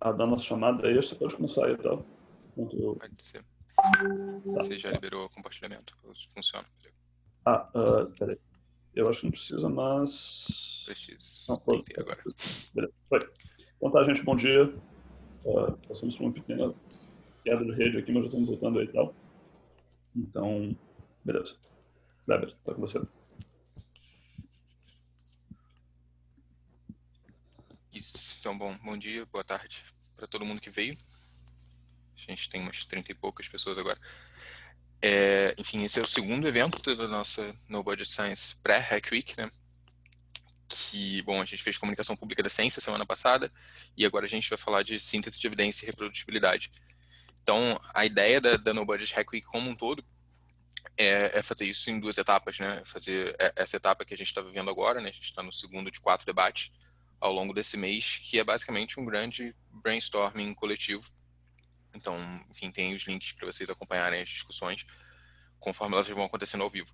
a dar uma chamada extra, pode começar aí, tá? Pode ser. Você já liberou o compartilhamento? Funciona? Peraí. Eu acho que não precisa, mas... Preciso. Não, Tentei agora. Beleza. Foi. Então tá, gente, bom dia. Passamos por uma pequena queda de rede aqui, mas já estamos voltando aí e tal. Então, beleza. Weber, tá com você. Isso. Então, bom dia, boa tarde para todo mundo que veio. A gente tem umas 30 e poucas pessoas agora. Enfim, esse é o segundo evento da nossa No Budget Science pré-Hack Week, né? Que, bom, a gente fez comunicação pública da ciência semana passada e agora a gente vai falar de síntese de evidência e reprodutibilidade. Então, a ideia da No Budget Hack Week como um todo é fazer isso em 2 etapas, né? Fazer essa etapa que a gente está vivendo agora, né? A gente está no segundo de 4 debates ao longo desse mês, que é basicamente um grande brainstorming coletivo. Então, enfim, tem os links para vocês acompanharem as discussões conforme elas vão acontecendo ao vivo.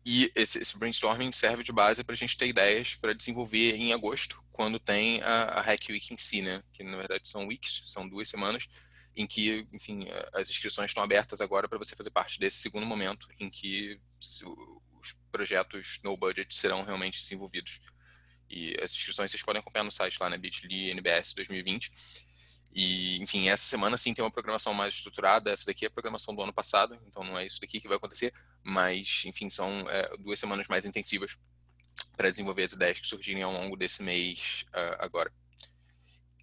E esse brainstorming serve de base para a gente ter ideias para desenvolver em agosto, quando tem a Hack Week em si, né? Que na verdade são weeks, são 2 semanas, em que, enfim, as inscrições estão abertas agora para você fazer parte desse segundo momento em que os projetos no budget serão realmente desenvolvidos. E as inscrições vocês podem acompanhar no site lá, né? bit.ly NBS 2020. E, enfim, essa semana sim tem uma programação mais estruturada. Essa daqui é a programação do ano passado, então não é isso daqui que vai acontecer, mas, enfim, são 2 semanas mais intensivas para desenvolver as ideias que surgirem ao longo desse mês agora.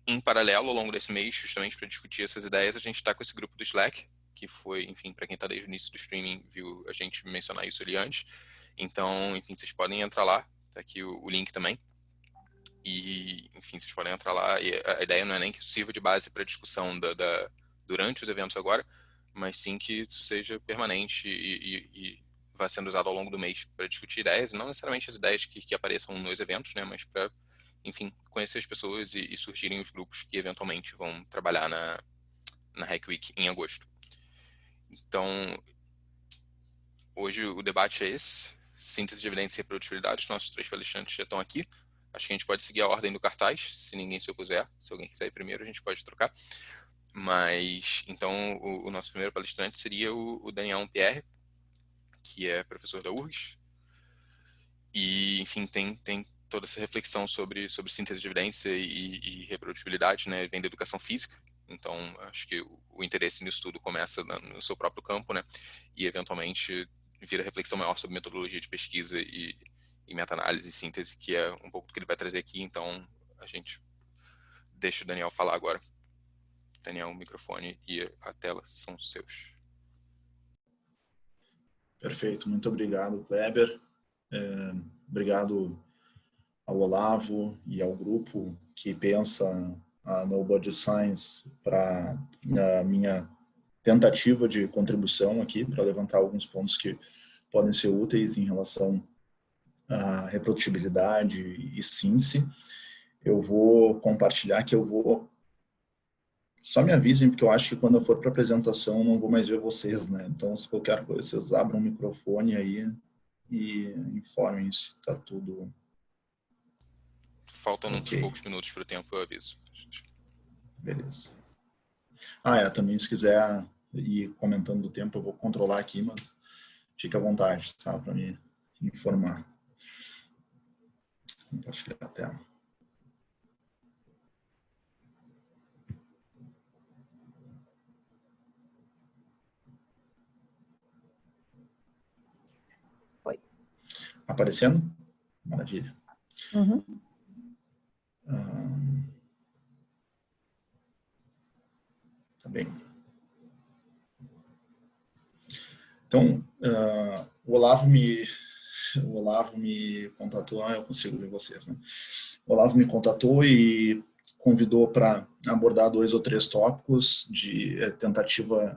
Em paralelo, ao longo desse mês, justamente para discutir essas ideias, a gente está com esse grupo do Slack, que foi, enfim, para quem está desde o início do streaming, viu a gente mencionar isso ali antes. Então, enfim, vocês podem entrar lá, tá aqui o link também. E, enfim, vocês podem entrar lá. E a ideia não é nem que isso sirva de base para discussão durante os eventos agora, mas sim que isso seja permanente e vá sendo usado ao longo do mês para discutir ideias, não necessariamente as ideias que apareçam nos eventos, né, mas para, enfim, conhecer as pessoas e surgirem os grupos que eventualmente vão trabalhar na Hack Week em agosto. Então, hoje o debate é esse: síntese de evidência e reprodutibilidade. Os nossos 3 palestrantes já estão aqui. Acho que a gente pode seguir a ordem do cartaz, se ninguém se opuser. Se alguém quiser ir primeiro, a gente pode trocar. Mas, então, o nosso primeiro palestrante seria o Daniel Pierre, que é professor da URGS. E, enfim, tem toda essa reflexão sobre síntese de evidência e reprodutibilidade, né? Vem da educação física. Então, acho que o interesse nisso tudo começa no seu próprio campo, né? E, eventualmente, vira reflexão maior sobre metodologia de pesquisa e meta-análise e síntese, que é um pouco do que ele vai trazer aqui. Então, a gente deixa o Daniel falar agora. Daniel, o microfone e a tela são seus. Perfeito, muito obrigado, Kleber. Obrigado ao Olavo e ao grupo que pensa a No Budget Science para a minha tentativa de contribuição aqui, para levantar alguns pontos que podem ser úteis em relação à reprodutibilidade e síntese. Eu vou compartilhar que eu vou... Só me avisem, porque eu acho que quando eu for para a apresentação não vou mais ver vocês, né? Então, se qualquer coisa, vocês abram o microfone aí e informem se está tudo... Faltam uns poucos minutos para o tempo, eu aviso. Beleza. Também se quiser ir comentando do tempo, eu vou controlar aqui, mas fique à vontade, tá? Para me informar. Vou compartilhar a tela. Foi. Aparecendo? Maravilha. Uhum. Tá bem. Então, o Olavo me contatou, eu consigo ver vocês, né? O Olavo me contatou e convidou para abordar 2 ou 3 tópicos de tentativa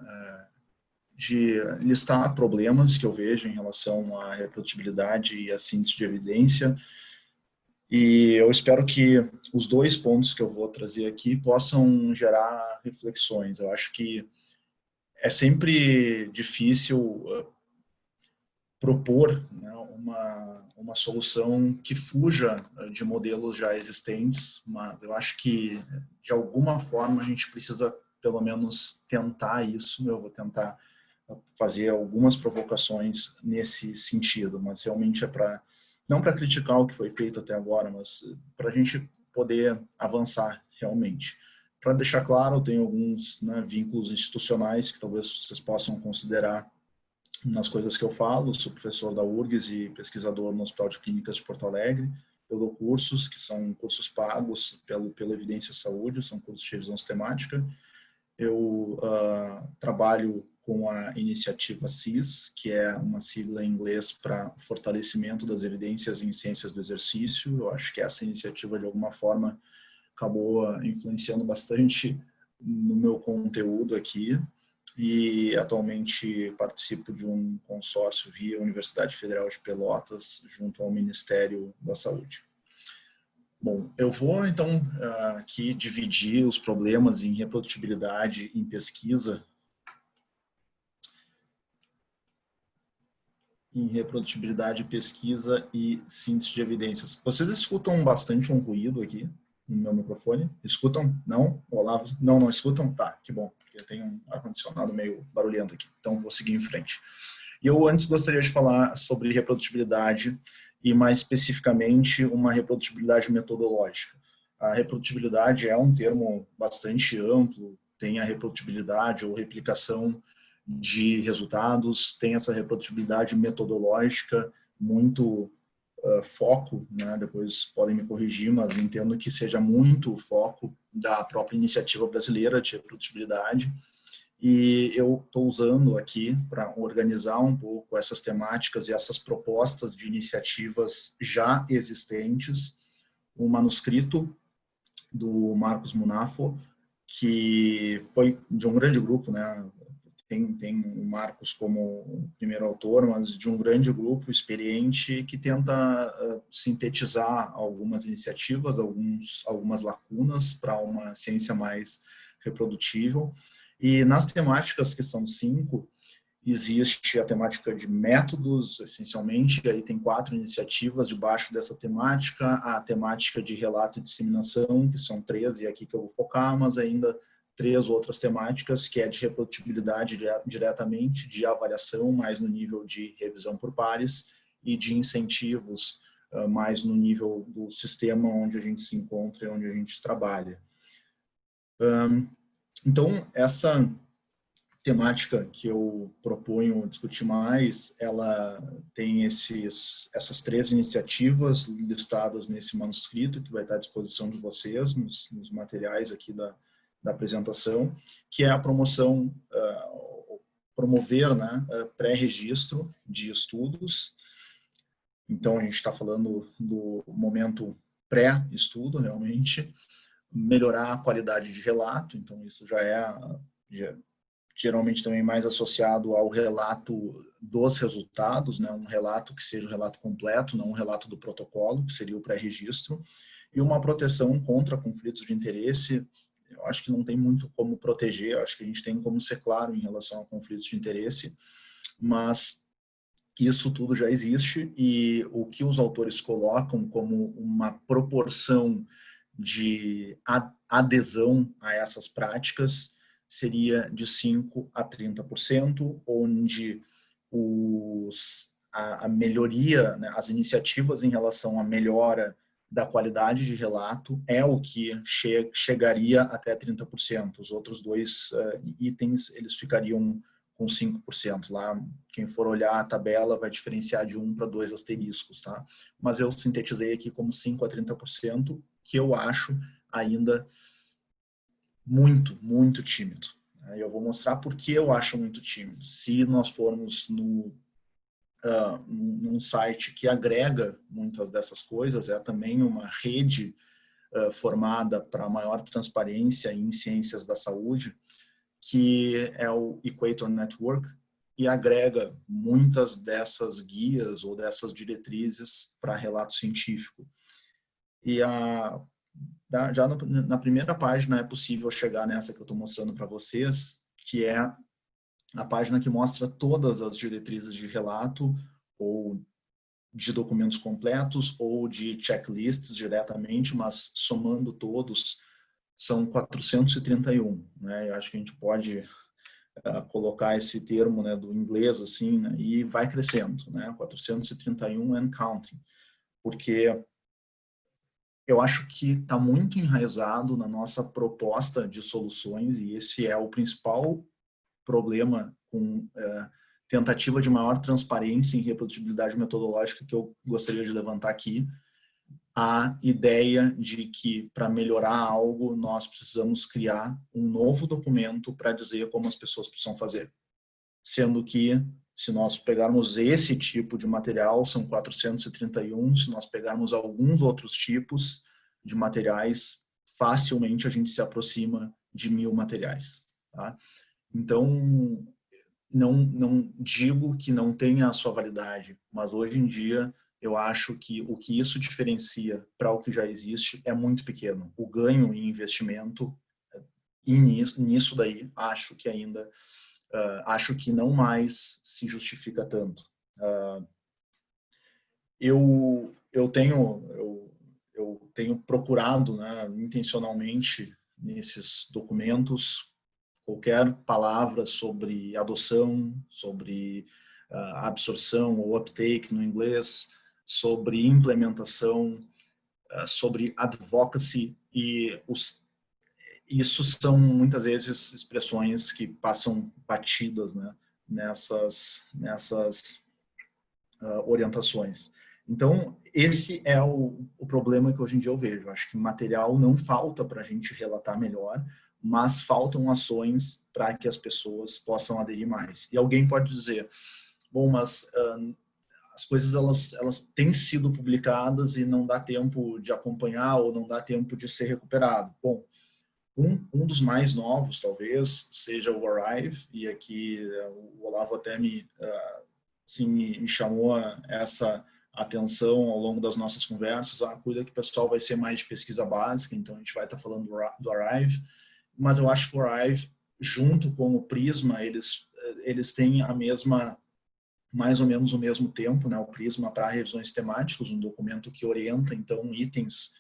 de listar problemas que eu vejo em relação à reprodutibilidade e à síntese de evidência. E eu espero que os 2 pontos que eu vou trazer aqui possam gerar reflexões. Eu acho que é sempre difícil propor, né, uma solução que fuja de modelos já existentes, mas eu acho que, de alguma forma, a gente precisa, pelo menos, tentar isso. Eu vou tentar fazer algumas provocações nesse sentido, mas realmente não para criticar o que foi feito até agora, mas para a gente poder avançar realmente. Para deixar claro, eu tenho alguns, né, vínculos institucionais que talvez vocês possam considerar nas coisas que eu falo. Sou professor da URGS e pesquisador no Hospital de Clínicas de Porto Alegre. Eu dou cursos que são cursos pagos pela Evidência Saúde, são cursos de revisão sistemática. Eu trabalho com a iniciativa CIS, que é uma sigla em inglês para fortalecimento das evidências em ciências do exercício. Eu acho que essa iniciativa, de alguma forma, acabou influenciando bastante no meu conteúdo aqui. E atualmente participo de um consórcio via Universidade Federal de Pelotas, junto ao Ministério da Saúde. Bom, eu vou então aqui dividir os problemas em reprodutibilidade em pesquisa, e síntese de evidências. Vocês escutam bastante um ruído aqui no meu microfone? Escutam? Não? Olavo? Não escutam? Tá, que bom, porque tem um ar-condicionado meio barulhento aqui, então vou seguir em frente. E eu antes gostaria de falar sobre reprodutibilidade e, mais especificamente, uma reprodutibilidade metodológica. A reprodutibilidade é um termo bastante amplo, tem a reprodutibilidade ou replicação de resultados, tem essa reprodutibilidade metodológica, muito foco, né? Depois podem me corrigir, mas entendo que seja muito o foco da própria iniciativa brasileira de reprodutibilidade. E eu estou usando aqui, para organizar um pouco essas temáticas e essas propostas de iniciativas já existentes, um manuscrito do Marcos Munafo, que foi de um grande grupo, né? Tem o Marcos como o primeiro autor, mas de um grande grupo experiente que tenta sintetizar algumas iniciativas, algumas lacunas para uma ciência mais reprodutível. E nas temáticas, que são 5, existe a temática de métodos, essencialmente, e aí tem 4 iniciativas debaixo dessa temática, a temática de relato e disseminação, que são 3, e é aqui que eu vou focar, mas ainda 3 outras temáticas, que é de reprodutibilidade diretamente, de avaliação, mais no nível de revisão por pares, e de incentivos, mais no nível do sistema onde a gente se encontra e onde a gente trabalha. Então, essa temática que eu proponho discutir mais, ela tem essas 3 iniciativas listadas nesse manuscrito, que vai estar à disposição de vocês, nos materiais aqui da apresentação, que é a promover, né, pré-registro de estudos. Então, a gente está falando do momento pré-estudo, realmente, melhorar a qualidade de relato, então isso já geralmente também mais associado ao relato dos resultados, né? Um relato que seja o relato completo, não um relato do protocolo, que seria o pré-registro, e uma proteção contra conflitos de interesse. Eu acho que não tem muito como proteger, eu acho que a gente tem como ser claro em relação a conflitos de interesse, mas isso tudo já existe, e o que os autores colocam como uma proporção de adesão a essas práticas seria de 5% a 30%, onde a melhoria, né, as iniciativas em relação à melhora da qualidade de relato é o que chegaria até 30%. Os outros 2 itens, eles ficariam com 5%. Lá, quem for olhar a tabela vai diferenciar de 1 para 2 asteriscos, tá? Mas eu sintetizei aqui como 5% a 30%, que eu acho ainda muito, muito tímido. Eu vou mostrar por que eu acho muito tímido. Se nós formos num site que agrega muitas dessas coisas, é também uma rede formada para maior transparência em ciências da saúde, que é o Equator Network, e agrega muitas dessas guias ou dessas diretrizes para relato científico. E já na primeira página é possível chegar nessa que eu estou mostrando para vocês, que é a página que mostra todas as diretrizes de relato, ou de documentos completos, ou de checklists diretamente, mas somando todos, são 431, né? Eu acho que a gente pode colocar esse termo, né, do inglês assim, né, e vai crescendo, né? 431 and counting, porque eu acho que está muito enraizado na nossa proposta de soluções, e esse é o principal problema com tentativa de maior transparência em reprodutibilidade metodológica que eu gostaria de levantar aqui, a ideia de que para melhorar algo nós precisamos criar um novo documento para dizer como as pessoas precisam fazer. Sendo que, se nós pegarmos esse tipo de material, são 431, se nós pegarmos alguns outros tipos de materiais, facilmente a gente se aproxima de 1000 materiais. Tá? Então, não digo que não tenha a sua validade, mas hoje em dia eu acho que o que isso diferencia para o que já existe é muito pequeno. O ganho em investimento nisso daí, acho que ainda acho que não mais se justifica tanto. Eu tenho procurado, né, intencionalmente nesses documentos qualquer palavra sobre adoção, sobre absorção ou uptake no inglês, sobre implementação, sobre advocacy, e isso são muitas vezes expressões que passam batidas, né, nessas orientações. Então, esse é o problema que hoje em dia eu vejo. Acho que material não falta para a gente relatar melhor, mas faltam ações para que as pessoas possam aderir mais. E alguém pode dizer, bom, mas as coisas elas têm sido publicadas e não dá tempo de acompanhar ou não dá tempo de ser recuperado. Bom, um dos mais novos, talvez, seja o Arrive, e aqui o Olavo até me chamou essa atenção ao longo das nossas conversas. Cuida que o pessoal vai ser mais de pesquisa básica, então a gente vai estar falando do Arrive, mas eu acho que o Arrive, junto com o Prisma, eles têm mais ou menos o mesmo tempo, né? O Prisma para revisões temáticas, um documento que orienta, então, itens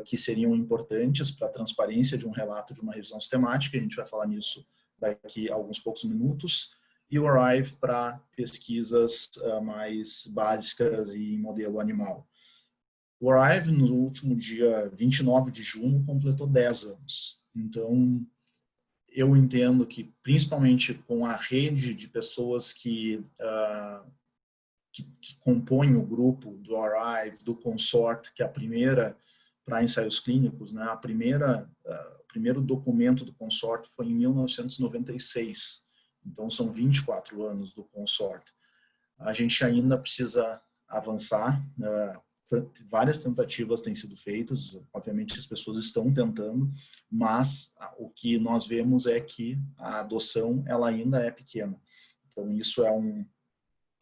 que seriam importantes para a transparência de um relato de uma revisão sistemática. A gente vai falar nisso daqui a alguns poucos minutos. E o Arrive para pesquisas mais básicas e em modelo animal. O Arrive, no último dia 29 de junho, completou 10 anos. Então, eu entendo que, principalmente com a rede de pessoas que compõem o grupo do Arrive, do Consort, que é a primeira para ensaios clínicos, né? O primeiro documento do Consort foi em 1996. Então, são 24 anos do Consort. A gente ainda precisa avançar. Várias tentativas têm sido feitas. Obviamente, as pessoas estão tentando, mas o que nós vemos é que a adoção ela ainda é pequena. Então, isso é um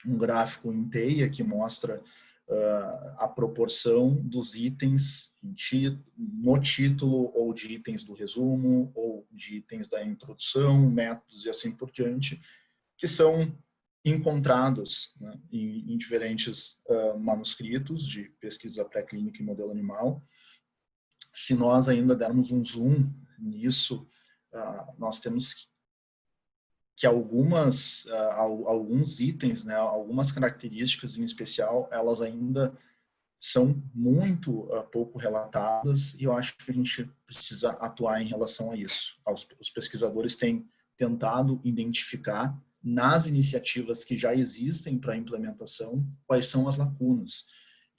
gráfico em teia que mostra a proporção dos itens no título, ou de itens do resumo, ou de itens da introdução, métodos e assim por diante, que são encontrados, né, em diferentes manuscritos de pesquisa pré-clínica e modelo animal. Se nós ainda dermos um zoom nisso, nós temos que alguns itens, né, algumas características em especial, elas ainda são muito pouco relatadas, e eu acho que a gente precisa atuar em relação a isso. Os pesquisadores têm tentado identificar nas iniciativas que já existem para a implementação quais são as lacunas.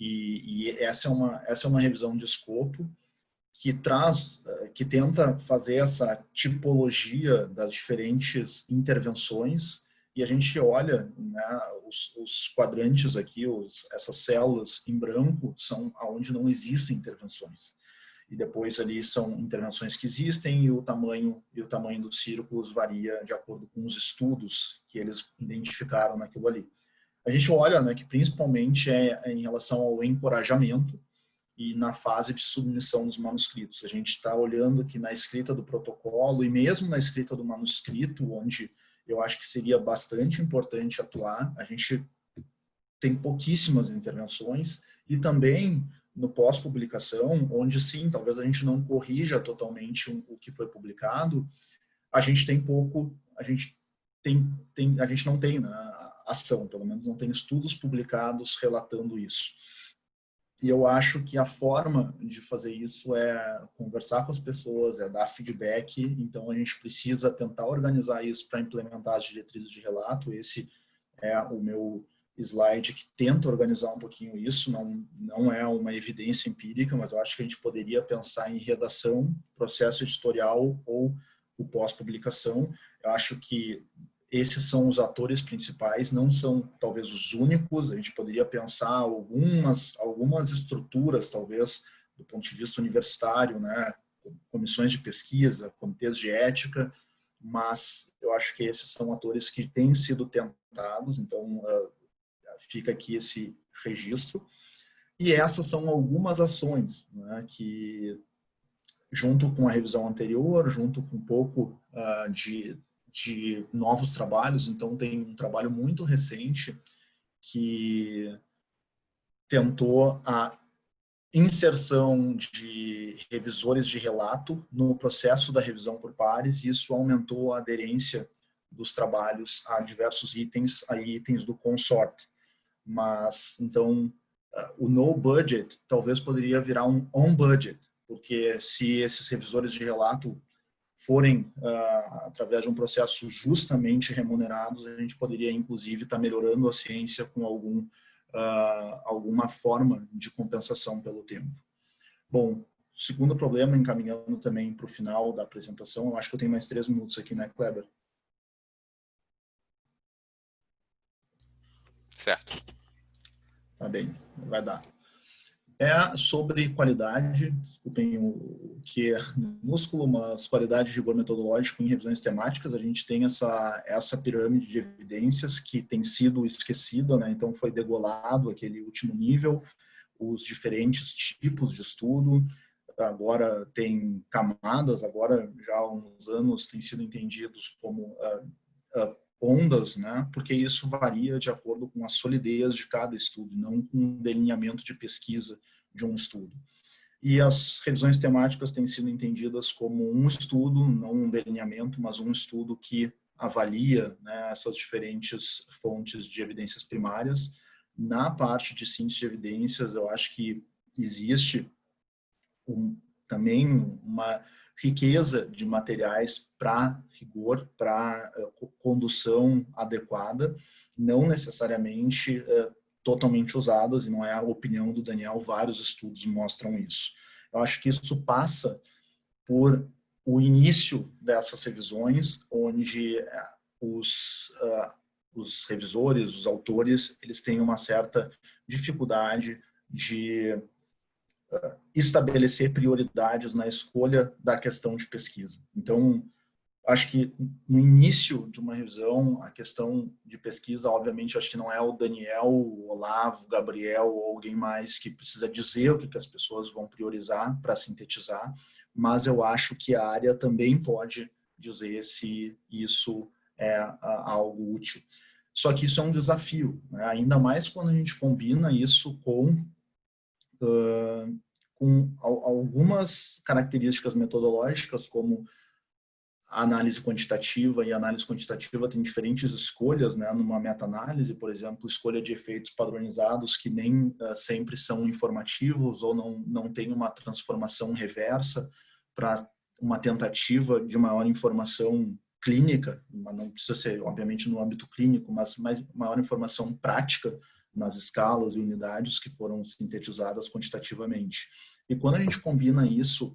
E essa é uma revisão de escopo que tenta fazer essa tipologia das diferentes intervenções, e a gente olha, né, os quadrantes aqui, essas células em branco, são onde não existem intervenções. E depois ali são intervenções que existem, e o tamanho dos círculos varia de acordo com os estudos que eles identificaram naquilo ali. A gente olha, né, que principalmente é em relação ao encorajamento e na fase de submissão dos manuscritos. A gente está olhando que na escrita do protocolo, e mesmo na escrita do manuscrito, onde eu acho que seria bastante importante atuar, a gente tem pouquíssimas intervenções, e também no pós-publicação, onde sim, talvez a gente não corrija totalmente o que foi publicado, a gente tem pouco, a gente não tem, né, ação, pelo menos não tem estudos publicados relatando isso. E eu acho que a forma de fazer isso é conversar com as pessoas, é dar feedback. Então, a gente precisa tentar organizar isso para implementar as diretrizes de relato. Esse é o meu slide que tenta organizar um pouquinho isso. Não é uma evidência empírica, mas eu acho que a gente poderia pensar em redação, processo editorial ou o pós-publicação. Eu acho que esses são os atores principais, não são talvez os únicos. A gente poderia pensar algumas estruturas, talvez do ponto de vista universitário, né, comissões de pesquisa, comitês de ética, mas eu acho que esses são atores que têm sido tentados, então fica aqui esse registro. E essas são algumas ações, né, que, junto com a revisão anterior, junto com um pouco de novos trabalhos, então tem um trabalho muito recente que tentou a inserção de revisores de relato no processo da revisão por pares, e isso aumentou a aderência dos trabalhos a diversos itens, a itens do consorte. Mas, então, o no budget talvez poderia virar um on budget, porque se esses revisores de relato forem através de um processo justamente remunerados, a gente poderia, inclusive, estar melhorando a ciência com alguma forma de compensação pelo tempo. Bom, segundo problema, encaminhando também para o final da apresentação, eu acho que eu tenho mais 3 minutos aqui, né, Kleber? Certo. Tá bem, vai dar. É sobre qualidade, desculpem o que é minúsculo, mas qualidade de rigor metodológico em revisões temáticas. A gente tem essa pirâmide de evidências que tem sido esquecida, né? Então foi degolado aquele último nível, os diferentes tipos de estudo, agora tem camadas, agora já há uns anos tem sido entendidos como ondas, né? Porque isso varia de acordo com a solidez de cada estudo, não com o delineamento de pesquisa de um estudo. E as revisões temáticas têm sido entendidas como um estudo, não um delineamento, mas um estudo que avalia, né, essas diferentes fontes de evidências primárias. Na parte de síntese de evidências, eu acho que existe também uma riqueza de materiais para rigor, para condução adequada, não necessariamente totalmente usadas, e não é a opinião do Daniel, vários estudos mostram isso. Eu acho que isso passa por o início dessas revisões, onde os revisores, os autores, eles têm uma certa dificuldade de estabelecer prioridades na escolha da questão de pesquisa. Então, acho que no início de uma revisão, a questão de pesquisa, obviamente, acho que não é o Daniel, o Olavo, o Gabriel ou alguém mais que precisa dizer o que as pessoas vão priorizar para sintetizar, mas eu acho que a área também pode dizer se isso é algo útil. Só que isso é um desafio, né? Ainda mais quando a gente combina isso com algumas características metodológicas, como a análise quantitativa, e a análise quantitativa tem diferentes escolhas, né, numa meta-análise, por exemplo, escolha de efeitos padronizados que nem sempre são informativos ou não tem uma transformação reversa para uma tentativa de maior informação clínica, mas não precisa ser, obviamente, no âmbito clínico, mas maior informação prática nas escalas e unidades que foram sintetizadas quantitativamente. E quando a gente combina isso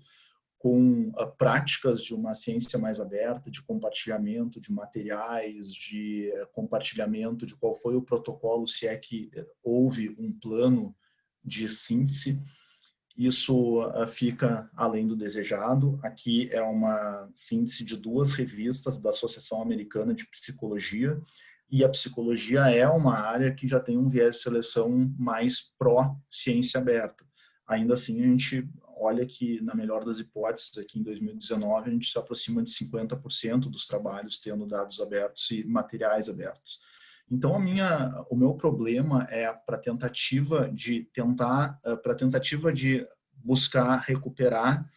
com práticas de uma ciência mais aberta, de compartilhamento de materiais, de compartilhamento de qual foi o protocolo, se é que houve um plano de síntese, isso fica além do desejado. Aqui é uma síntese de 2 revistas da Associação Americana de Psicologia, e a psicologia é uma área que já tem um viés de seleção mais pró-ciência aberta. Ainda assim, a gente olha que, na melhor das hipóteses, aqui em 2019, a gente se aproxima de 50% dos trabalhos tendo dados abertos e materiais abertos. Então, o meu problema é para tentativa de buscar recuperar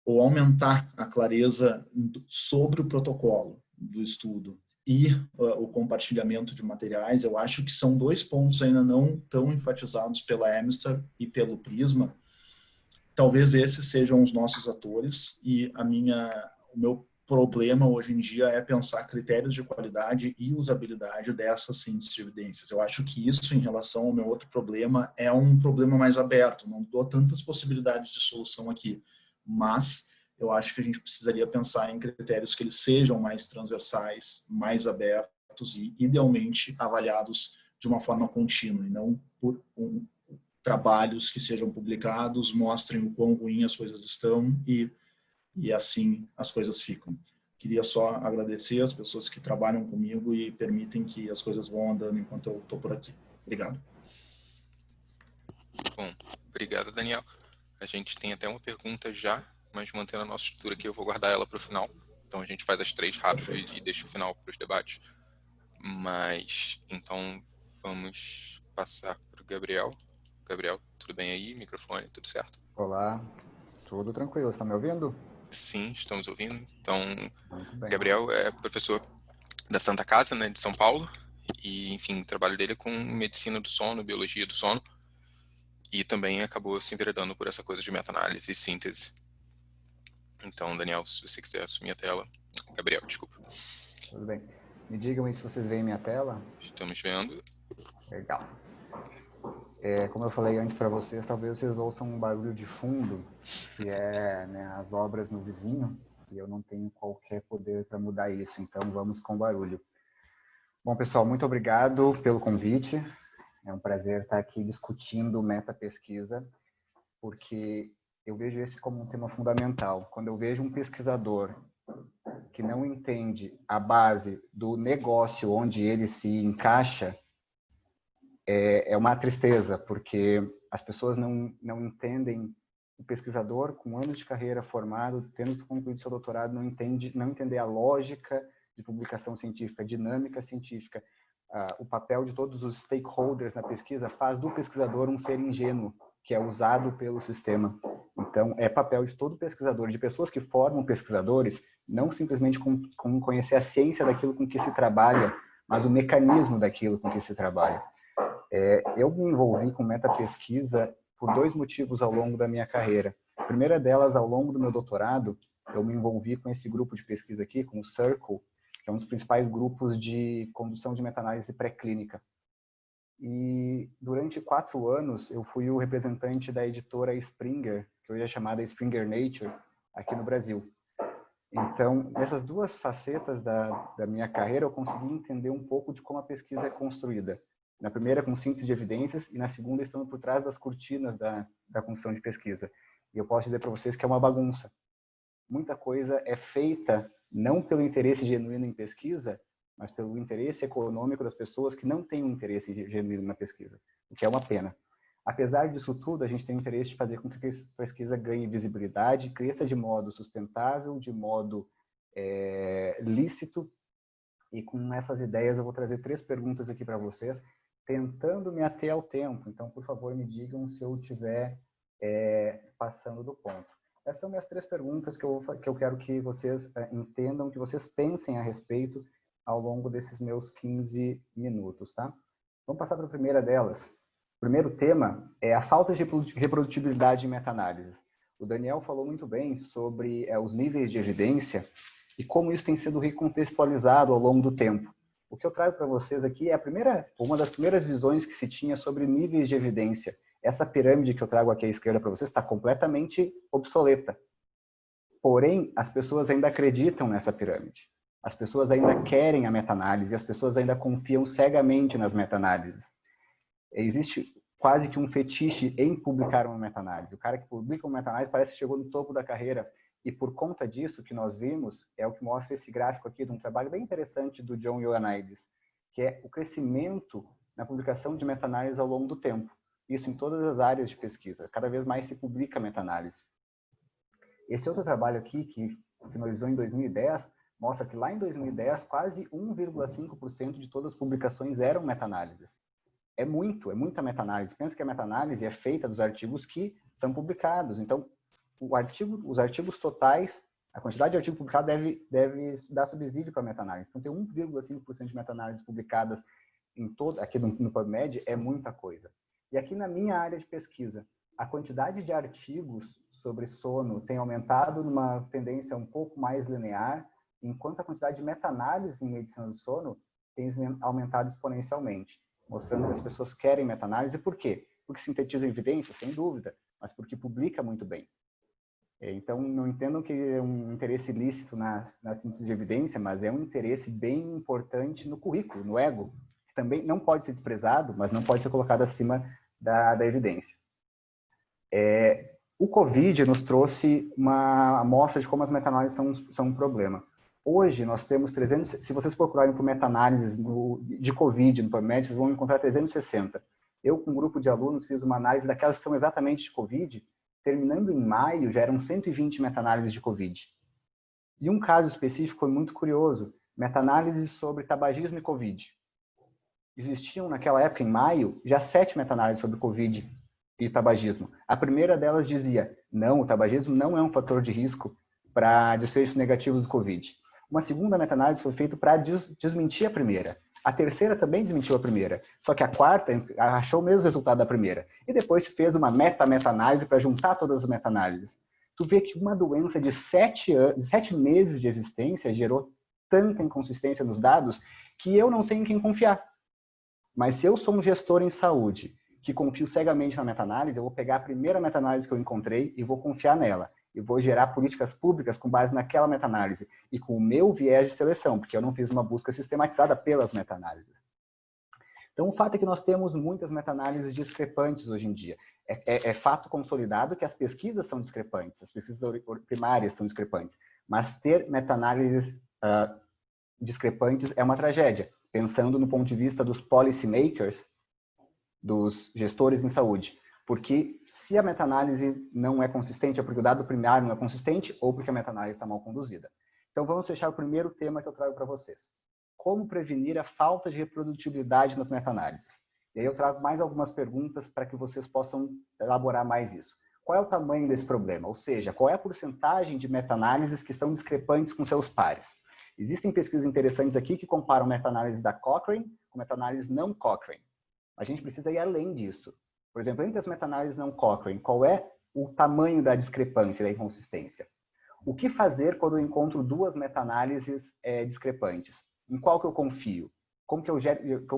ou aumentar a clareza sobre o protocolo do estudo e o compartilhamento de materiais. Eu acho que são 2 pontos ainda não tão enfatizados pela Amstar e pelo Prisma. Talvez esses sejam os nossos atores e o meu problema hoje em dia é pensar critérios de qualidade e usabilidade dessas síntese de evidências. Eu acho que isso, em relação ao meu outro problema, é um problema mais aberto. Não dou tantas possibilidades de solução aqui, mas eu acho que a gente precisaria pensar em critérios que eles sejam mais transversais, mais abertos e, idealmente, avaliados de uma forma contínua e não por trabalhos que sejam publicados, mostrem o quão ruim as coisas estão e assim as coisas ficam. Queria só agradecer as pessoas que trabalham comigo e permitem que as coisas vão andando enquanto eu estou por aqui. Obrigado. Bom, obrigado, Daniel. A gente tem até uma pergunta já, mas mantendo a nossa estrutura aqui, eu vou guardar ela para o final. Então a gente faz as 3 rápido e deixa o final para os debates. Mas, então, vamos passar para o Gabriel. Gabriel, tudo bem aí? Microfone, tudo certo? Olá, tudo tranquilo, está me ouvindo? Sim, estamos ouvindo. Então, Muito bem. Gabriel é professor da Santa Casa, né, de São Paulo, e, enfim, o trabalho dele é com medicina do sono, biologia do sono, e também acabou se enveredando por essa coisa de meta-análise e síntese. Então, Daniel, se você quiser assumir a tela. Gabriel, desculpa. Tudo bem. Me digam aí se vocês veem minha tela. Estamos vendo. Legal. Como eu falei antes para vocês, talvez vocês ouçam um barulho de fundo, que é, né, as obras no vizinho, e eu não tenho qualquer poder para mudar isso, então vamos com o barulho. Bom, pessoal, muito obrigado pelo convite. É um prazer estar aqui discutindo meta-pesquisa, porque eu vejo esse como um tema fundamental. Quando eu vejo um pesquisador que não entende a base do negócio onde ele se encaixa, é uma tristeza, porque as pessoas não entendem o pesquisador com anos de carreira formado, tendo concluído seu doutorado, não entender a lógica de publicação científica, a dinâmica científica, o papel de todos os stakeholders na pesquisa faz do pesquisador um ser ingênuo, que é usado pelo sistema. Então, é papel de todo pesquisador, de pessoas que formam pesquisadores, não simplesmente com conhecer a ciência daquilo com que se trabalha, mas o mecanismo daquilo com que se trabalha. Eu me envolvi com metapesquisa por 2 motivos ao longo da minha carreira. A primeira delas, ao longo do meu doutorado, eu me envolvi com esse grupo de pesquisa aqui, com o Circle, que é um dos principais grupos de condução de meta-análise pré-clínica. E durante 4 anos, eu fui o representante da editora Springer, que hoje é chamada Springer Nature, aqui no Brasil. Então, nessas 2 facetas da minha carreira, eu consegui entender um pouco de como a pesquisa é construída. Na primeira, com síntese de evidências, e na segunda, estando por trás das cortinas da construção de pesquisa. E eu posso dizer para vocês que é uma bagunça. Muita coisa é feita não pelo interesse genuíno em pesquisa, mas pelo interesse econômico das pessoas que não têm um interesse genuíno na pesquisa, o que é uma pena. Apesar disso tudo, a gente tem o interesse de fazer com que a pesquisa ganhe visibilidade, cresça de modo sustentável, de modo lícito. E com essas ideias eu vou trazer 3 perguntas aqui para vocês, tentando me ater ao tempo. Então, por favor, me digam se eu estiver passando do ponto. Essas são minhas 3 perguntas que eu quero que vocês entendam, que vocês pensem a respeito ao longo desses meus 15 minutos, tá? Vamos passar para a primeira delas. O primeiro tema é a falta de reprodutibilidade em meta-análises. O Daniel falou muito bem sobre os níveis de evidência e como isso tem sido recontextualizado ao longo do tempo. O que eu trago para vocês aqui é uma das primeiras visões que se tinha sobre níveis de evidência. Essa pirâmide que eu trago aqui à esquerda para vocês está completamente obsoleta. Porém, as pessoas ainda acreditam nessa pirâmide. As pessoas ainda querem a meta-análise, as pessoas ainda confiam cegamente nas meta-análises. Existe quase que um fetiche em publicar uma meta-análise. O cara que publica uma meta-análise parece que chegou no topo da carreira. E por conta disso que nós vimos, é o que mostra esse gráfico aqui de um trabalho bem interessante do John Ioannidis, que é o crescimento na publicação de meta-análise ao longo do tempo. Isso em todas as áreas de pesquisa. Cada vez mais se publica meta-análise. Esse outro trabalho aqui, que finalizou em 2010, mostra que lá em 2010, quase 1,5% de todas as publicações eram meta-análises. É muita meta-análise. Pensa que a meta-análise é feita dos artigos que são publicados. Então, os artigos totais, a quantidade de artigos publicados deve dar subsídio para a meta-análise. Então, ter 1,5% de meta-análises publicadas aqui no PubMed é muita coisa. E aqui na minha área de pesquisa, a quantidade de artigos sobre sono tem aumentado numa tendência um pouco mais linear, enquanto a quantidade de meta-análise em medicina do sono tem aumentado exponencialmente, mostrando que as pessoas querem meta-análise. Por quê? Porque sintetiza evidência, sem dúvida, mas porque publica muito bem. Então, não entendam que é um interesse ilícito na síntese de evidência, mas é um interesse bem importante no currículo, no ego, que também não pode ser desprezado, mas não pode ser colocado acima da evidência. O Covid nos trouxe uma amostra de como as meta-análises são um problema. Hoje, nós temos 300... Se vocês procurarem por meta-análises de Covid no PubMed, vocês vão encontrar 360. Eu, com um grupo de alunos, fiz uma análise daquelas que são exatamente de Covid. Terminando em maio, já eram 120 meta-análises de Covid. E um caso específico foi muito curioso. Meta-análises sobre tabagismo e Covid. Existiam, naquela época, em maio, já 7 meta-análises sobre Covid e tabagismo. A primeira delas dizia, não, o tabagismo não é um fator de risco para desfechos negativos do Covid. Uma segunda meta-análise foi feita para desmentir a primeira. A terceira também desmentiu a primeira. Só que a quarta achou o mesmo resultado da primeira. E depois se fez uma meta-meta-análise para juntar todas as meta-análises. Tu vê que uma doença de 7 meses de existência gerou tanta inconsistência nos dados que eu não sei em quem confiar. Mas se eu sou um gestor em saúde que confio cegamente na meta-análise, eu vou pegar a primeira meta-análise que eu encontrei e vou confiar nela. E vou gerar políticas públicas com base naquela meta-análise e com o meu viés de seleção, porque eu não fiz uma busca sistematizada pelas meta-análises. Então, o fato é que nós temos muitas meta-análises discrepantes hoje em dia. É fato consolidado que as pesquisas são discrepantes, as pesquisas primárias são discrepantes, mas ter meta-análises discrepantes é uma tragédia, pensando no ponto de vista dos policy makers, dos gestores em saúde. Porque se a meta-análise não é consistente, é porque o dado primário não é consistente ou porque a meta-análise está mal conduzida. Então, vamos fechar o primeiro tema que eu trago para vocês. Como prevenir a falta de reprodutibilidade nas meta-análises? E aí eu trago mais algumas perguntas para que vocês possam elaborar mais isso. Qual é o tamanho desse problema? Ou seja, qual é a porcentagem de meta-análises que são discrepantes com seus pares? Existem pesquisas interessantes aqui que comparam meta-análises da Cochrane com meta-análises não Cochrane. A gente precisa ir além disso. Por exemplo, entre as meta-análises não Cochrane, qual é o tamanho da discrepância, da inconsistência? O que fazer quando eu encontro duas meta-análises discrepantes? Em qual que eu confio? Como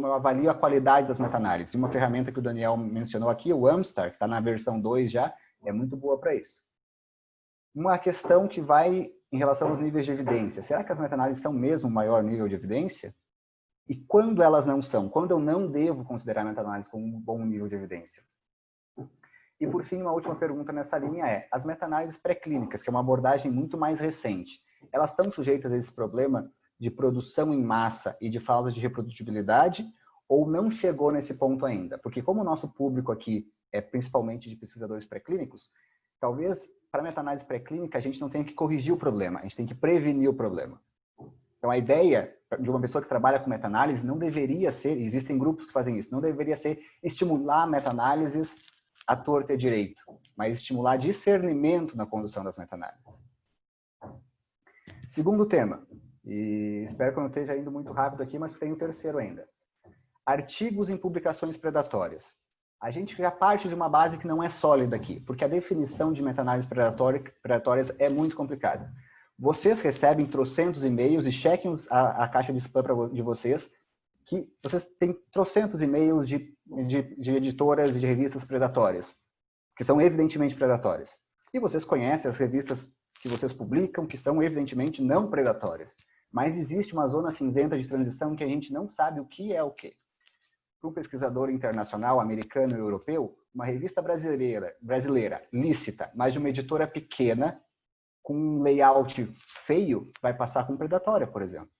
eu avalio a qualidade das meta-análises? Uma ferramenta que o Daniel mencionou aqui, o Amstar, que está na versão 2 já, é muito boa para isso. Uma questão que vai em relação aos níveis de evidência. Será que as meta-análises são mesmo o maior nível de evidência? E quando elas não são? Quando eu não devo considerar a meta-análise como um bom nível de evidência? E, por fim, uma última pergunta nessa linha é, as meta-análises pré-clínicas, que é uma abordagem muito mais recente, elas estão sujeitas a esse problema de produção em massa e de falta de reprodutibilidade, ou não chegou nesse ponto ainda? Porque como o nosso público aqui é principalmente de pesquisadores pré-clínicos, talvez para a meta-análise pré-clínica a gente não tenha que corrigir o problema, a gente tem que prevenir o problema. Então, a ideia de uma pessoa que trabalha com meta-análise não deveria ser, existem grupos que fazem isso, não deveria ser estimular meta-análises à torta e à direito, mas estimular discernimento na condução das meta-análises. Segundo tema, e espero que eu não esteja indo muito rápido aqui, mas tem o terceiro ainda. Artigos em publicações predatórias. A gente já parte de uma base que não é sólida aqui, porque a definição de meta-análises predatórias é muito complicada. Vocês recebem trocentos e-mails e chequem a caixa de spam de vocês, que vocês têm trocentos e-mails de editoras e de revistas predatórias, que são evidentemente predatórias. E vocês conhecem as revistas que vocês publicam, que são evidentemente não predatórias. Mas existe uma zona cinzenta de transição que a gente não sabe o que é o quê. Para um pesquisador internacional, americano e europeu, uma revista brasileira, lícita, mas de uma editora pequena, com um layout feio, vai passar como predatória, por exemplo.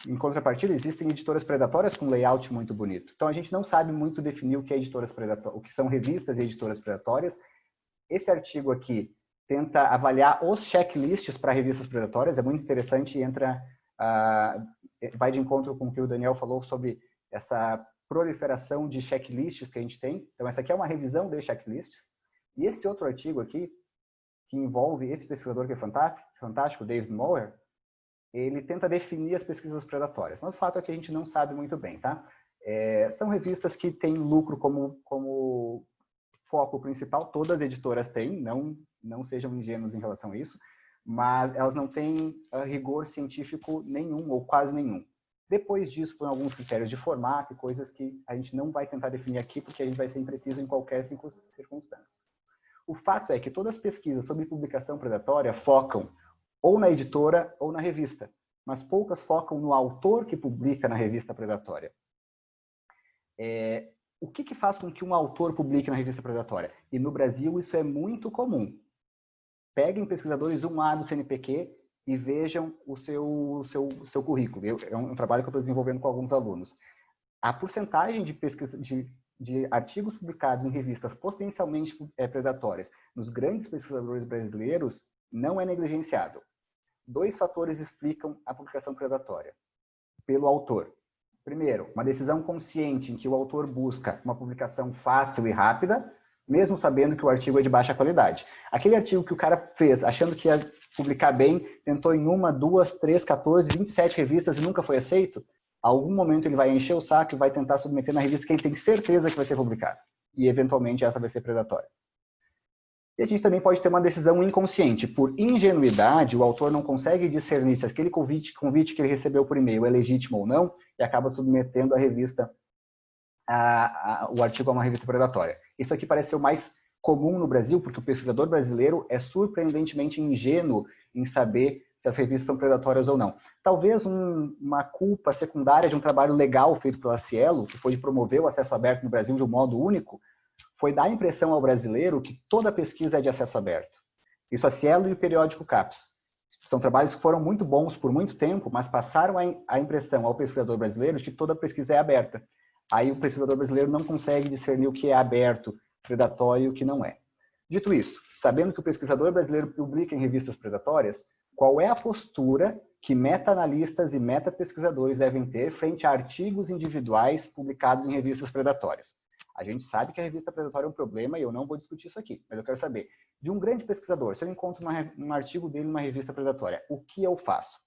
Em contrapartida, existem editoras predatórias com layout muito bonito. Então, a gente não sabe muito definir o que é editoras predatórias, o que são revistas e editoras predatórias. Esse artigo aqui tenta avaliar os checklists para revistas predatórias. É muito interessante, vai de encontro com o que o Daniel falou sobre essa proliferação de checklists que a gente tem. Então, essa aqui é uma revisão de checklists. E esse outro artigo aqui, que envolve esse pesquisador que é fantástico, David Mower, ele tenta definir as pesquisas predatórias. Mas o fato é que a gente não sabe muito bem, tá? São revistas que têm lucro como foco principal, todas as editoras têm, não sejam ingênuos em relação a isso, mas elas não têm rigor científico nenhum, ou quase nenhum. Depois disso, tem alguns critérios de formato e coisas que a gente não vai tentar definir aqui, porque a gente vai ser impreciso em qualquer circunstância. O fato é que todas as pesquisas sobre publicação predatória focam ou na editora ou na revista, mas poucas focam no autor que publica na revista predatória. O que faz com que um autor publique na revista predatória? E no Brasil isso é muito comum. Peguem pesquisadores 1A do CNPq e vejam o seu currículo. É um trabalho que eu estou desenvolvendo com alguns alunos. A porcentagem de artigos publicados em revistas potencialmente predatórias nos grandes pesquisadores brasileiros não é negligenciável. 2 fatores explicam a publicação predatória pelo autor. Primeiro, uma decisão consciente em que o autor busca uma publicação fácil e rápida, mesmo sabendo que o artigo é de baixa qualidade. Aquele artigo que o cara fez achando que ia publicar bem, tentou em 1, 2, 3, 14, 27 revistas e nunca foi aceito, a algum momento ele vai encher o saco e vai tentar submeter na revista que ele tem certeza que vai ser publicada. E, eventualmente, essa vai ser predatória. E a gente também pode ter uma decisão inconsciente. Por ingenuidade, o autor não consegue discernir se aquele convite que ele recebeu por e-mail é legítimo ou não e acaba submetendo a revista, o artigo a uma revista predatória. Isso aqui parece ser o mais comum no Brasil, porque o pesquisador brasileiro é surpreendentemente ingênuo em saber se as revistas são predatórias ou não. Talvez uma culpa secundária de um trabalho legal feito pela Cielo, que foi de promover o acesso aberto no Brasil de um modo único, foi dar a impressão ao brasileiro que toda pesquisa é de acesso aberto. Isso a Cielo e o periódico CAPES. São trabalhos que foram muito bons por muito tempo, mas passaram a impressão ao pesquisador brasileiro de que toda pesquisa é aberta. Aí o pesquisador brasileiro não consegue discernir o que é aberto, predatório e o que não é. Dito isso, sabendo que o pesquisador brasileiro publica em revistas predatórias, qual é a postura que meta-analistas e meta-pesquisadores devem ter frente a artigos individuais publicados em revistas predatórias? A gente sabe que a revista predatória é um problema e eu não vou discutir isso aqui, mas eu quero saber, de um grande pesquisador, se eu encontro um artigo dele numa revista predatória, o que eu faço?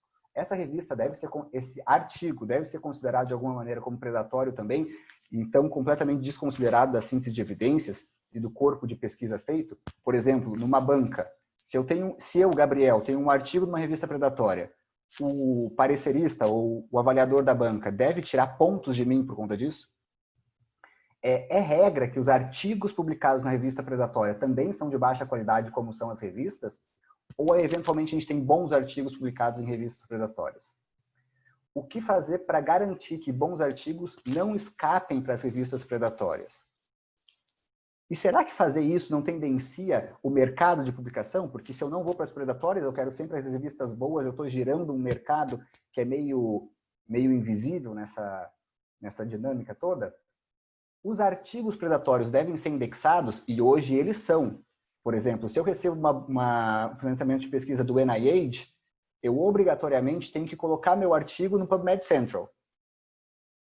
Esse artigo deve ser considerado de alguma maneira como predatório também, então completamente desconsiderado da síntese de evidências e do corpo de pesquisa feito? Por exemplo, numa banca, se eu, Gabriel, tenho um artigo numa revista predatória, o parecerista ou o avaliador da banca deve tirar pontos de mim por conta disso? É regra que os artigos publicados na revista predatória também são de baixa qualidade, como são as revistas? Ou, eventualmente, a gente tem bons artigos publicados em revistas predatórias? O que fazer para garantir que bons artigos não escapem para as revistas predatórias? E será que fazer isso não tendencia o mercado de publicação? Porque se eu não vou para as predatórias, eu quero sempre as revistas boas, eu estou girando um mercado que é meio invisível nessa dinâmica toda. Os artigos predatórios devem ser indexados, e hoje eles são. Por exemplo, se eu recebo um financiamento de pesquisa do NIH, eu obrigatoriamente tenho que colocar meu artigo no PubMed Central.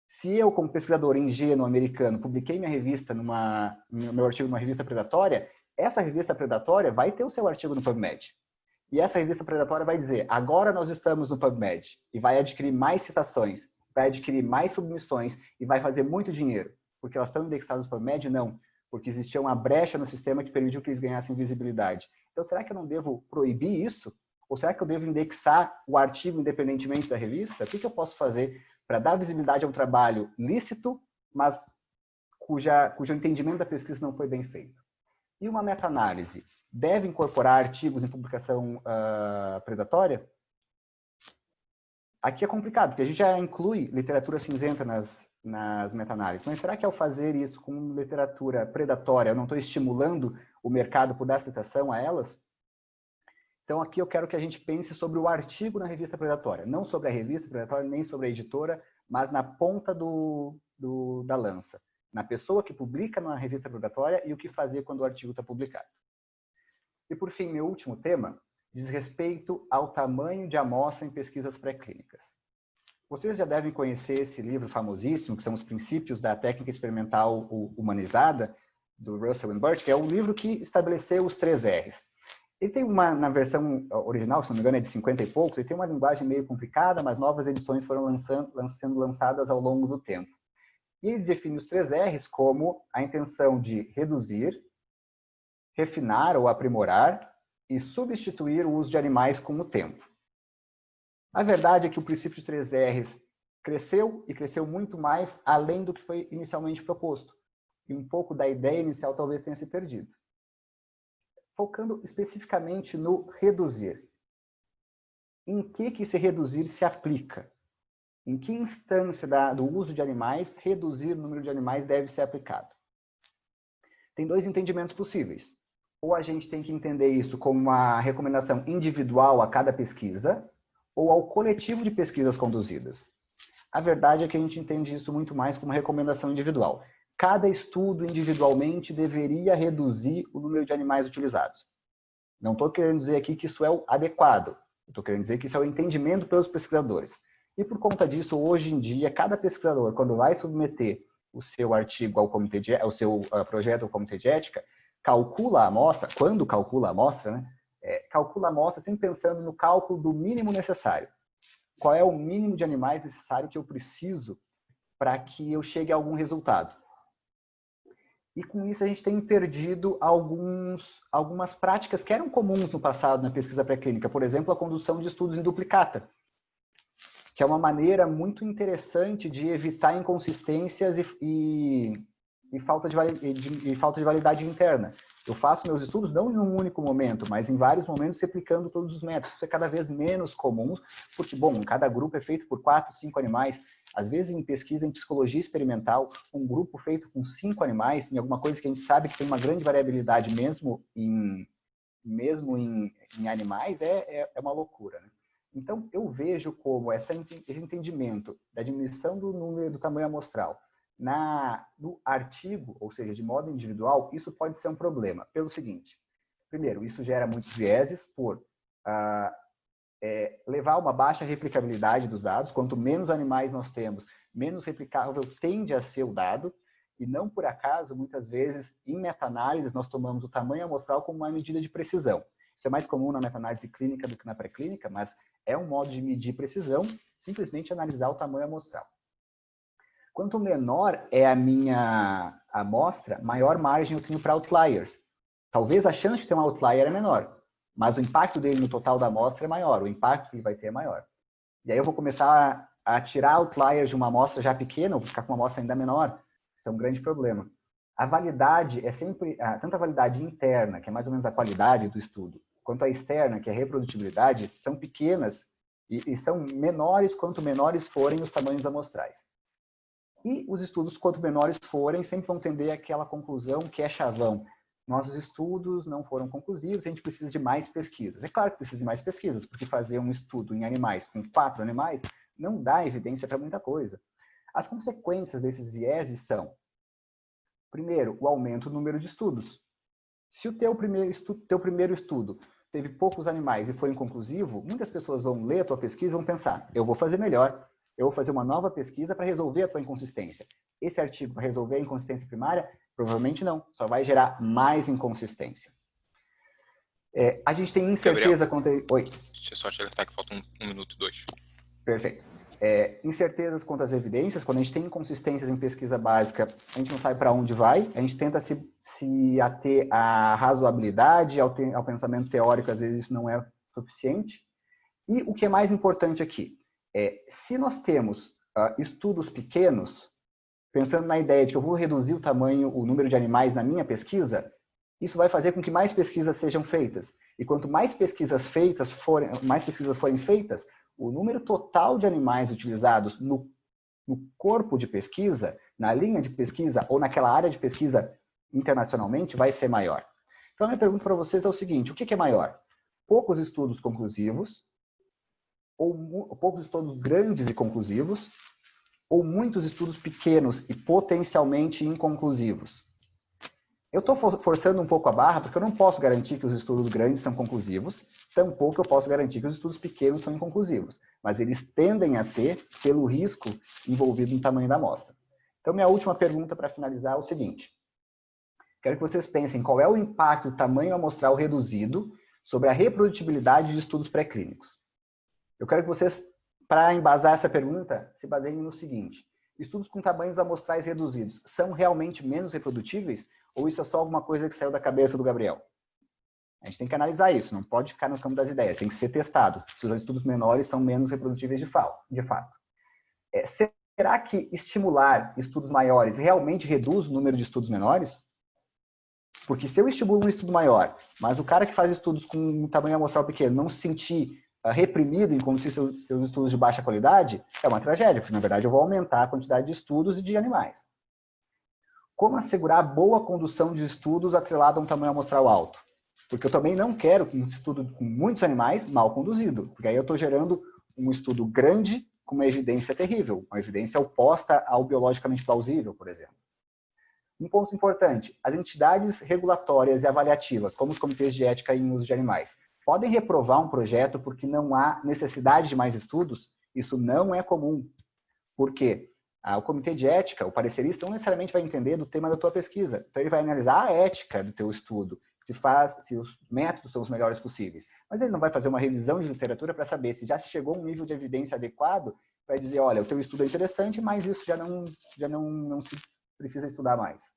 Se eu, como pesquisador ingênuo americano, publiquei meu artigo numa revista predatória, essa revista predatória vai ter o seu artigo no PubMed. E essa revista predatória vai dizer, agora nós estamos no PubMed, e vai adquirir mais citações, vai adquirir mais submissões, e vai fazer muito dinheiro. Porque elas estão indexadas no PubMed? Não. Porque existia uma brecha no sistema que permitiu que eles ganhassem visibilidade. Então, será que eu não devo proibir isso? Ou será que eu devo indexar o artigo independentemente da revista? O que eu posso fazer para dar visibilidade a um trabalho lícito, mas cujo entendimento da pesquisa não foi bem feito? E uma meta-análise deve incorporar artigos em publicação predatória? Aqui é complicado, porque a gente já inclui literatura cinzenta nas meta-análises. Mas será que ao fazer isso com literatura predatória, eu não estou estimulando o mercado por dar citação a elas? Então, aqui eu quero que a gente pense sobre o artigo na revista predatória. Não sobre a revista predatória, nem sobre a editora, mas na ponta da lança. Na pessoa que publica na revista predatória e o que fazer quando o artigo está publicado. E, por fim, meu último tema diz respeito ao tamanho de amostra em pesquisas pré-clínicas. Vocês já devem conhecer esse livro famosíssimo, que são os Princípios da Técnica Experimental Humanizada, do Russell and Burt, que é um livro que estabeleceu os 3 R's. Ele tem na versão original, se não me engano é de 50 e poucos, ele tem uma linguagem meio complicada, mas novas edições foram sendo lançadas ao longo do tempo. E ele define os 3 R's como a intenção de reduzir, refinar ou aprimorar e substituir o uso de animais com o tempo. A verdade é que o princípio de 3 R's cresceu e cresceu muito mais além do que foi inicialmente proposto. E um pouco da ideia inicial talvez tenha se perdido. Focando especificamente no reduzir. Em que esse reduzir se aplica? Em que instância do uso de animais, reduzir o número de animais deve ser aplicado? Tem 2 entendimentos possíveis. Ou a gente tem que entender isso como uma recomendação individual a cada pesquisa, ou ao coletivo de pesquisas conduzidas. A verdade é que a gente entende isso muito mais como recomendação individual. Cada estudo individualmente deveria reduzir o número de animais utilizados. Não estou querendo dizer aqui que isso é o adequado. Estou querendo dizer que isso é o entendimento pelos pesquisadores. E por conta disso, hoje em dia, cada pesquisador, quando vai submeter o seu artigo ao comitê de, o seu projeto ao comitê de ética, calcula a amostra, quando calcula a amostra, né? Calcula a amostra sempre pensando no cálculo do mínimo necessário. Qual é o mínimo de animais necessário que eu preciso para que eu chegue a algum resultado? E com isso a gente tem perdido algumas práticas que eram comuns no passado na pesquisa pré-clínica. Por exemplo, a condução de estudos em duplicata, que é uma maneira muito interessante de evitar inconsistências e falta de validade interna. Eu faço meus estudos não em um único momento, mas em vários momentos replicando todos os métodos. Isso é cada vez menos comum, porque, bom, cada grupo é feito por 4, 5 animais. Às vezes, em pesquisa em psicologia experimental, um grupo feito com 5 animais, em alguma coisa que a gente sabe que tem uma grande variabilidade mesmo em animais, é uma loucura, né? Então, eu vejo como esse entendimento da diminuição do número do tamanho amostral no artigo, ou seja, de modo individual, isso pode ser um problema. Pelo seguinte, primeiro, isso gera muitos vieses por levar a uma baixa replicabilidade dos dados. Quanto menos animais nós temos, menos replicável tende a ser o dado. E não por acaso, muitas vezes, em meta-análise, nós tomamos o tamanho amostral como uma medida de precisão. Isso é mais comum na meta-análise clínica do que na pré-clínica, mas é um modo de medir precisão, simplesmente analisar o tamanho amostral. Quanto menor é a minha amostra, maior margem eu tenho para outliers. Talvez a chance de ter um outlier é menor, mas o impacto dele no total da amostra é maior, o impacto que ele vai ter é maior. E aí eu vou começar a tirar outliers de uma amostra já pequena, ou ficar com uma amostra ainda menor. Isso é um grande problema. A validade é sempre, tanto a validade interna, que é mais ou menos a qualidade do estudo, quanto a externa, que é a reprodutibilidade, são pequenas e são menores quanto menores forem os tamanhos amostrais. E os estudos, quanto menores forem, sempre vão tender àquela conclusão que é chavão. Nossos estudos não foram conclusivos, a gente precisa de mais pesquisas. É claro que precisa de mais pesquisas, porque fazer um estudo em animais com 4 animais não dá evidência para muita coisa. As consequências desses vieses são, primeiro, o aumento do número de estudos. Se o teu primeiro estudo teve poucos animais e foi inconclusivo, muitas pessoas vão ler a tua pesquisa e vão pensar, eu vou fazer melhor, eu vou fazer uma nova pesquisa para resolver a tua inconsistência. Esse artigo vai resolver a inconsistência primária? Provavelmente não, só vai gerar mais inconsistência. A gente tem incerteza quanto... Oi. Deixa eu só te alertar que falta um minuto, 2. Perfeito. Incertezas quanto às evidências, quando a gente tem inconsistências em pesquisa básica, a gente não sabe para onde vai, a gente tenta se ater à razoabilidade, ao pensamento teórico, às vezes isso não é suficiente. E o que é mais importante aqui, se nós temos estudos pequenos, pensando na ideia de que eu vou reduzir o número de animais na minha pesquisa, isso vai fazer com que mais pesquisas sejam feitas. E quanto mais pesquisas forem feitas, o número total de animais utilizados no corpo de pesquisa, na linha de pesquisa ou naquela área de pesquisa internacionalmente vai ser maior. Então, a minha pergunta para vocês é o seguinte, o que é maior? Poucos estudos conclusivos, ou poucos estudos grandes e conclusivos, ou muitos estudos pequenos e potencialmente inconclusivos? Eu estou forçando um pouco a barra porque eu não posso garantir que os estudos grandes são conclusivos, tampouco eu posso garantir que os estudos pequenos são inconclusivos, mas eles tendem a ser pelo risco envolvido no tamanho da amostra. Então, minha última pergunta para finalizar é o seguinte. Quero que vocês pensem qual é o impacto do tamanho amostral reduzido sobre a reprodutibilidade de estudos pré-clínicos. Eu quero que vocês, para embasar essa pergunta, se baseiem no seguinte. Estudos com tamanhos amostrais reduzidos são realmente menos reprodutíveis? Ou isso é só alguma coisa que saiu da cabeça do Gabriel? A gente tem que analisar isso, não pode ficar no campo das ideias, tem que ser testado. Se os estudos menores são menos reprodutíveis de fato. Será que estimular estudos maiores realmente reduz o número de estudos menores? Porque se eu estimulo um estudo maior, mas o cara que faz estudos com um tamanho amostral pequeno não se sentir reprimido em conduzir seus estudos de baixa qualidade, é uma tragédia, porque na verdade eu vou aumentar a quantidade de estudos e de animais. Como assegurar a boa condução de estudos atrelado a um tamanho amostral alto? Porque eu também não quero um estudo com muitos animais mal conduzido, porque aí eu estou gerando um estudo grande com uma evidência terrível, uma evidência oposta ao biologicamente plausível, por exemplo. Um ponto importante, as entidades regulatórias e avaliativas, como os comitês de ética em uso de animais, podem reprovar um projeto porque não há necessidade de mais estudos? Isso não é comum. Por quê? O comitê de ética, o parecerista, não necessariamente vai entender do tema da tua pesquisa. Então, ele vai analisar a ética do teu estudo, se os métodos são os melhores possíveis. Mas ele não vai fazer uma revisão de literatura para saber se já se chegou a um nível de evidência adequado, vai dizer, olha, o teu estudo é interessante, mas isso já não se precisa estudar mais.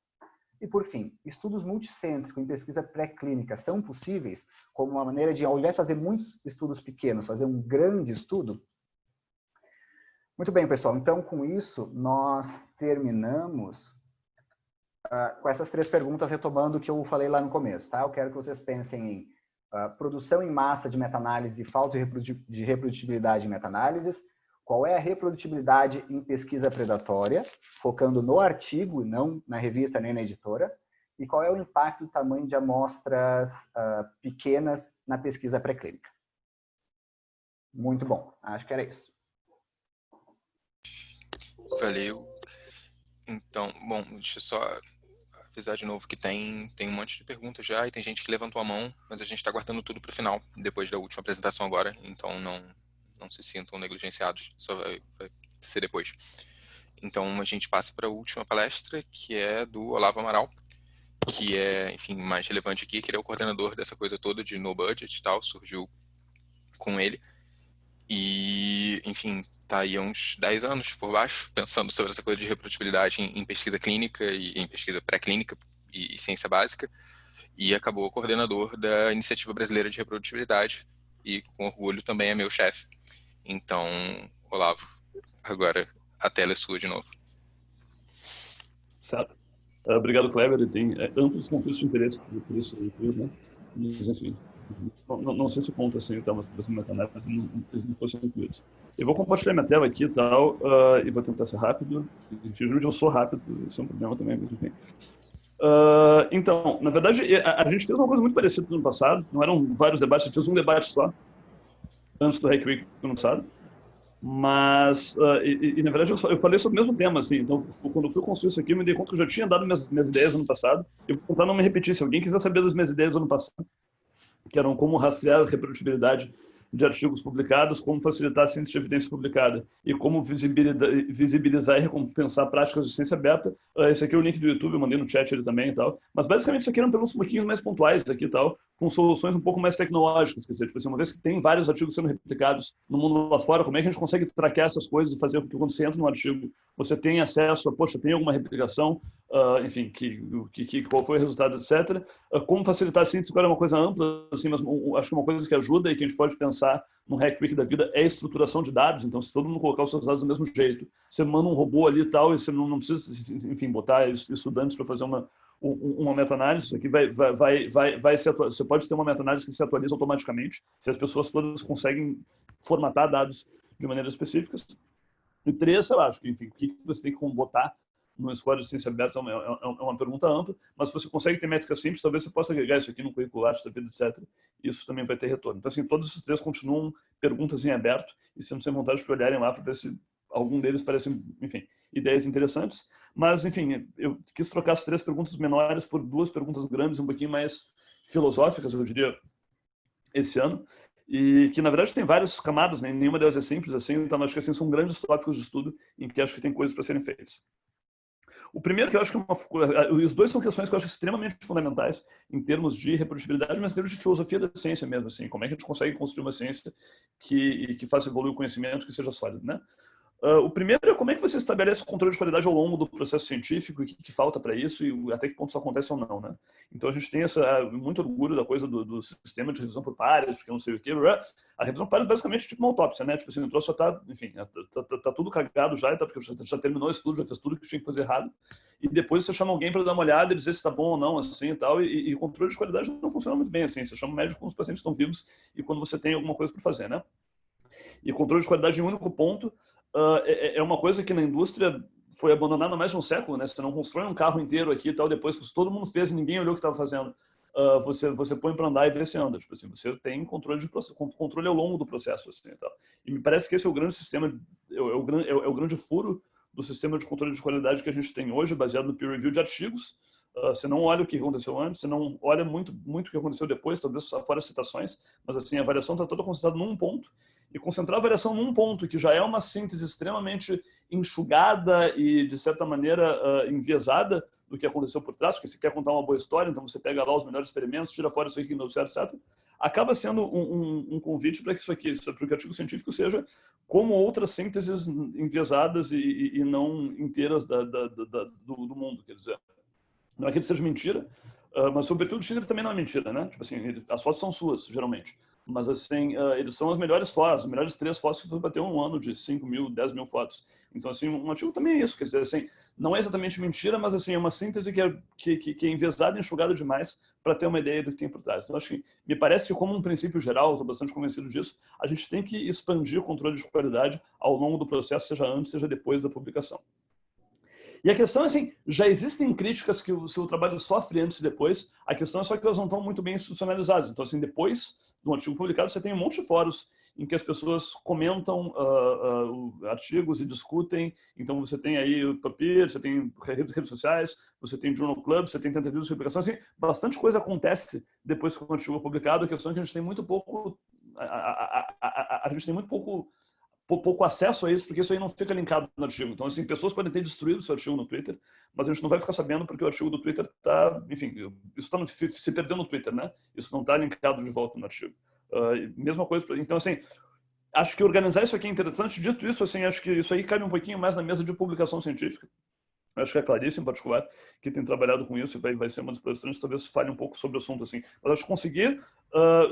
E, por fim, estudos multicêntricos em pesquisa pré-clínica são possíveis como uma maneira de, ao invés de fazer muitos estudos pequenos, fazer um grande estudo? Muito bem, pessoal. Então, com isso, nós terminamos com essas 3 perguntas, retomando o que eu falei lá no começo. Tá? Eu quero que vocês pensem em produção em massa de meta-análise e falta de reprodutibilidade em meta-análises. Qual é a reprodutibilidade em pesquisa predatória, focando no artigo, não na revista nem na editora. E qual é o impacto do tamanho de amostras pequenas na pesquisa pré-clínica. Muito bom. Acho que era isso. Valeu. Então, bom, deixa eu só avisar de novo que tem um monte de perguntas já e tem gente que levantou a mão, mas a gente está guardando tudo para o final, depois da última apresentação agora, então não se sintam negligenciados, só vai ser depois. Então a gente passa para a última palestra, que é do Olavo Amaral, que é, enfim, mais relevante aqui, que ele é o coordenador dessa coisa toda de no budget e tal, surgiu com ele. E, enfim, tá aí há uns 10 anos por baixo, pensando sobre essa coisa de reprodutibilidade em pesquisa clínica e em pesquisa pré-clínica e ciência básica, e acabou coordenador da Iniciativa Brasileira de Reprodutibilidade, e com orgulho também é meu chefe. Então, Olavo, agora a tela é sua de novo. Certo. Obrigado, Kleber. Ele tem amplos conflitos de interesse por isso, né? Mas, enfim, não sei se conta assim, então, mas eles não fossem incluídos. Eu vou compartilhar minha tela aqui e tal, e vou tentar ser rápido. Geralmente eu sou rápido, isso é um problema também, mas enfim. Então, na verdade, a gente fez uma coisa muito parecida no ano passado, não eram vários debates, a gente fez um debate só, antes do Hack Week do ano passado, mas, na verdade, eu falei sobre o mesmo tema, assim, então, quando eu fui construir isso aqui, eu me dei conta que eu já tinha dado minhas ideias no ano passado, eu vou tentar não me repetir. Se alguém quiser saber das minhas ideias do ano passado, que eram como rastrear a reprodutibilidade de artigos publicados, como facilitar a síntese de evidência publicada e como visibilizar e recompensar práticas de ciência aberta. Esse aqui é o link do YouTube, eu mandei no chat ele também e tal. Mas basicamente isso aqui eram perguntas um pouquinho mais pontuais aqui e tal, com soluções um pouco mais tecnológicas. Quer dizer, tipo assim, uma vez que tem vários artigos sendo replicados no mundo lá fora, como é que a gente consegue traquear essas coisas e fazer com que quando você entra num artigo, você tenha acesso a, poxa, tem alguma replicação, enfim, qual foi o resultado, etc. Como facilitar a síntese, agora é uma coisa ampla, assim, mas acho que uma coisa que ajuda e que a gente pode pensar no Hack Week da vida é a estruturação de dados. Então, se todo mundo colocar os seus dados do mesmo jeito, você manda um robô ali e tal, e você não precisa, enfim, botar estudantes para fazer uma meta-análise. Isso aqui vai ser você pode ter uma meta-análise que se atualiza automaticamente, se as pessoas todas conseguem formatar dados de maneiras específicas. E 3, eu acho que, enfim, o que você tem que botar no score de ciência aberta é uma pergunta ampla, mas se você consegue ter métricas simples, talvez você possa agregar isso aqui no curricular, etc. Isso também vai ter retorno. Então, assim, todos esses 3 continuam perguntas em aberto e se não tem vontade de olharem lá para ver se algum deles parecem, enfim, ideias interessantes. Mas, enfim, eu quis trocar as 3 perguntas menores por 2 perguntas grandes, um pouquinho mais filosóficas, eu diria, esse ano. E que, na verdade, tem várias camadas, né? Nenhuma delas é simples, assim. Então, acho que assim, são grandes tópicos de estudo em que acho que tem coisas para serem feitas. O primeiro que eu acho que os 2 são questões que eu acho extremamente fundamentais em termos de reprodutibilidade, mas em termos de filosofia da ciência mesmo, assim, como é que a gente consegue construir uma ciência que faça evoluir o conhecimento, que seja sólido, né? O primeiro é como é que você estabelece o controle de qualidade ao longo do processo científico, o que falta para isso e até que ponto isso acontece ou não, né? Então a gente tem muito orgulho da coisa do sistema de revisão por pares, porque não sei o quê. A revisão por pares basicamente é tipo uma autópsia, né? Tipo assim, o troço já tá, enfim, tá tudo cagado já, tá, porque já terminou o estudo, já fez tudo que tinha que fazer errado. E depois você chama alguém para dar uma olhada e dizer se tá bom ou não, assim e tal. E o controle de qualidade não funciona muito bem, assim. Você chama o médico quando os pacientes estão vivos e quando você tem alguma coisa para fazer, né? E controle de qualidade em um único ponto é uma coisa que na indústria foi abandonada há mais de um século, né? Você não constrói um carro inteiro aqui e tal, depois todo mundo fez e ninguém olhou o que estava fazendo. Você põe para andar e vê se anda. Tipo assim, você tem controle ao longo do processo. Assim, e tal. E me parece que esse é o grande sistema, é o grande furo do sistema de controle de qualidade que a gente tem hoje, baseado no peer review de artigos. Você não olha o que aconteceu antes, você não olha muito o que aconteceu depois, talvez fora citações, mas assim, a variação está toda concentrada num ponto. E concentrar a variação num ponto, que já é uma síntese extremamente enxugada e, de certa maneira, enviesada do que aconteceu por trás, porque você quer contar uma boa história, então você pega lá os melhores experimentos, tira fora isso aqui que não deu certo, etc. Acaba sendo um convite para que isso aqui, para que o artigo científico seja como outras sínteses enviesadas e não inteiras do mundo, quer dizer. Não é que ele seja mentira, mas o perfil do Schindler também não é mentira, né? Tipo assim, as fotos são suas, geralmente. Mas, assim, eles são as melhores fotos, as melhores 3 fotos que você vai ter um ano de 5 mil, 10 mil fotos. Então, assim, um artigo também é isso. Quer dizer, assim, não é exatamente mentira, mas, assim, é uma síntese que é enviesada e enxugada demais para ter uma ideia do que tem por trás. Então, acho que me parece que, como um princípio geral, estou bastante convencido disso, a gente tem que expandir o controle de qualidade ao longo do processo, seja antes, seja depois da publicação. E a questão é assim, já existem críticas que o seu trabalho sofre antes e depois, a questão é só que elas não estão muito bem institucionalizadas. Então, assim, depois do artigo publicado, você tem um monte de fóruns em que as pessoas comentam artigos e discutem. Então, você tem aí o Papier, você tem redes sociais, você tem Journal Club, você tem tentativas de publicação. Assim, bastante coisa acontece depois que o artigo é publicado. A questão é que a gente tem muito pouco... A gente tem muito pouco acesso a isso, porque isso aí não fica linkado no artigo. Então, assim, pessoas podem ter destruído o seu artigo no Twitter, mas a gente não vai ficar sabendo porque o artigo do Twitter está, enfim, isso está se perdeu no Twitter, né? Isso não está linkado de volta no artigo. Mesma coisa, então, assim, acho que organizar isso aqui é interessante. Dito isso, assim, acho que isso aí cabe um pouquinho mais na mesa de publicação científica. Acho que a Clarice, em particular, que tem trabalhado com isso e vai ser uma das palestrantes, talvez fale um pouco sobre o assunto, assim. Mas acho que conseguir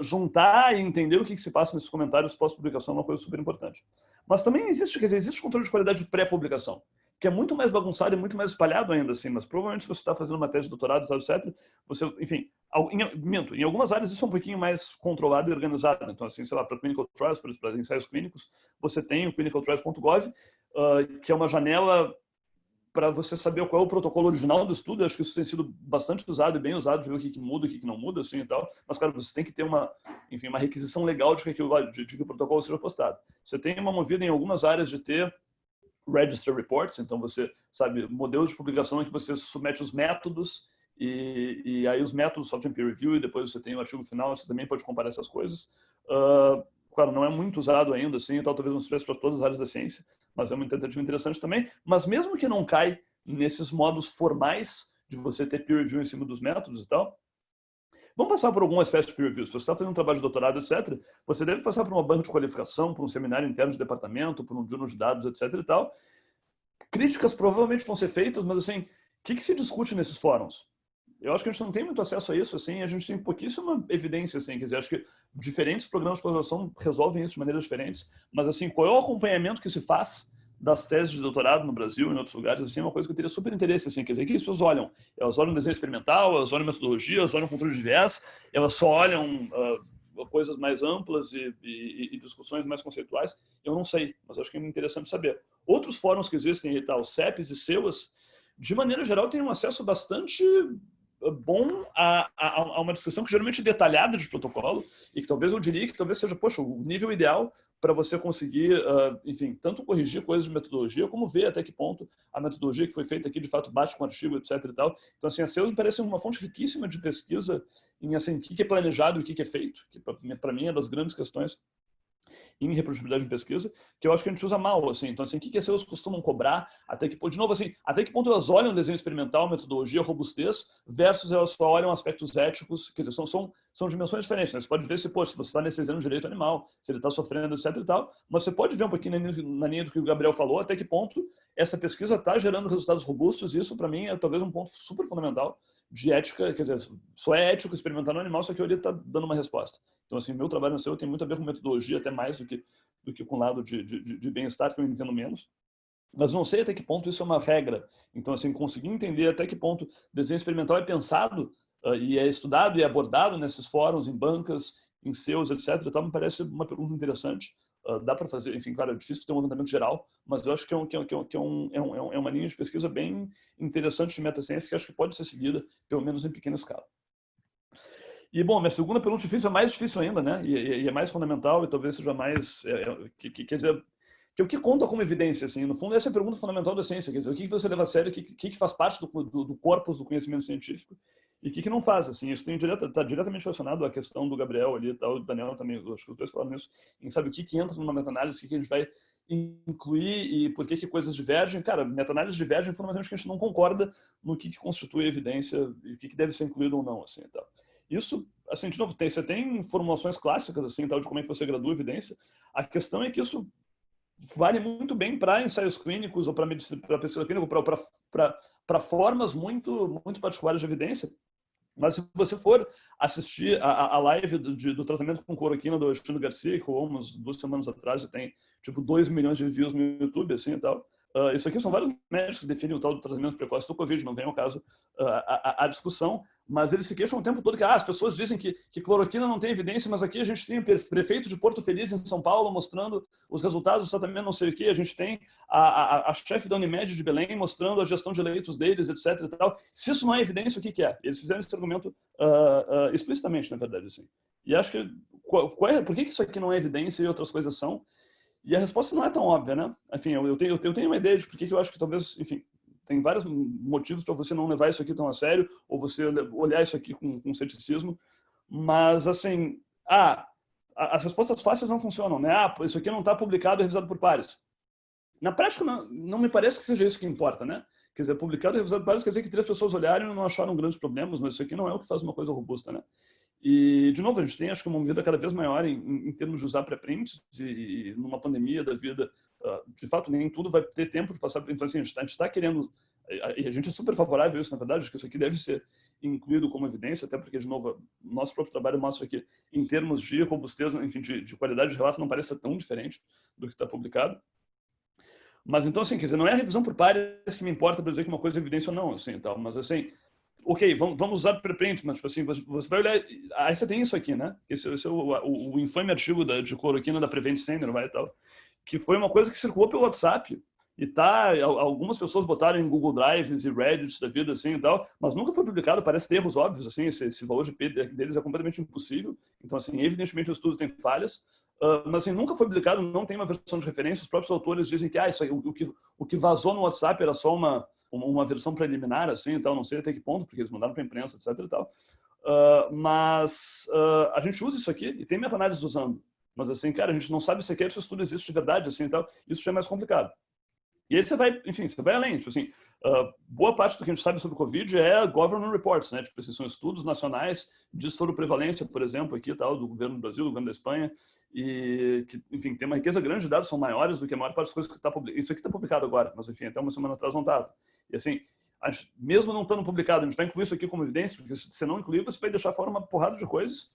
juntar e entender o que se passa nesses comentários pós-publicação é uma coisa super importante. Mas também existe, quer dizer, existe controle de qualidade pré-publicação, que é muito mais bagunçado e muito mais espalhado ainda, assim, mas provavelmente se você está fazendo uma tese de doutorado, etc., você, enfim, em algumas áreas isso é um pouquinho mais controlado e organizado. Então, assim, sei lá, para clinical trials, para ensaios clínicos, você tem o clinicaltrials.gov, que é uma janela para você saber qual é o protocolo original do estudo. Eu acho que isso tem sido bastante usado e bem usado para ver o que muda, o que não muda, assim e tal. Mas, claro, você tem que ter uma requisição legal de que o protocolo seja postado. Você tem uma movida em algumas áreas de ter register reports, então você sabe, modelos de publicação em que você submete os métodos e aí os métodos sofrem peer review e depois você tem o artigo final, você também pode comparar essas coisas. Claro, não é muito usado ainda, assim, então talvez não se para todas as áreas da ciência, mas é uma tentativa interessante também. Mas mesmo que não cai nesses modos formais de você ter peer review em cima dos métodos e tal, vamos passar por alguma espécie de peer review. Se você está fazendo um trabalho de doutorado, etc., você deve passar por uma banca de qualificação, por um seminário interno de departamento, por um journal de dados, etc. e tal. Críticas provavelmente vão ser feitas, mas assim, o que se discute nesses fóruns? Eu acho que a gente não tem muito acesso a isso, assim, a gente tem pouquíssima evidência, assim, quer dizer, acho que diferentes programas de pós-graduação resolvem isso de maneiras diferentes, mas, assim, qual é o acompanhamento que se faz das teses de doutorado no Brasil e em outros lugares, assim, é uma coisa que eu teria super interesse, assim, quer dizer, o que as pessoas olham? Elas olham desenho experimental, elas olham metodologia, elas olham controle de viés, elas só olham coisas mais amplas e discussões mais conceituais? Eu não sei, mas acho que é interessante saber. Outros fóruns que existem, e tal, CEPs e CEUAs, de maneira geral, têm um acesso bastante bom a uma descrição que geralmente é detalhada de protocolo e que talvez eu diria que talvez seja, poxa, o nível ideal para você conseguir, enfim, tanto corrigir coisas de metodologia, como ver até que ponto a metodologia que foi feita aqui de fato bate com o artigo, etc. e tal. Então, assim, a Sales me parece uma fonte riquíssima de pesquisa em, assim, o que é planejado e o que é feito, que para mim é das grandes questões em reprodutibilidade de pesquisa, que eu acho que a gente usa mal, assim. Então, assim, o que as pessoas costumam cobrar, até que ponto, de novo, assim, até que ponto elas olham o desenho experimental, metodologia, robustez, versus elas só olham aspectos éticos, quer dizer, são dimensões diferentes, né? Você pode ver se, pô, se você está anestesiando o direito animal, se ele está sofrendo, etc e tal, mas você pode ver um pouquinho na linha do que o Gabriel falou, até que ponto essa pesquisa está gerando resultados robustos, e isso, para mim, é talvez um ponto super fundamental de ética, quer dizer, só é ético experimentar no animal, só que ele está dando uma resposta. Então, assim, meu trabalho no seu tem muito a ver com metodologia, até mais do que com o lado de bem-estar, que eu entendo menos. Mas não sei até que ponto isso é uma regra. Então, assim, conseguir entender até que ponto desenho experimental é pensado e é estudado e é abordado nesses fóruns, em bancas, em seus, etc. Então, me parece uma pergunta interessante. Dá para fazer, enfim, claro, é difícil ter um levantamento geral, mas eu acho que é uma linha de pesquisa bem interessante de metaciência que acho que pode ser seguida, pelo menos em pequena escala. E, bom, minha segunda pergunta difícil é mais difícil ainda, né? E é mais fundamental e talvez seja mais... quer dizer, que o que conta como evidência, assim, no fundo, essa é a pergunta fundamental da ciência, quer dizer, o que você leva a sério, o que faz parte do corpus do conhecimento científico e o que não faz, assim, isso está diretamente relacionado à questão do Gabriel ali e tal, do Daniel também, acho que os dois falaram nisso, em sabe o que entra numa meta-análise, o que a gente vai incluir e por que coisas divergem. Cara, meta-análise divergem fundamentalmente que a gente não concorda no que constitui evidência e o que deve ser incluído ou não, assim, e tal. Isso, assim, de novo, você tem formulações clássicas, assim, tal, de como é que você gradua evidência. A questão é que isso vale muito bem para ensaios clínicos ou para pesquisa clínica, para formas muito particulares de evidência. Mas se você for assistir a live do tratamento com cloroquina do Alexandre Garcia, que rolou umas 2 semanas atrás e tem tipo 2 milhões de views no YouTube, assim e tal. Isso aqui são vários médicos que definem o tal do tratamento precoce do Covid, não vem ao caso a discussão, mas eles se queixam o tempo todo que as pessoas dizem que cloroquina não tem evidência, mas aqui a gente tem o prefeito de Porto Feliz, em São Paulo, mostrando os resultados do tratamento não sei o que, a gente tem a chefe da Unimed de Belém mostrando a gestão de leitos deles, etc. E tal. Se isso não é evidência, o que é? Eles fizeram esse argumento explicitamente, na verdade. Assim. E acho que por que isso aqui não é evidência e outras coisas são? E a resposta não é tão óbvia, né? Enfim, eu tenho uma ideia de por que eu acho que talvez, enfim, tem vários motivos para você não levar isso aqui tão a sério ou você olhar isso aqui com ceticismo, mas, assim, as respostas fáceis não funcionam, né? Isso aqui não está publicado e revisado por pares. Na prática, não me parece que seja isso que importa, né? Quer dizer, publicado e revisado por pares quer dizer que 3 pessoas olharam e não acharam grandes problemas, mas isso aqui não é o que faz uma coisa robusta, né? E, de novo, a gente tem, acho que, uma movida cada vez maior em termos de usar pré-prints e numa pandemia da vida, de fato, nem tudo vai ter tempo de passar. Então, assim, a gente está querendo, e a gente é super favorável a isso, na verdade, acho que isso aqui deve ser incluído como evidência, até porque, de novo, nosso próprio trabalho mostra que, em termos de robustez, enfim, de qualidade de relato, não parece tão diferente do que está publicado. Mas, então, assim, quer dizer, não é a revisão por pares que me importa para dizer que uma coisa é evidência ou não, assim, tal, mas, assim, ok, vamos usar preprint, mas, tipo assim, você vai olhar... Aí você tem isso aqui, né? Esse é o infame artigo de cloroquina da Prevent Senior, vai, e tal, que foi uma coisa que circulou pelo WhatsApp. E algumas pessoas botaram em Google Drives e Reddit da vida, assim, e tal, mas nunca foi publicado, parece ter erros óbvios, assim, esse valor de P deles é completamente impossível. Então, assim, evidentemente o estudo tem falhas, mas, assim, nunca foi publicado, não tem uma versão de referência, os próprios autores dizem que, isso aí, o que vazou no WhatsApp era só uma versão preliminar, assim, e tal, não sei até que ponto, porque eles mandaram para a imprensa, etc e tal. Mas a gente usa isso aqui e tem meta-análises usando. Mas, assim, cara, a gente não sabe sequer se o estudo existe de verdade, assim, e tal. Isso já é mais complicado. E aí você vai, enfim, você vai além. Tipo assim, boa parte do que a gente sabe sobre o Covid é government reports, né? Tipo, esses são estudos nacionais de soroprevalência, por exemplo, aqui, tal, do governo do Brasil, do governo da Espanha, e que, enfim, tem uma riqueza grande de dados, são maiores do que a maior parte das coisas que está publicado. Isso aqui está publicado agora, mas, enfim, até uma semana atrás não estava. E, assim, mesmo não estando publicado, a gente vai incluir isso aqui como evidência, porque se você não incluir, você vai deixar fora uma porrada de coisas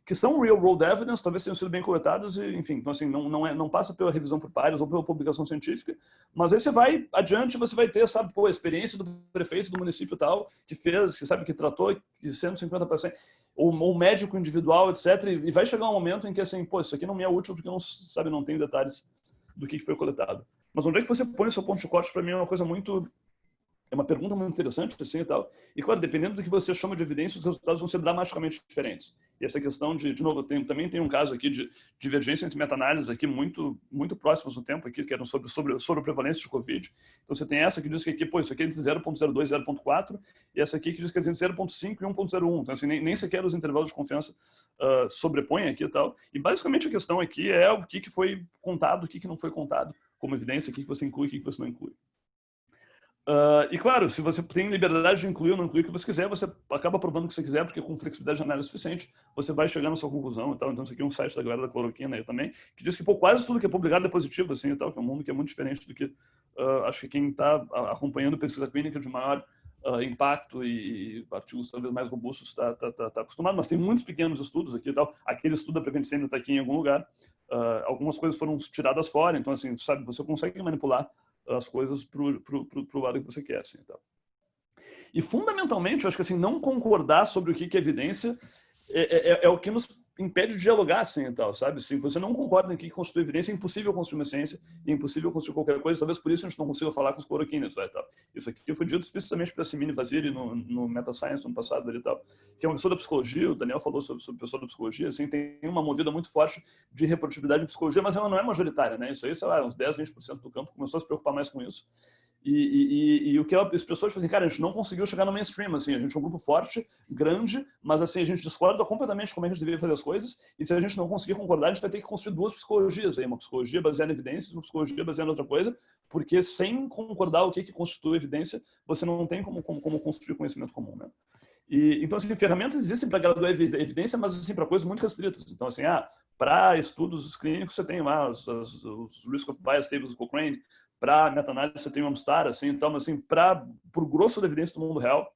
que são real-world evidence, talvez tenham sido bem coletadas, e, enfim, então, assim, não passa pela revisão por pares ou pela publicação científica, mas aí você vai adiante, você vai ter, sabe, a experiência do prefeito do município tal, que fez, que sabe, que tratou 150%, ou médico individual, etc., e vai chegar um momento em que, assim, isso aqui não me é útil porque não tem detalhes do que foi coletado. Mas onde é que você põe o seu ponto de corte, para mim, é uma coisa muito É uma pergunta muito interessante, assim, e tal. E, claro, dependendo do que você chama de evidência, os resultados vão ser dramaticamente diferentes. E essa questão de novo, também tem um caso aqui de divergência entre meta-análises aqui muito próximos no tempo, aqui, que eram sobre prevalência de Covid. Então, você tem essa que diz que aqui, pô, isso aqui é entre 0.02 e 0.4, e essa aqui que diz que é entre 0.5 e 1.01. Então, assim, nem sequer os intervalos de confiança sobrepõem aqui e tal. E, basicamente, a questão aqui é o que foi contado, o que não foi contado como evidência, o que você inclui, o que você não inclui. E claro, se você tem liberdade de incluir ou não incluir o que você quiser, você acaba provando o que você quiser, porque com flexibilidade de análise suficiente, você vai chegar na sua conclusão e tal. Então, isso aqui é um site da galera da cloroquina aí também, que diz que pô, quase tudo que é publicado é positivo, assim, e tal, que é um mundo que é muito diferente do que acho que quem está acompanhando pesquisa clínica de maior impacto e artigos talvez mais robustos está acostumado, mas tem muitos pequenos estudos aqui e tal. Aquele estudo da Prevent ainda está aqui em algum lugar. Algumas coisas foram tiradas fora, então, assim, sabe, você consegue manipular as coisas para o lado que você quer. Assim, então. E, fundamentalmente, eu acho que assim, não concordar sobre o que é evidência é o que nos impede de dialogar, assim, e tal, sabe? Se você não concorda em que constitui evidência, é impossível construir uma ciência, é impossível construir qualquer coisa, talvez por isso a gente não consiga falar com os cloroquíneos, e tal. Isso aqui foi dito especificamente para a Simine Vaziri no MetaScience, no passado, e tal, que é uma pessoa da psicologia, o Daniel falou sobre pessoa da psicologia, assim, tem uma movida muito forte de reprodutibilidade em psicologia, mas ela não é majoritária, né? Isso aí, sei lá, uns 10, 20% do campo começou a se preocupar mais com isso. E o que as pessoas tipo assim, cara, a gente não conseguiu chegar no mainstream, assim, a gente é um grupo forte, grande, mas assim, a gente discorda completamente como a gente deveria fazer as coisas, e se a gente não conseguir concordar, a gente vai ter que construir duas psicologias aí, uma psicologia baseada em evidências, uma psicologia baseada em outra coisa, porque sem concordar o que constitui evidência, você não tem como construir conhecimento comum, né? Então, assim, ferramentas existem para graduar evidência, mas assim, para coisas muito restritas. Então, assim, para estudos clínicos, você tem lá os Risk of Bias Tables do Cochrane, para meta-análise você tem o Amstar, assim, então, assim, para o grosso da evidência do mundo real,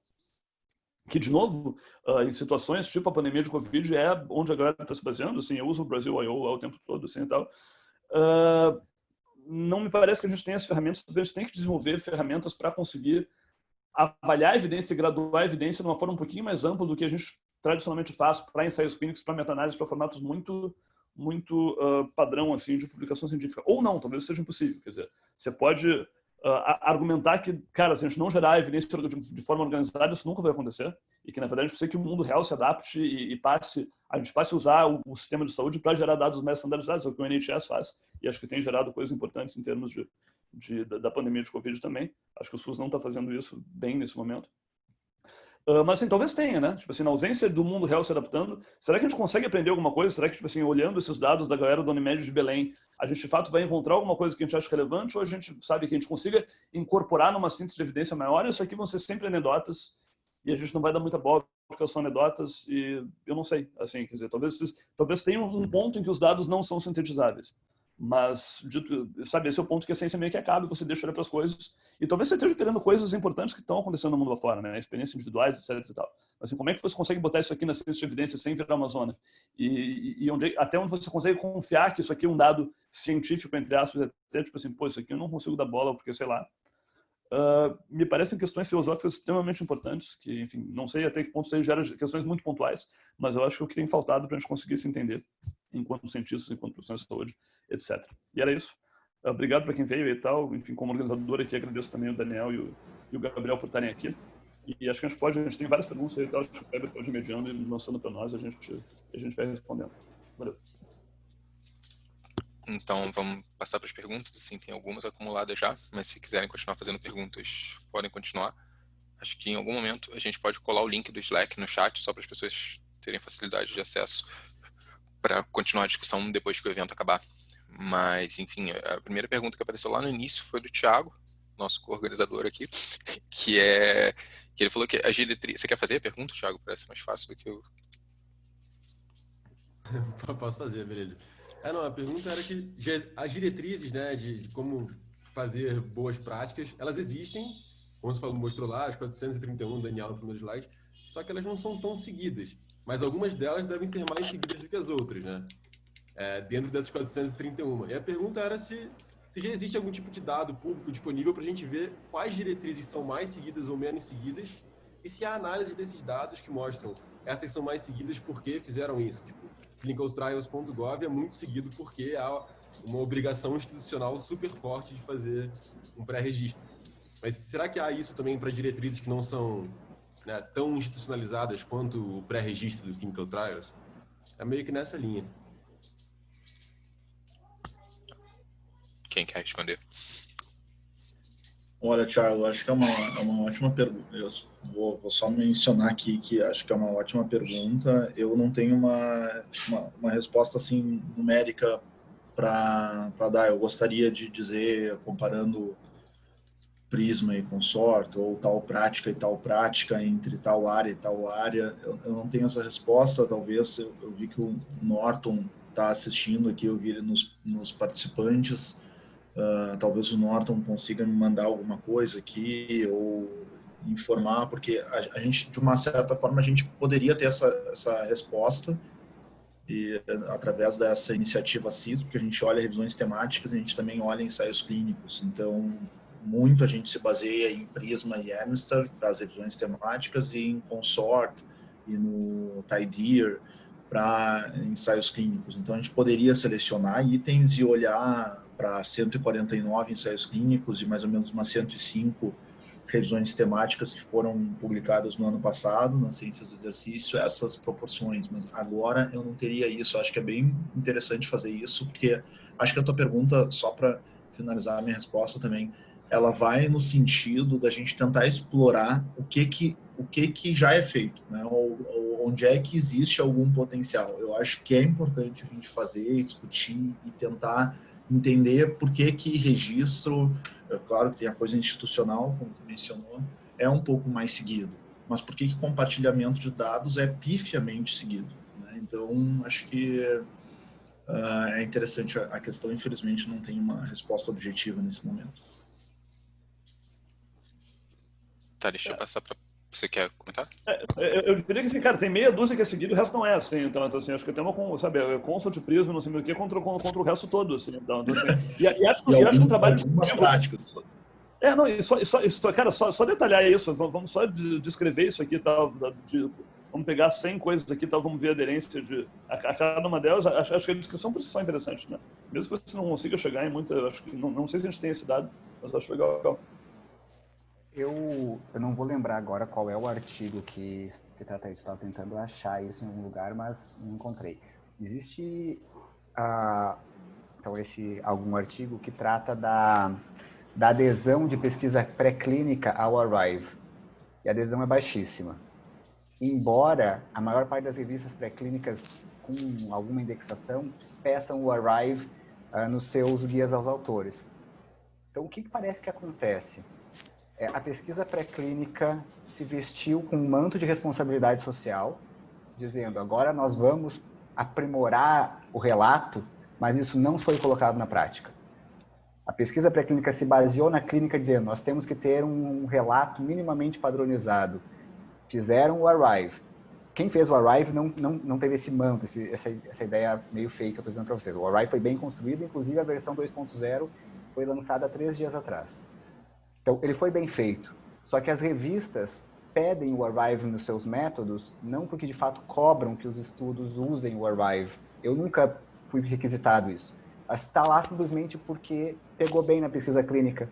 que, de novo, em situações tipo a pandemia de Covid, é onde a galera está se baseando, assim, eu uso o Brasil I.O. o tempo todo, assim, e tal. Não me parece que a gente tenha as ferramentas, a gente tem que desenvolver ferramentas para conseguir avaliar a evidência e graduar a evidência de uma forma um pouquinho mais ampla do que a gente tradicionalmente faz para ensaios clínicos, para meta-análise, para formatos muito padrão assim de publicação científica. Ou não, talvez seja impossível. Quer dizer, você pode argumentar que, cara, se a gente não gerar evidência de forma organizada, isso nunca vai acontecer. E que, na verdade, a gente precisa que o mundo real se adapte a gente passe a usar o sistema de saúde para gerar dados mais standardizados, é o que o NHS faz. E acho que tem gerado coisas importantes em termos da pandemia de Covid também. Acho que o SUS não está fazendo isso bem nesse momento. Mas assim, talvez tenha, né? Tipo assim, na ausência do mundo real se adaptando, será que a gente consegue aprender alguma coisa? Será que, tipo assim, olhando esses dados da galera do Unimed de Belém, a gente de fato vai encontrar alguma coisa que a gente acha relevante ou a gente sabe que a gente consiga incorporar numa síntese de evidência maior? Isso aqui vão ser sempre anedotas e a gente não vai dar muita bola porque são anedotas e eu não sei, assim, quer dizer, talvez tenha um ponto em que os dados não são sintetizáveis. Mas, sabe, esse é o ponto que a ciência meio que acaba e você deixa para as coisas. E talvez você esteja querendo coisas importantes que estão acontecendo no mundo lá fora, né? Experiências individuais, etc. E tal. Mas, assim, como é que você consegue botar isso aqui na ciência de evidência sem virar uma zona? E até onde você consegue confiar que isso aqui é um dado científico, entre aspas, até tipo assim, pô, isso aqui eu não consigo dar bola porque, sei lá. Me parecem questões filosóficas extremamente importantes, que, enfim, não sei até que ponto isso gera questões muito pontuais, mas eu acho que é o que tem faltado para a gente conseguir se entender enquanto cientistas, enquanto profissionais de saúde, etc. E era isso. Obrigado para quem veio e tal. Enfim, como organizador aqui, agradeço também o Daniel e o Gabriel por estarem aqui. E acho que a gente tem várias perguntas aí e tal, acho que o Kleber pode ir mediando e lançando para nós, a gente vai respondendo. Valeu. Então, vamos passar para as perguntas. Assim, tem algumas acumuladas já, mas se quiserem continuar fazendo perguntas, podem continuar. Acho que em algum momento a gente pode colar o link do Slack no chat, só para as pessoas terem facilidade de acesso para continuar a discussão depois que o evento acabar. Mas, enfim, a primeira pergunta que apareceu lá no início foi do Thiago, nosso organizador aqui, que ele falou que as diretrizes... Você quer fazer a pergunta, Thiago? Parece mais fácil do que eu... Posso fazer, beleza. Não, a pergunta era que as diretrizes, né, de como fazer boas práticas, elas existem, como você mostrou lá, as 431 do Daniel no primeiro slide, só que elas não são tão seguidas, mas algumas delas devem ser mais seguidas do que as outras, né? Dentro dessas 431. E a pergunta era se já existe algum tipo de dado público disponível para a gente ver quais diretrizes são mais seguidas ou menos seguidas e se há análise desses dados que mostram essas são mais seguidas porque fizeram isso. Tipo, clinicaltrials.gov é muito seguido porque há uma obrigação institucional super forte de fazer um pré-registro. Mas será que há isso também para diretrizes que não são, né, tão institucionalizadas quanto o pré-registro do Clinical Trials? É meio que nessa linha. Quem quer responder? Olha, Thiago, acho que é uma ótima pergunta. Eu vou só mencionar aqui que acho que é uma ótima pergunta. Eu não tenho uma resposta assim numérica para dar. Eu gostaria de dizer, comparando Prisma e Consorte, ou tal prática e tal prática, entre tal área e tal área. Eu não tenho essa resposta. Talvez eu vi que o Norton está assistindo aqui, eu vi ele nos participantes. Talvez o Norton consiga me mandar alguma coisa aqui ou informar, porque a gente, de uma certa forma, a gente poderia ter essa resposta e através dessa iniciativa CIS, porque a gente olha revisões temáticas, a gente também olha ensaios clínicos. Então, muito a gente se baseia em Prisma e Amstar para as revisões temáticas e em Consort e no TIDER para ensaios clínicos. Então, a gente poderia selecionar itens e olhar para 149 ensaios clínicos e mais ou menos umas 105 revisões temáticas que foram publicadas no ano passado, nas ciências do exercício, essas proporções. Mas agora eu não teria isso. Acho que é bem interessante fazer isso, porque acho que a tua pergunta, só para finalizar a minha resposta também, ela vai no sentido da gente tentar explorar o que já é feito, né? Ou onde é que existe algum potencial. Eu acho que é importante a gente fazer, discutir e tentar entender por que registro, claro que tem a coisa institucional, como tu mencionou, é um pouco mais seguido, mas por que compartilhamento de dados é pifiamente seguido, né? Então, acho que é interessante a questão, infelizmente não tem uma resposta objetiva nesse momento. Tá, deixa eu passar para... Você quer comentar? Eu diria que, assim, cara, tem meia dúzia que é seguido, o resto não é, assim. Então assim, acho que tem uma, sabe, Consult, Prisma, não sei o que, contra o resto todo, assim. Então assim, e acho que um trabalho... algumas práticas. Não, cara, só detalhar isso, vamos só descrever isso aqui, tal, vamos pegar 100 coisas aqui, tal, vamos ver a aderência a cada uma delas. Acho que a descrição por si só é interessante, né? Mesmo que você não consiga chegar em muita, acho que, não sei se a gente tem esse dado, mas acho legal. Eu não vou lembrar agora qual é o artigo que trata isso. Estava tentando achar isso em um lugar, mas não encontrei. Existe então algum artigo que trata da adesão de pesquisa pré-clínica ao ARRIVE. E a adesão é baixíssima. Embora a maior parte das revistas pré-clínicas com alguma indexação peçam o ARRIVE nos seus guias aos autores. Então, o que parece que acontece? A pesquisa pré-clínica se vestiu com um manto de responsabilidade social, dizendo, agora nós vamos aprimorar o relato, mas isso não foi colocado na prática. A pesquisa pré-clínica se baseou na clínica dizendo, nós temos que ter um relato minimamente padronizado. Fizeram o ARRIVE. Quem fez o ARRIVE não teve esse manto, essa ideia meio fake que eu estou dizendo para vocês. O ARRIVE foi bem construído, inclusive a versão 2.0 foi lançada 3 dias atrás. Então, ele foi bem feito. Só que as revistas pedem o ARRIVE nos seus métodos, não porque de fato cobram que os estudos usem o ARRIVE. Eu nunca fui requisitado isso. Está lá simplesmente porque pegou bem na pesquisa clínica.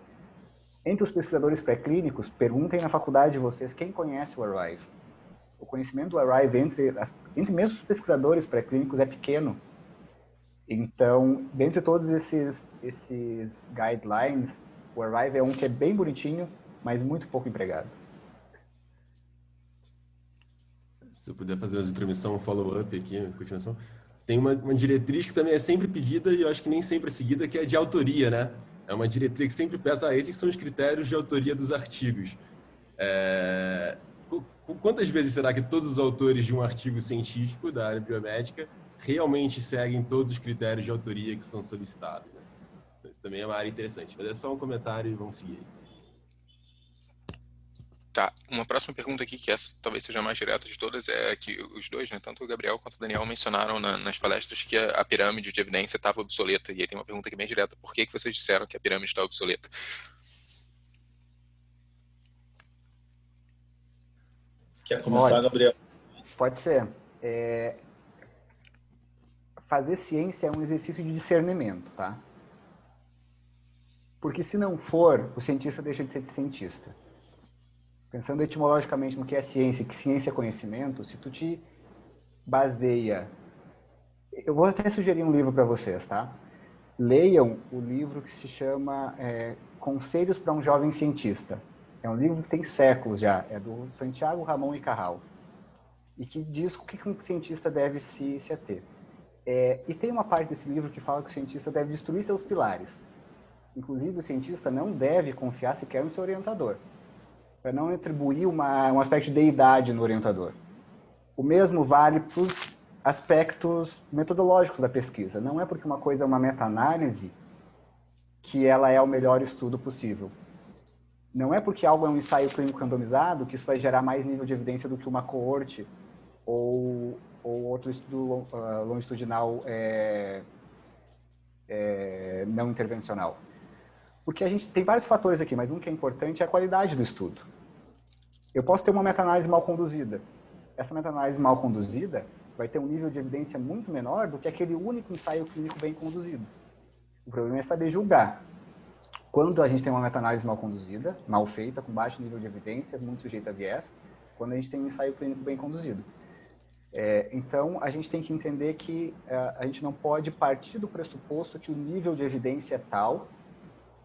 Entre os pesquisadores pré-clínicos, perguntem na faculdade de vocês quem conhece o ARRIVE. O conhecimento do ARRIVE entre mesmo os pesquisadores pré-clínicos é pequeno. Então, dentre todos esses guidelines, o ARRIVE é um que é bem bonitinho, mas muito pouco empregado. Se eu puder fazer uma intromissão, um follow-up aqui, uma continuação. Tem uma diretriz que também é sempre pedida e eu acho que nem sempre é seguida, que é de autoria, né? É uma diretriz que sempre peça, esses são os critérios de autoria dos artigos. Quantas vezes será que todos os autores de um artigo científico da área biomédica realmente seguem todos os critérios de autoria que são solicitados? Né? Isso também é uma área interessante. Mas é só um comentário e vamos seguir. Tá, uma próxima pergunta aqui, que essa talvez seja a mais direta de todas, é que os dois, né, tanto o Gabriel quanto o Daniel, mencionaram nas palestras que a pirâmide de evidência estava obsoleta. E aí tem uma pergunta aqui bem direta: por que vocês disseram que a pirâmide está obsoleta? Quer começar, Gabriel? Pode ser. Fazer ciência é um exercício de discernimento, tá? Porque se não for, o cientista deixa de ser cientista. Pensando etimologicamente no que é ciência, que ciência é conhecimento, se tu te baseia... Eu vou até sugerir um livro para vocês, tá? Leiam o livro que se chama Conselhos para um Jovem Cientista. É um livro que tem séculos já, é do Santiago Ramon e Cajal, e que diz o que um cientista deve se ater. E tem uma parte desse livro que fala que o cientista deve destruir seus pilares. Inclusive, o cientista não deve confiar sequer no seu orientador, para não atribuir um aspecto de deidade no orientador. O mesmo vale para os aspectos metodológicos da pesquisa. Não é porque uma coisa é uma meta-análise que ela é o melhor estudo possível. Não é porque algo é um ensaio clínico randomizado que isso vai gerar mais nível de evidência do que uma coorte ou outro estudo longitudinal não intervencional. Porque a gente tem vários fatores aqui, mas um que é importante é a qualidade do estudo. Eu posso ter uma meta-análise mal conduzida. Essa meta-análise mal conduzida vai ter um nível de evidência muito menor do que aquele único ensaio clínico bem conduzido. O problema é saber julgar. Quando a gente tem uma meta-análise mal conduzida, mal feita, com baixo nível de evidência, muito sujeita a viés, quando a gente tem um ensaio clínico bem conduzido. Então, a gente tem que entender que a gente não pode partir do pressuposto que o nível de evidência é tal,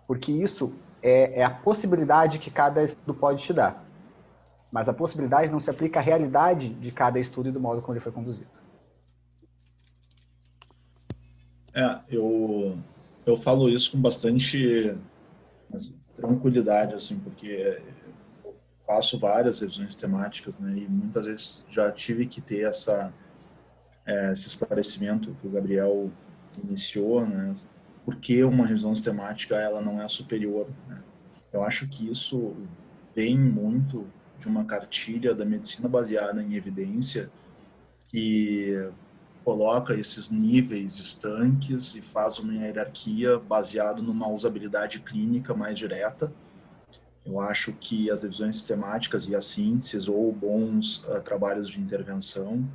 porque isso é a possibilidade que cada estudo pode te dar. Mas a possibilidade não se aplica à realidade de cada estudo e do modo como ele foi conduzido. Eu falo isso com bastante tranquilidade, assim, porque eu faço várias revisões temáticas, né, e muitas vezes já tive que ter esse esclarecimento que o Gabriel iniciou, né, porque uma revisão sistemática ela não é superior, né? Eu acho que isso vem muito de uma cartilha da medicina baseada em evidência que coloca esses níveis estanques e faz uma hierarquia baseado numa usabilidade clínica mais direta. Eu acho que as revisões sistemáticas e as sínteses ou bons trabalhos de intervenção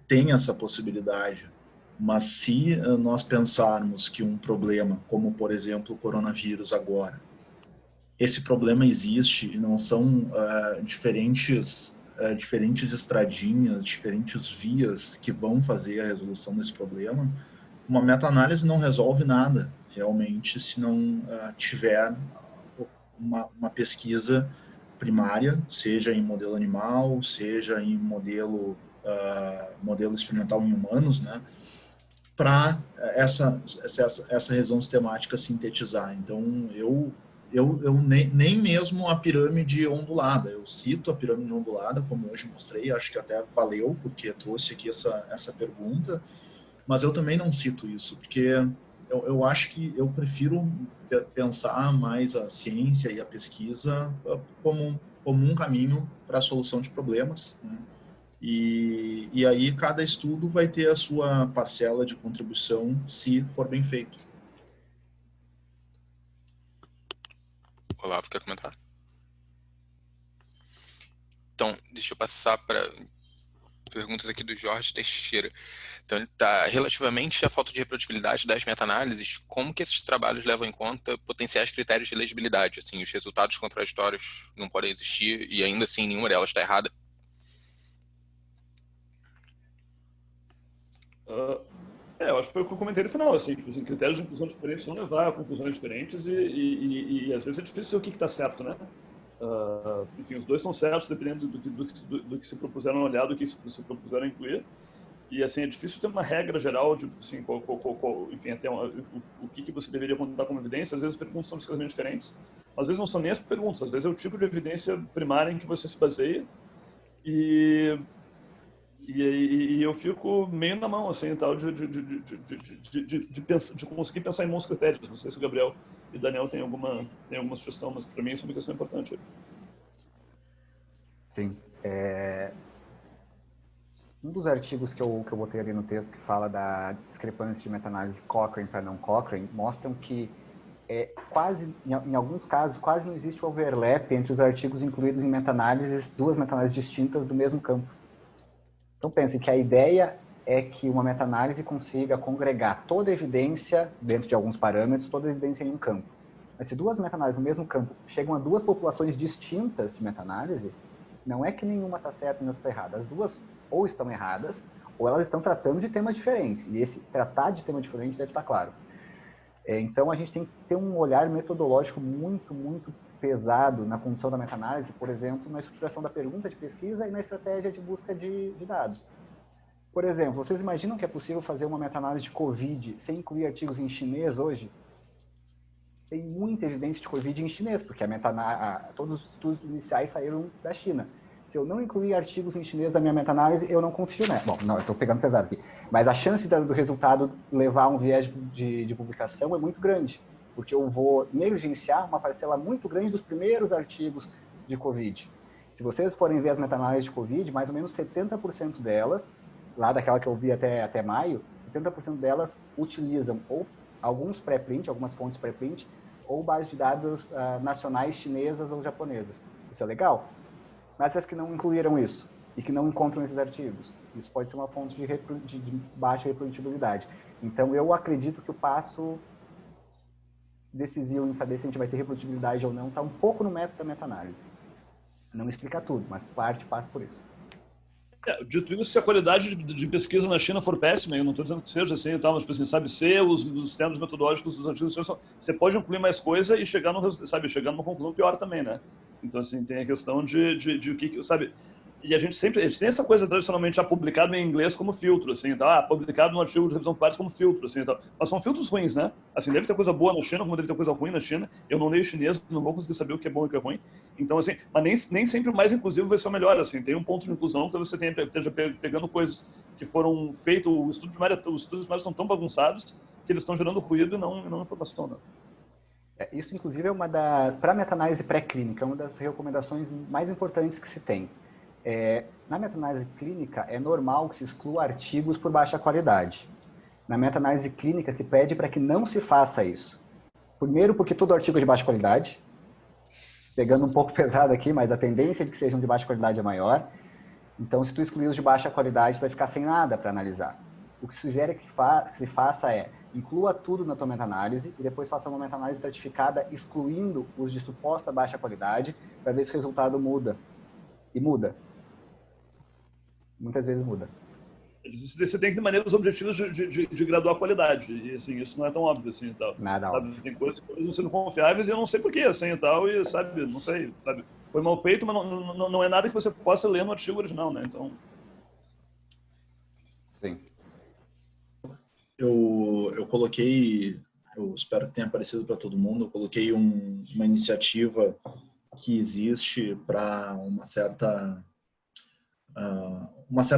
têm essa possibilidade. Mas se nós pensarmos que um problema, como por exemplo o coronavírus agora, esse problema existe e não são diferentes estradinhas, diferentes vias que vão fazer a resolução desse problema, uma meta-análise não resolve nada, realmente, se não tiver uma pesquisa primária, seja em modelo animal, seja em modelo experimental em humanos, né, para essa revisão sistemática sintetizar. Então, eu nem mesmo a pirâmide ondulada, eu cito a pirâmide ondulada, como hoje mostrei, acho que até valeu, porque trouxe aqui essa pergunta, mas eu também não cito isso, porque eu acho que eu prefiro pensar mais a ciência e a pesquisa como um caminho para a solução de problemas, né? E aí cada estudo vai ter a sua parcela de contribuição se for bem feito. Olavo, quer comentar? Então, deixa eu passar para perguntas aqui do Jorge Teixeira. Então, ele está relativamente à falta de reprodutibilidade das meta-análises, como que esses trabalhos levam em conta potenciais critérios de legibilidade? Assim, os resultados contraditórios não podem existir e ainda assim nenhuma delas está errada? Eu acho que foi o que eu comentei no final, assim, tipo, critérios de inclusão diferentes vão levar a conclusões diferentes e às vezes é difícil saber o que está certo, né? Enfim, os dois são certos dependendo do que se propuseram olhar, do que se propuseram incluir. E, assim, é difícil ter uma regra geral de, assim, enfim, até o que você deveria contar como evidência. Às vezes as perguntas são discretamente diferentes. Às vezes não são nem as perguntas, às vezes é o tipo de evidência primária em que você se baseia. E eu fico meio na mão, assim, tal, de conseguir pensar em bons critérios. Não sei se o Gabriel e o Daniel têm alguma sugestão, mas para mim isso é uma questão importante. Sim. Um dos artigos que eu botei ali no texto que fala da discrepância de meta-análise Cochrane para não Cochrane mostram que em alguns casos, quase não existe overlap entre os artigos incluídos em meta-análises, duas meta-análises distintas do mesmo campo. Então, pensem que a ideia é que uma meta-análise consiga congregar toda a evidência, dentro de alguns parâmetros, toda a evidência em um campo. Mas se duas meta-análises no mesmo campo chegam a duas populações distintas de meta-análise, não é que nenhuma está certa e nenhuma está errada. As duas ou estão erradas, ou elas estão tratando de temas diferentes. E esse tratar de tema diferente deve estar claro. Então, a gente tem que ter um olhar metodológico muito, muito pesado na condução da meta-análise, por exemplo, na estruturação da pergunta de pesquisa e na estratégia de busca de dados. Por exemplo, vocês imaginam que é possível fazer uma meta-análise de Covid sem incluir artigos em chinês hoje? Tem muita evidência de Covid em chinês, porque todos os estudos iniciais saíram da China. Se eu não incluir artigos em chinês da minha meta-análise, eu não confio nela. Bom, não, eu estou pegando pesado aqui. Mas a chance do resultado levar um viés de publicação é muito grande, porque eu vou negligenciar uma parcela muito grande dos primeiros artigos de Covid. Se vocês forem ver as meta-análises de Covid, mais ou menos 70% delas, lá daquela que eu vi até maio, 70% delas utilizam ou alguns pré-print, algumas fontes pré-print, ou bases de dados nacionais chinesas ou japonesas. Isso é legal? Mas as que não incluíram isso e que não encontram esses artigos, isso pode ser uma fonte de baixa reprodutibilidade. Então, eu acredito que o passo decisivo em saber se a gente vai ter reprodutibilidade ou não está um pouco no método da meta-análise. Não explica tudo, mas parte passa por isso. Dito isso, se a qualidade de pesquisa na China for péssima, eu não estou dizendo que seja assim e tal, mas assim, sabe, se os termos metodológicos dos artigos, você pode incluir mais coisa e chegar numa conclusão pior também, né? Então, assim, tem a questão de o que, sabe, e a gente tem essa coisa tradicionalmente já publicado em inglês como filtro, assim, tá? Publicado no artigo de revisão de pares como filtro, assim, tal. Mas são filtros ruins, né? Assim, deve ter coisa boa na China, como deve ter coisa ruim na China. Eu não leio chinês, não vou conseguir saber o que é bom e o que é ruim. Então, assim, mas nem sempre o mais inclusivo vai ser o melhor, assim. Tem um ponto de inclusão que você esteja pegando coisas que foram feitas, os estudos primários são tão bagunçados que eles estão gerando ruído e não informação, não. Isso, inclusive, para a meta-análise pré-clínica, é uma das recomendações mais importantes que se tem. Na meta-análise clínica, é normal que se exclua artigos por baixa qualidade. Na meta-análise clínica, se pede para que não se faça isso. Primeiro, porque todo artigo é de baixa qualidade. Pegando um pouco pesado aqui, mas a tendência de que sejam de baixa qualidade é maior. Então, se tu excluir os de baixa qualidade, tu vai ficar sem nada para analisar. O que se sugere que se faça inclua tudo na tua meta-análise e depois faça uma meta-análise estratificada excluindo os de suposta baixa qualidade para ver se o resultado muda. E muda. Muitas vezes muda. Você tem que ter maneiras objetivas de graduar a qualidade. E, assim, isso não é tão óbvio, assim, e tal. Nada sabe? óbvio. Tem coisas que não são confiáveis e eu não sei porquê, assim, e tal. E, sabe, não sei, sabe? Foi mal feito, mas não é nada que você possa ler no artigo original, né? Então... Sim. Eu coloquei, eu espero que tenha aparecido para todo mundo, eu coloquei uma iniciativa que existe para uma certa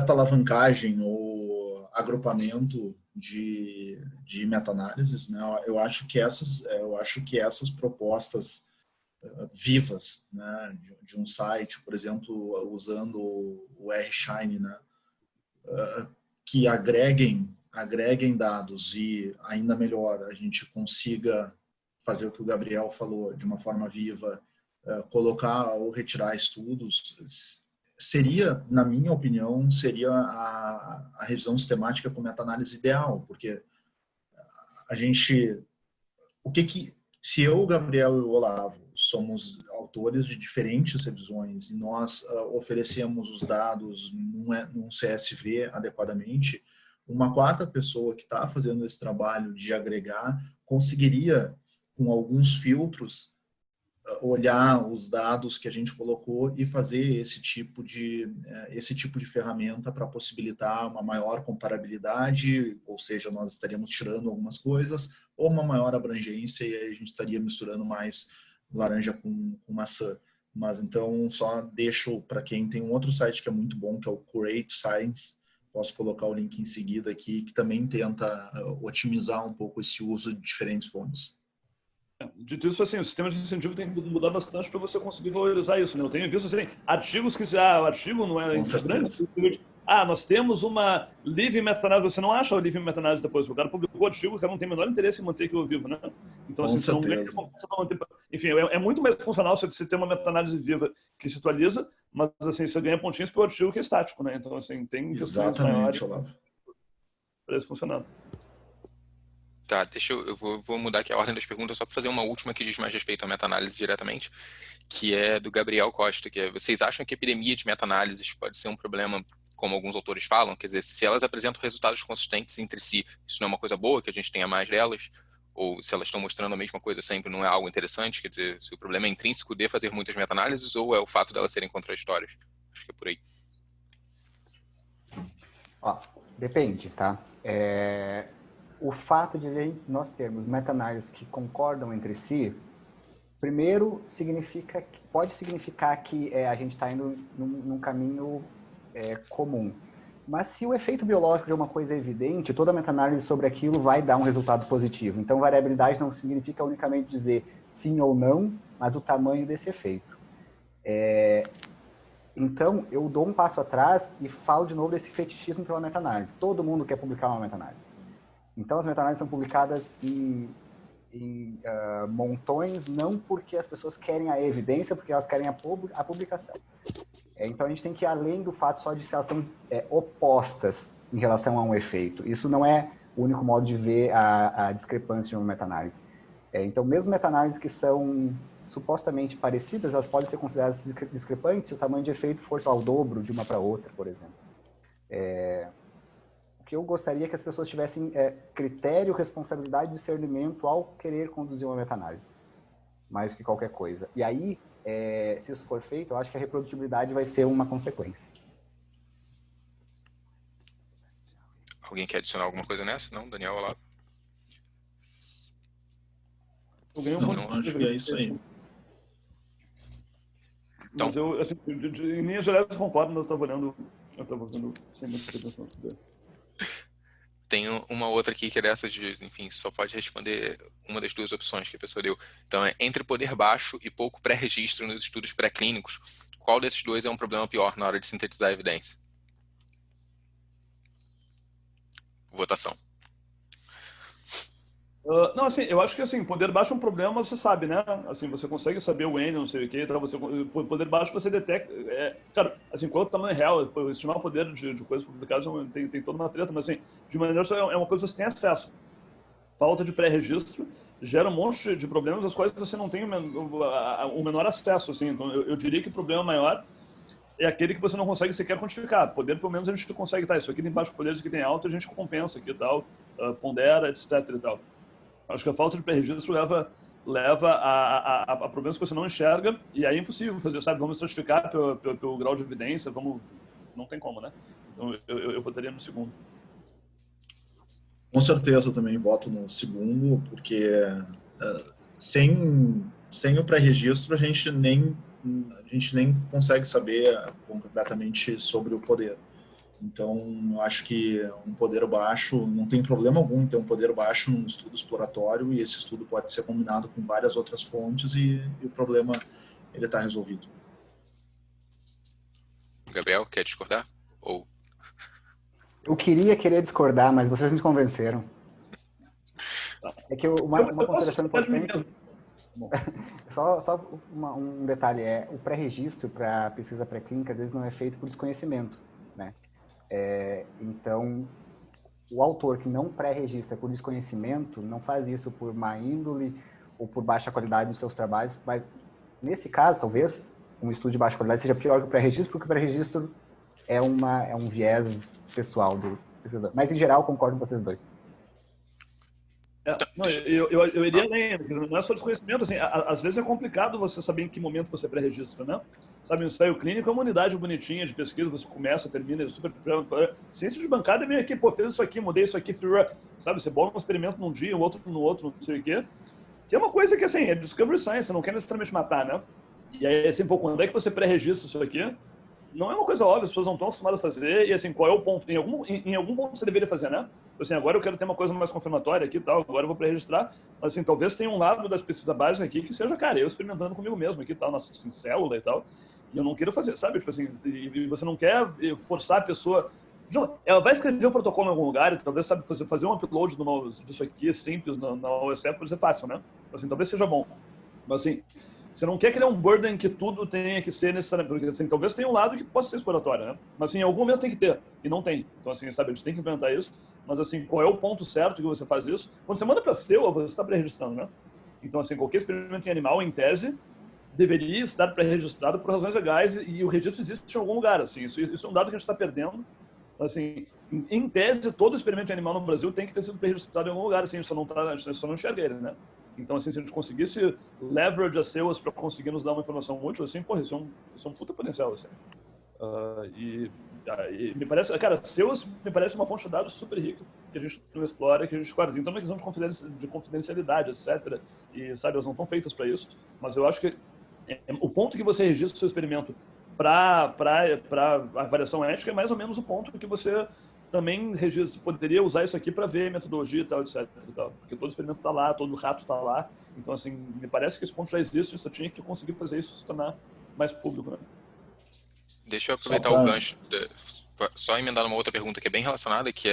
alavancagem ou agrupamento de meta-análises, né? Eu acho que essas propostas vivas, né, de um site, por exemplo, usando o R-Shine, né, que agreguem dados e, ainda melhor, a gente consiga fazer o que o Gabriel falou de uma forma viva, colocar ou retirar estudos, seria, na minha opinião, seria a revisão sistemática com meta-análise ideal, porque se eu, o Gabriel e o Olavo somos autores de diferentes revisões e nós oferecemos os dados num CSV adequadamente, uma quarta pessoa que está fazendo esse trabalho de agregar conseguiria, com alguns filtros, olhar os dados que a gente colocou e fazer esse tipo de ferramenta para possibilitar uma maior comparabilidade, ou seja, nós estaríamos tirando algumas coisas, ou uma maior abrangência e aí a gente estaria misturando mais laranja com maçã. Mas então só deixo para quem tem um outro site que é muito bom, que é o Curate Science, posso colocar o link em seguida aqui, que também tenta otimizar um pouco esse uso de diferentes fontes. Dito isso, assim, o sistema de incentivo tem que mudar bastante para você conseguir valorizar isso, né? Eu tenho visto, assim, artigos que o artigo não é grande. Nós temos uma living meta-análise. Você não acha o living meta-análise depois. O cara publicou o artigo, o cara não tem o menor interesse em manter aquilo vivo, né? Então, assim, você não ganha, enfim, é muito mais funcional você ter uma meta-análise viva que se atualiza, mas, assim, você ganha pontinhos pelo artigo que é estático, né? Então, assim, tem questões maiores para isso funcionar. Tá, eu vou mudar aqui a ordem das perguntas só para fazer uma última que diz mais respeito à meta-análise diretamente, que é do Gabriel Costa, que é: vocês acham que a epidemia de meta-análises pode ser um problema, como alguns autores falam? Quer dizer, se elas apresentam resultados consistentes entre si, isso não é uma coisa boa, que a gente tenha mais delas? Ou se elas estão mostrando a mesma coisa sempre, não é algo interessante? Quer dizer, se o problema é intrínseco de fazer muitas meta-análises ou é o fato delas serem contraditórias? Acho que é por aí. Ó, depende, tá? O fato de nós termos meta-análises que concordam entre si, primeiro, pode significar que a gente está indo num caminho comum. Mas se o efeito biológico de uma coisa é evidente, toda meta-análise sobre aquilo vai dar um resultado positivo. Então, variabilidade não significa unicamente dizer sim ou não, mas o tamanho desse efeito. Então, eu dou um passo atrás e falo de novo desse fetichismo pela meta-análise. Todo mundo quer publicar uma meta-análise. Então, as meta-análises são publicadas em montões, não porque as pessoas querem a evidência, porque elas querem a publicação. Então, a gente tem que ir além do fato só de se elas são opostas em relação a um efeito. Isso não é o único modo de ver a discrepância de uma meta-análise. Então, mesmo meta-análises que são supostamente parecidas, elas podem ser consideradas discrepantes se o tamanho de efeito for só o dobro de uma para outra, por exemplo. O que eu gostaria é que as pessoas tivessem critério, responsabilidade e discernimento ao querer conduzir uma meta-análise, mais do que qualquer coisa. E aí, se isso for feito, eu acho que a reprodutibilidade vai ser uma consequência. Alguém quer adicionar alguma coisa nessa? Não? Daniel, olá. Não, acho que é isso aí. Então, mas eu, assim, em linhas gerais, eu concordo, mas eu estava vendo sem muita atenção. tem uma outra aqui que é dessa de, enfim, só pode responder uma das duas opções que a pessoa deu. Então, entre poder baixo e pouco pré-registro nos estudos pré-clínicos, qual desses dois é um problema pior na hora de sintetizar a evidência? Votação. Não, assim, eu acho que assim, poder baixo é um problema, você sabe, né? Assim, você consegue saber o N, não sei o que, então poder baixo você detecta. Cara, assim, qual é o tamanho real? Estimar o poder de coisas publicadas tem toda uma treta, mas assim, de maneira geral, é uma coisa que você tem acesso. Falta de pré-registro gera um monte de problemas, as quais você não tem o menor acesso, assim. Então, eu diria que o problema maior é aquele que você não consegue sequer quantificar. Poder, pelo menos, a gente consegue, tá, isso aqui tem baixo poder, isso aqui tem alto, a gente compensa aqui e tal, pondera, etc e tal. Acho que a falta de pré-registro leva a problemas que você não enxerga, e aí é impossível fazer, sabe? Vamos certificar pelo grau de evidência, não tem como, né? Então, eu votaria no segundo. Com certeza eu também voto no segundo, porque sem o pré-registro a gente nem consegue saber completamente sobre o poder. Então, eu acho que um poder baixo, não tem problema algum ter um poder baixo num estudo exploratório, e esse estudo pode ser combinado com várias outras fontes e o problema ele está resolvido. Gabriel, quer discordar? Ou... Eu queria discordar, mas vocês me convenceram. É que uma consideração importante... Só um detalhe, o pré-registro para pesquisa pré-clínica às vezes não é feito por desconhecimento, né? Então, o autor que não pré-registra por desconhecimento não faz isso por má índole ou por baixa qualidade nos seus trabalhos, mas nesse caso, talvez, um estudo de baixa qualidade seja pior que o pré-registro, porque o pré-registro é um viés pessoal do pesquisador. Mas, em geral, concordo com vocês dois. Eu iria além, não é só desconhecimento, assim, às vezes é complicado você saber em que momento você pré-registra, né? Sabe, o ensaio clínico é uma unidade bonitinha de pesquisa, você começa, termina, é super... Ciência de bancada vem aqui, fez isso aqui, mudei isso aqui, sabe, você bota um experimento num dia, o outro no outro, não sei o quê, que é uma coisa que, assim, é discovery science, você não quer necessariamente matar, né? E aí, assim, quando é que você pré-registra isso aqui? Não é uma coisa óbvia, as pessoas não estão acostumadas a fazer, e assim, qual é o ponto? Em algum ponto você deveria fazer, né? Assim, agora eu quero ter uma coisa mais confirmatória aqui e tal, agora eu vou pré-registrar, mas assim, talvez tenha um lado das pesquisas básicas aqui que seja, cara, eu experimentando comigo mesmo aqui e tal, em célula e tal, e eu não quero fazer, sabe? Tipo assim, e você não quer forçar a pessoa... Ela vai escrever o protocolo em algum lugar e talvez, sabe, fazer um upload disso aqui simples na OSF pode ser fácil, né? Assim, talvez seja bom. Mas assim, você não quer criar um burden que tudo tenha que ser necessariamente, porque assim, talvez tenha um lado que possa ser exploratório, né? Mas assim, em algum momento tem que ter, e não tem. Então assim, sabe, a gente tem que implementar isso, mas assim, qual é o ponto certo que você faz isso? Quando você manda para SEO, você está pré-registrando, né? Então assim, qualquer experimento em animal, em tese, deveria estar pré-registrado por razões legais e o registro existe em algum lugar, assim, isso é um dado que a gente está perdendo. Assim, em tese, todo experimento animal no Brasil tem que ter sido registrado em algum lugar, assim, a gente só não enxerga ele, né? Então, assim, se a gente conseguisse leverage a SEOs para conseguir nos dar uma informação útil, assim, porra, isso é um puta potencial, assim. E me parece, cara, SEOs me parece uma fonte de dados super rica, que a gente não explora, que a gente guarda. Então, é uma questão de confidencialidade, etc. E, sabe, elas não estão feitas para isso, mas eu acho que o ponto que você registra o seu experimento para avaliação ética é mais ou menos o ponto que você também poderia usar isso aqui para ver metodologia e tal, etc. E tal. Porque todo experimento está lá, todo rato está lá. Então, assim, me parece que esse ponto já existe, só tinha que conseguir fazer isso se tornar mais público, né? Deixa eu aproveitar o gancho, só emendar uma outra pergunta que é bem relacionada, que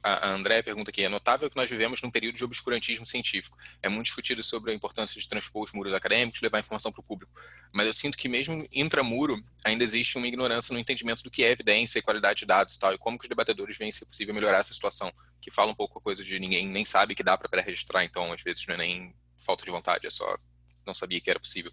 a Andréa pergunta aqui. É notável que nós vivemos num período de obscurantismo científico. É muito discutido sobre a importância de transpor os muros acadêmicos, levar informação para o público. Mas eu sinto que mesmo intramuro ainda existe uma ignorância no entendimento do que é evidência e qualidade de dados e tal, e como que os debatedores veem se é possível melhorar essa situação, que fala um pouco a coisa de ninguém nem sabe que dá para pré-registrar, então às vezes não é nem falta de vontade, é só não sabia que era possível.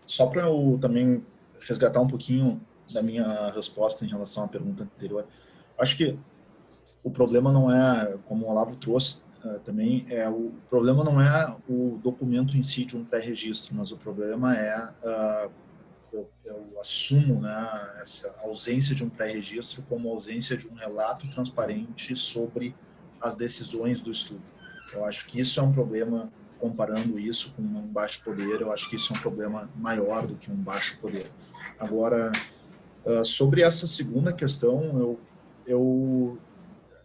Só para eu também resgatar um pouquinho da minha resposta em relação à pergunta anterior, acho que o problema não é, como o Olavo trouxe também, o problema não é o documento em si de um pré-registro, mas o problema eu assumo, né, essa ausência de um pré-registro como ausência de um relato transparente sobre as decisões do estudo. Eu acho que isso é um problema. Comparando isso com um baixo poder, eu acho que isso é um problema maior do que um baixo poder. Agora, sobre essa segunda questão, eu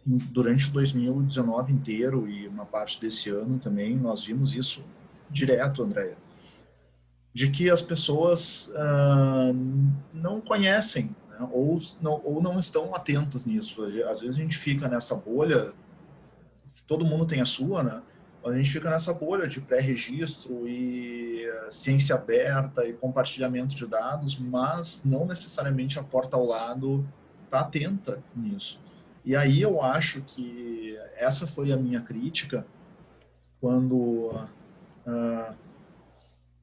durante 2019 inteiro e uma parte desse ano também, nós vimos isso direto, Andréia, de que as pessoas não conhecem, né, ou não estão atentas nisso. Às vezes a gente fica nessa bolha, todo mundo tem a sua, né? A gente fica nessa bolha de pré-registro e ciência aberta e compartilhamento de dados, mas não necessariamente a porta ao lado está atenta nisso. E aí eu acho que essa foi a minha crítica quando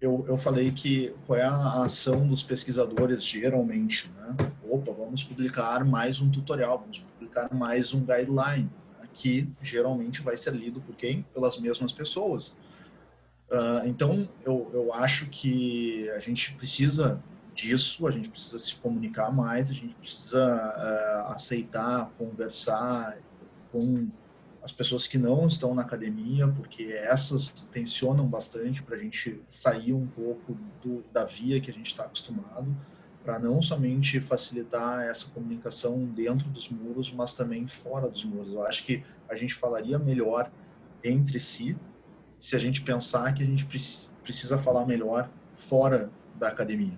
eu falei que qual é a ação dos pesquisadores geralmente, né? Opa, vamos publicar mais um tutorial, vamos publicar mais um guideline, que geralmente vai ser lido por quem? Pelas mesmas pessoas. Então, eu acho que a gente precisa disso, a gente precisa se comunicar mais, a gente precisa aceitar, conversar com as pessoas que não estão na academia, porque essas tensionam bastante para a gente sair um pouco da via que a gente está acostumado, para não somente facilitar essa comunicação dentro dos muros, mas também fora dos muros. Eu acho que a gente falaria melhor entre si, se a gente pensar que a gente precisa falar melhor fora da academia.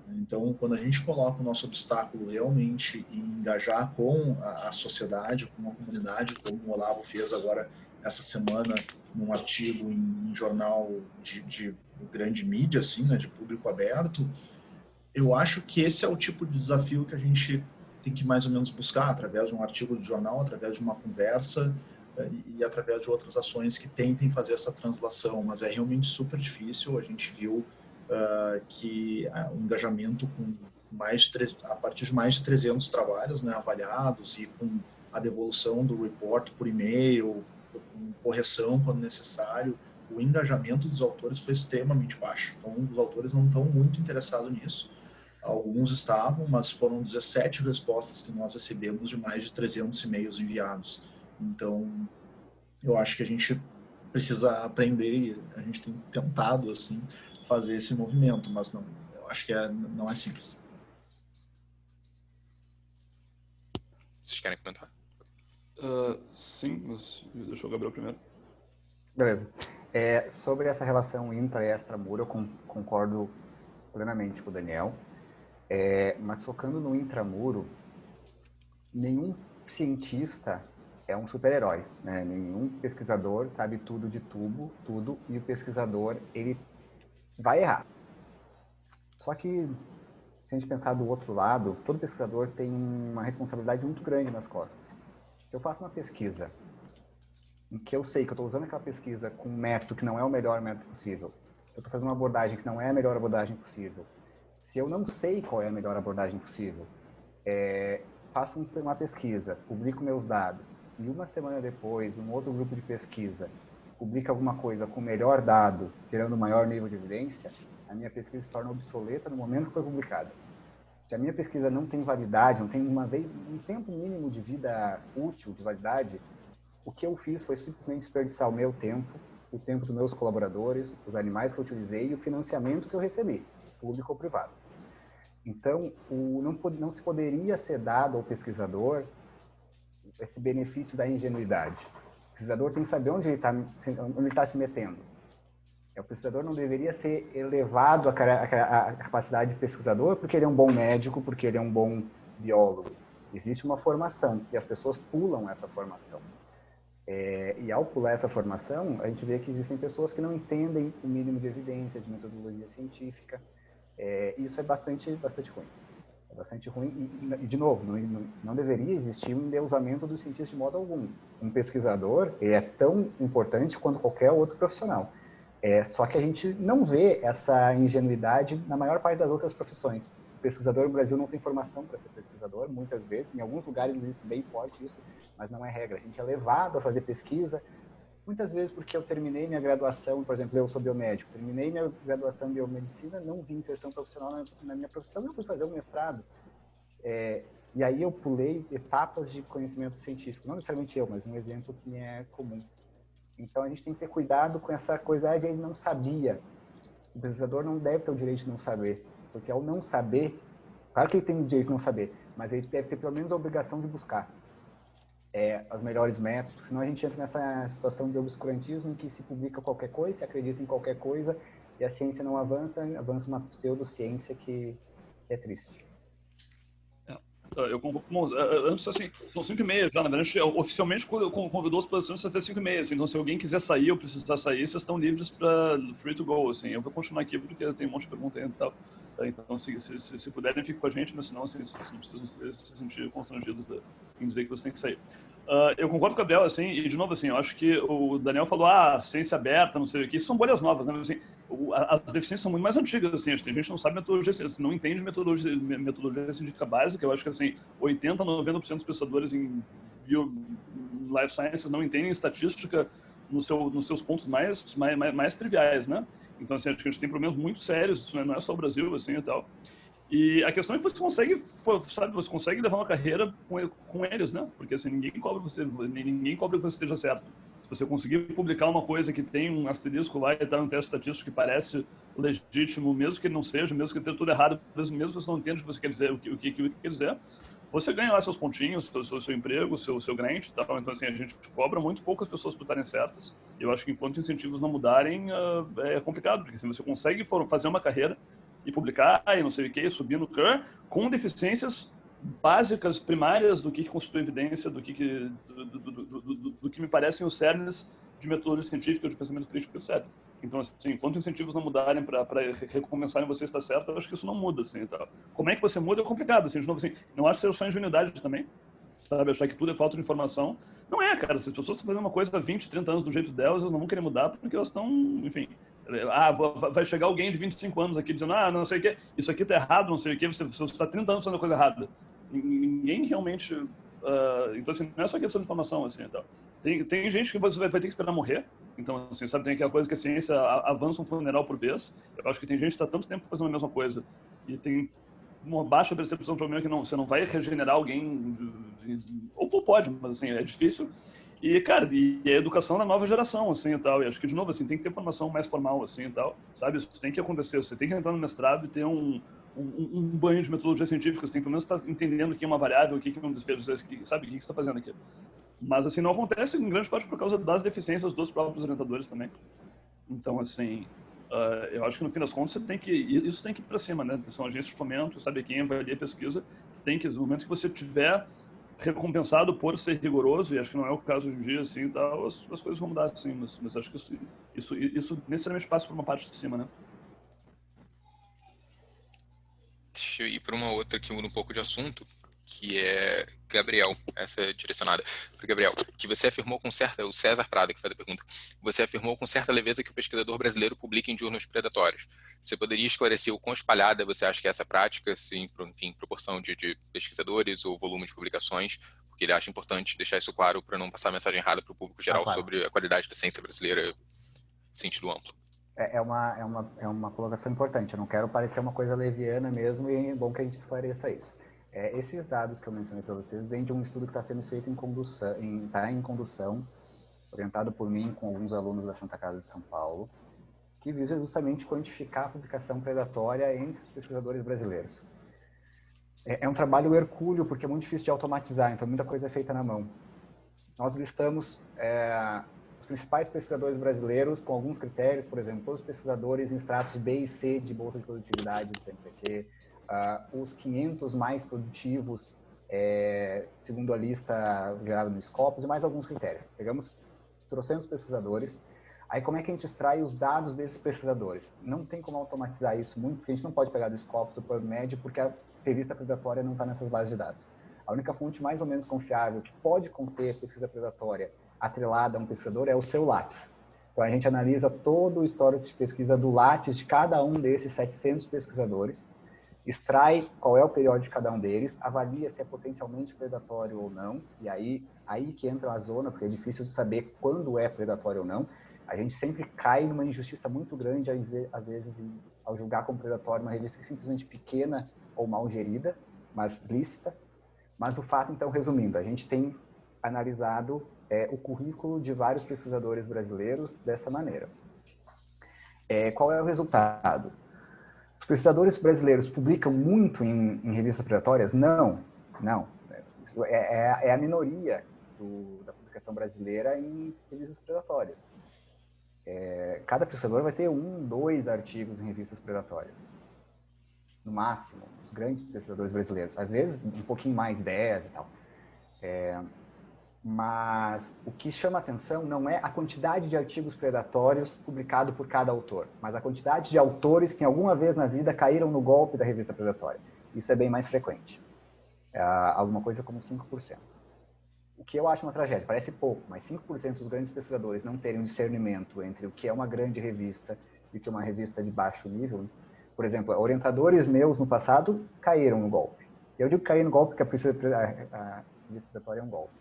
Então, quando a gente coloca o nosso obstáculo realmente em engajar com a sociedade, com a comunidade, como o Olavo fez agora essa semana num artigo em jornal de grande mídia, assim, né, de público aberto, eu acho que esse é o tipo de desafio que a gente tem que mais ou menos buscar através de um artigo de jornal, através de uma conversa e através de outras ações que tentem fazer essa translação, mas é realmente super difícil. A gente viu que o engajamento com a partir de mais de 300 trabalhos, né, avaliados, e com a devolução do report por e-mail, com correção quando necessário, o engajamento dos autores foi extremamente baixo. Então, os autores não estão muito interessados nisso. Alguns estavam, mas foram 17 respostas que nós recebemos de mais de 300 e-mails enviados. Então, eu acho que a gente precisa aprender, a gente tem tentado assim fazer esse movimento, mas não, eu acho que não é simples. Vocês querem comentar? Sim, mas deixa o Gabriel primeiro. Beleza. Sobre essa relação intra e extramuro, eu concordo plenamente com o Daniel. Mas focando no intramuro, nenhum cientista é um super-herói, né? Nenhum pesquisador sabe tudo de tudo, e o pesquisador, ele vai errar. Só que, se a gente pensar do outro lado, todo pesquisador tem uma responsabilidade muito grande nas costas. Se eu faço uma pesquisa em que eu sei que eu estou usando aquela pesquisa com um método que não é o melhor método possível, se eu estou fazendo uma abordagem que não é a melhor abordagem possível, se eu não sei qual é a melhor abordagem possível, faço uma pesquisa, publico meus dados, e uma semana depois, um outro grupo de pesquisa publica alguma coisa com melhor dado, gerando um maior nível de evidência, a minha pesquisa se torna obsoleta no momento que foi publicada. Se a minha pesquisa não tem validade, não tem um tempo mínimo de vida útil, de validade, o que eu fiz foi simplesmente desperdiçar o meu tempo, o tempo dos meus colaboradores, os animais que eu utilizei e o financiamento que eu recebi, público ou privado. Então, não se poderia ser dado ao pesquisador esse benefício da ingenuidade. O pesquisador tem que saber onde ele está se metendo. O pesquisador não deveria ser elevado à capacidade de pesquisador porque ele é um bom médico, porque ele é um bom biólogo. Existe uma formação e as pessoas pulam essa formação. E ao pular essa formação, a gente vê que existem pessoas que não entendem o mínimo de evidência, de metodologia científica. Isso é bastante ruim. É bastante ruim e de novo, não deveria existir um endeusamento dos cientistas de modo algum. Um pesquisador é tão importante quanto qualquer outro profissional. Só que a gente não vê essa ingenuidade na maior parte das outras profissões. O pesquisador no Brasil não tem formação para ser pesquisador, muitas vezes. Em alguns lugares existe bem forte isso, mas não é regra. A gente é levado a fazer pesquisa, muitas vezes porque eu terminei minha graduação, por exemplo, eu sou biomédico, terminei minha graduação em biomedicina, não vi inserção profissional na minha profissão, eu fui fazer um mestrado. E aí eu pulei etapas de conhecimento científico. Não necessariamente eu, mas um exemplo que me é comum. Então, a gente tem que ter cuidado com essa coisa de ele não sabia. O pesquisador não deve ter o direito de não saber, porque ao não saber, claro que ele tem o direito de não saber, mas ele deve ter pelo menos a obrigação de buscar os melhores métodos, senão a gente entra nessa situação de obscurantismo em que se publica qualquer coisa, se acredita em qualquer coisa, e a ciência não avança uma pseudociência que é triste. Eu antes, assim, são 5h30 já, na verdade, oficialmente convidou os participantes até 5h30, assim, então se alguém quiser sair ou precisar sair, vocês estão livres para free to go, assim, eu vou continuar aqui porque tem um monte de perguntas aí e tal, então se puderem, fiquem com a gente, mas senão, assim, vocês não precisam se sentir constrangidos em dizer que vocês têm que sair. Eu concordo com o Gabriel, assim, e de novo, assim, eu acho que o Daniel falou, ciência aberta, não sei o que, isso são bolhas novas, né, assim, as deficiências são muito mais antigas, assim, a gente não sabe metodologia, não entende metodologia científica básica, eu acho que, assim, 80%, 90% dos pesquisadores em life sciences não entendem estatística nos seus pontos mais triviais, né, então, assim, acho que a gente tem problemas muito sérios, isso não é só o Brasil, assim, e tal. E a questão é que você consegue levar uma carreira com eles, né? Porque assim, ninguém cobra que você esteja certo. Se você conseguir publicar uma coisa que tem um asterisco lá e está um teste estatístico que parece legítimo, mesmo que ele não seja, mesmo que esteja tudo errado, mesmo que você não entenda o que você quer dizer, o que quer dizer, você ganha lá seus pontinhos, seu emprego, seu grant e tal. Então, assim, a gente cobra muito poucas pessoas por estarem certas. E eu acho que enquanto incentivos não mudarem, é complicado, porque se você consegue fazer uma carreira e publicar, e não sei o que, subir no CUR, com deficiências básicas, primárias do que constitui evidência, do que me parecem os cernes de metodologia científica, de pensamento crítico, etc. Então, assim, enquanto incentivos não mudarem para recompensarem você estar certo, eu acho que isso não muda, assim, tá? Como é que você muda é complicado, assim, de novo, assim, não acho que seja só ingenuidade também, sabe, achar que tudo é falta de informação. Não é, cara, se as pessoas estão fazendo uma coisa há 20, 30 anos do jeito delas, elas não vão querer mudar porque elas estão, enfim, vai chegar alguém de 25 anos aqui dizendo, não sei o que, isso aqui tá errado, não sei o que, você está 30 anos fazendo a coisa errada. Ninguém realmente, então assim, não é só questão de informação, assim, então. Tem gente que você vai ter que esperar morrer, então, assim, sabe, tem aquela coisa que a ciência avança um funeral por vez. Eu acho que tem gente que está tanto tempo fazendo a mesma coisa e tem uma baixa percepção do problema que você não vai regenerar alguém, ou pode, mas assim, é difícil. E, cara, e a educação da nova geração, assim, e tal. E acho que, de novo, assim, tem que ter formação mais formal, assim, e tal. Sabe, isso tem que acontecer. Você tem que entrar no mestrado e ter um banho de metodologia científica. Você tem que, pelo menos, estar entendendo o que é uma variável, o que é um desfecho, sabe, o que você está fazendo aqui. Mas, assim, não acontece em grande parte por causa das deficiências dos próprios orientadores também. Então, assim, eu acho que, no fim das contas, isso tem que ir para cima, né? São agências de fomento, sabe, quem avalia a pesquisa, no momento que você tiver recompensado por ser rigoroso, e acho que não é o caso hoje em dia, assim, tal, as coisas vão mudar, assim, mas acho que isso necessariamente passa por uma parte de cima, né? Deixa eu ir para uma outra que muda um pouco de assunto, que é Gabriel, essa é direcionada para Gabriel, que você afirmou com certa, o César Prada que faz a pergunta, você afirmou com certa leveza que o pesquisador brasileiro publica em journals predatórios. Você poderia esclarecer o quão espalhada você acha que é essa prática, assim, enfim, proporção de pesquisadores ou volume de publicações, porque ele acha importante deixar isso claro para não passar a mensagem errada para o público geral claro. sobre a qualidade da ciência brasileira, sentido amplo. É uma colocação importante. Eu não quero parecer uma coisa leviana mesmo, e é bom que a gente esclareça isso. Esses dados que eu mencionei para vocês vêm de um estudo que está sendo feito está em condução, orientado por mim com alguns alunos da Santa Casa de São Paulo, que visa justamente quantificar a publicação predatória entre os pesquisadores brasileiros. É um trabalho hercúleo, porque é muito difícil de automatizar, então muita coisa é feita na mão. Nós listamos os principais pesquisadores brasileiros com alguns critérios, por exemplo, todos os pesquisadores em estratos B e C de Bolsa de Produtividade do CNPq, os 500 mais produtivos, segundo a lista gerada no Scopus, e mais alguns critérios. Pegamos 300 pesquisadores, aí como é que a gente extrai os dados desses pesquisadores? Não tem como automatizar isso muito, porque a gente não pode pegar do Scopus, do PubMed, porque a revista predatória não está nessas bases de dados. A única fonte mais ou menos confiável que pode conter pesquisa predatória atrelada a um pesquisador é o seu Lattes. Então, a gente analisa todo o histórico de pesquisa do Lattes de cada um desses 700 pesquisadores, extrai qual é o periódico de cada um deles, avalia se é potencialmente predatório ou não, e aí que entra a zona, porque é difícil de saber quando é predatório ou não. A gente sempre cai numa injustiça muito grande, às vezes, ao julgar como predatório uma revista que é simplesmente pequena ou mal gerida, mas lícita. Mas o fato, então, resumindo, a gente tem analisado o currículo de vários pesquisadores brasileiros dessa maneira. Qual é o resultado? Os pesquisadores brasileiros publicam muito em revistas predatórias? Não. É a minoria da publicação brasileira em revistas predatórias. Cada pesquisador vai ter 1, 2 artigos em revistas predatórias. No máximo, os grandes pesquisadores brasileiros. Às vezes, um pouquinho mais, 10 e tal. Mas o que chama atenção não é a quantidade de artigos predatórios publicados por cada autor, mas a quantidade de autores que alguma vez na vida caíram no golpe da revista predatória. Isso é bem mais frequente. Alguma coisa como 5%. O que eu acho uma tragédia, parece pouco, mas 5% dos grandes pesquisadores não terem um discernimento entre o que é uma grande revista e o que é uma revista de baixo nível. Por exemplo, orientadores meus no passado caíram no golpe. Eu digo que caíram no golpe porque a revista predatória é um golpe.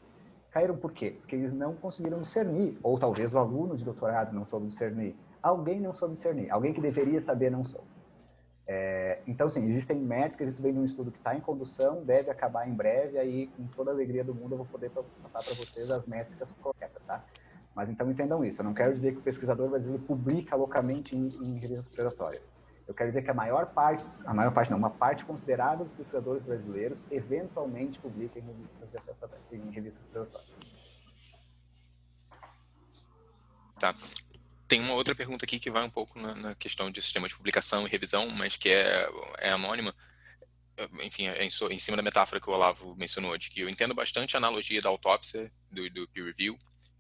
Caíram por quê? Porque eles não conseguiram discernir, ou talvez o aluno de doutorado não soube discernir. Alguém não soube discernir, alguém que deveria saber não soube. Então, sim, existem métricas, isso vem de um estudo que está em condução, deve acabar em breve, aí com toda a alegria do mundo eu vou poder passar para vocês as métricas corretas, tá? Mas então entendam isso, eu não quero dizer que o pesquisador brasileiro publica loucamente em revistas predatórias. Eu quero dizer que uma parte considerável dos pesquisadores brasileiros eventualmente publica em revistas predatórias. Tá. Tem uma outra pergunta aqui que vai um pouco na questão de sistema de publicação e revisão, mas que é anônima. Enfim, em cima da metáfora que o Olavo mencionou, de que eu entendo bastante a analogia da autópsia, do peer review,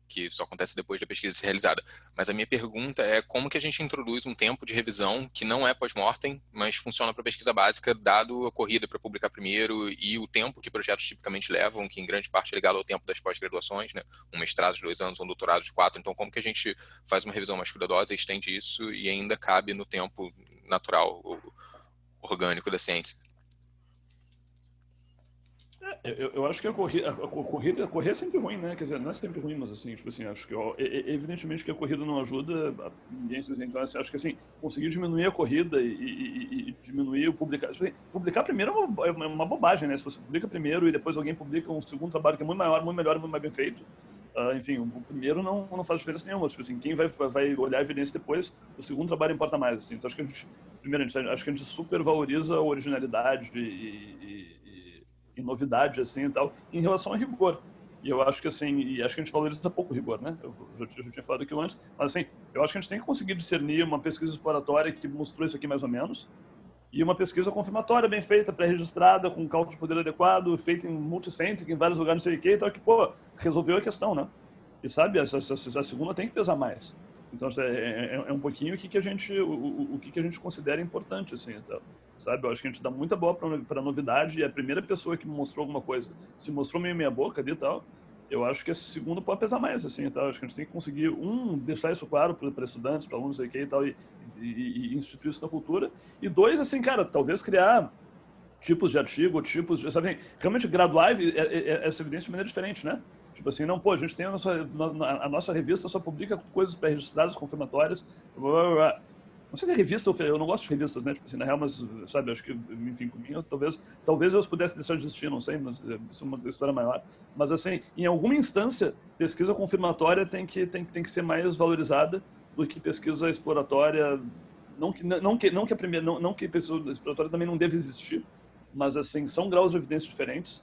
que só acontece depois da pesquisa ser realizada. Mas a minha pergunta é como que a gente introduz um tempo de revisão que não é pós-mortem, mas funciona para pesquisa básica, dado a corrida para publicar primeiro e o tempo que projetos tipicamente levam, que em grande parte é ligado ao tempo das pós-graduações, né? Um mestrado de 2 anos, um doutorado de 4. Então, como que a gente faz uma revisão mais cuidadosa, estende isso e ainda cabe no tempo natural, orgânico da ciência? Eu acho que a correr é sempre ruim, né? Quer dizer, não é sempre ruim, mas assim, tipo assim, acho que evidentemente que a corrida não ajuda ninguém. Então, assim, acho que assim, conseguir diminuir a corrida e diminuir o publicar. Tipo assim, publicar primeiro é uma bobagem, né? Se você publica primeiro e depois alguém publica um segundo trabalho que é muito maior, muito melhor, muito mais bem feito, enfim, o primeiro não faz diferença nenhuma. Tipo assim, quem vai olhar a evidência depois, o segundo trabalho importa mais. Assim. Então, acho que acho que a gente supervaloriza a originalidade e novidade, assim, e tal, em relação a rigor. E eu acho que, assim, acho que a gente valoriza pouco o rigor, né? Eu já tinha falado aqui antes, mas, assim, eu acho que a gente tem que conseguir discernir uma pesquisa exploratória que mostrou isso aqui mais ou menos, e uma pesquisa confirmatória bem feita, pré-registrada, com cálculo de poder adequado, feita em multicêntric, em vários lugares, não sei o que, então que, pô, resolveu a questão, né? E sabe, a segunda tem que pesar mais. Então, é um pouquinho o que a gente considera importante, assim, então, sabe? Eu acho que a gente dá muita bola para novidade, e a primeira pessoa que me mostrou alguma coisa se mostrou meio meia boca ali e tal, eu acho que esse segundo pode pesar mais, assim, tá? Acho que a gente tem que conseguir, deixar isso claro para estudantes, para alunos, sei que e tal, e instituir isso na cultura. E dois, assim, cara, talvez criar tipos de artigo, sabe, realmente graduar essa evidência de maneira diferente, né? Tipo assim, não, pô, a gente tem a nossa revista só publica coisas pré-registradas, confirmatórias, blá, blá, blá. Não sei se é revista, eu não gosto de revistas, né? Tipo assim, na real, mas, sabe, acho que, enfim, comigo, talvez eu pudesse deixar de existir, não sei, mas isso é uma história maior. Mas, assim, em alguma instância, pesquisa confirmatória tem que ser mais valorizada do que pesquisa exploratória. Não que pesquisa exploratória também não deve existir, mas, assim, são graus de evidência diferentes,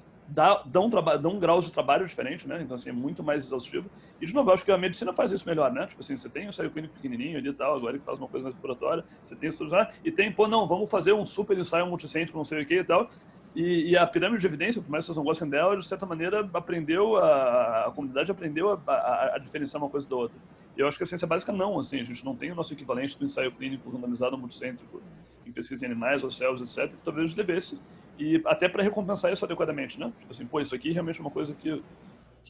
dão graus de trabalho diferente, né? Então, assim, é muito mais exaustivo. E, de novo, eu acho que a medicina faz isso melhor, né? Tipo assim, você tem o ensaio clínico pequenininho ali e tal, agora que faz uma coisa mais exploratória, você tem estudos lá, e tem, pô, não, vamos fazer um super ensaio multicêntrico, não sei o que e tal. E a pirâmide de evidência, por mais que vocês não gostem dela, de certa maneira, a comunidade aprendeu a diferenciar uma coisa da outra. E eu acho que a ciência básica não, assim, a gente não tem o nosso equivalente do ensaio clínico randomizado multicêntrico em pesquisa em animais ou células, etc., que talvez a gente devesse, e até para recompensar isso adequadamente, né? Tipo assim, pô, isso aqui realmente é uma coisa que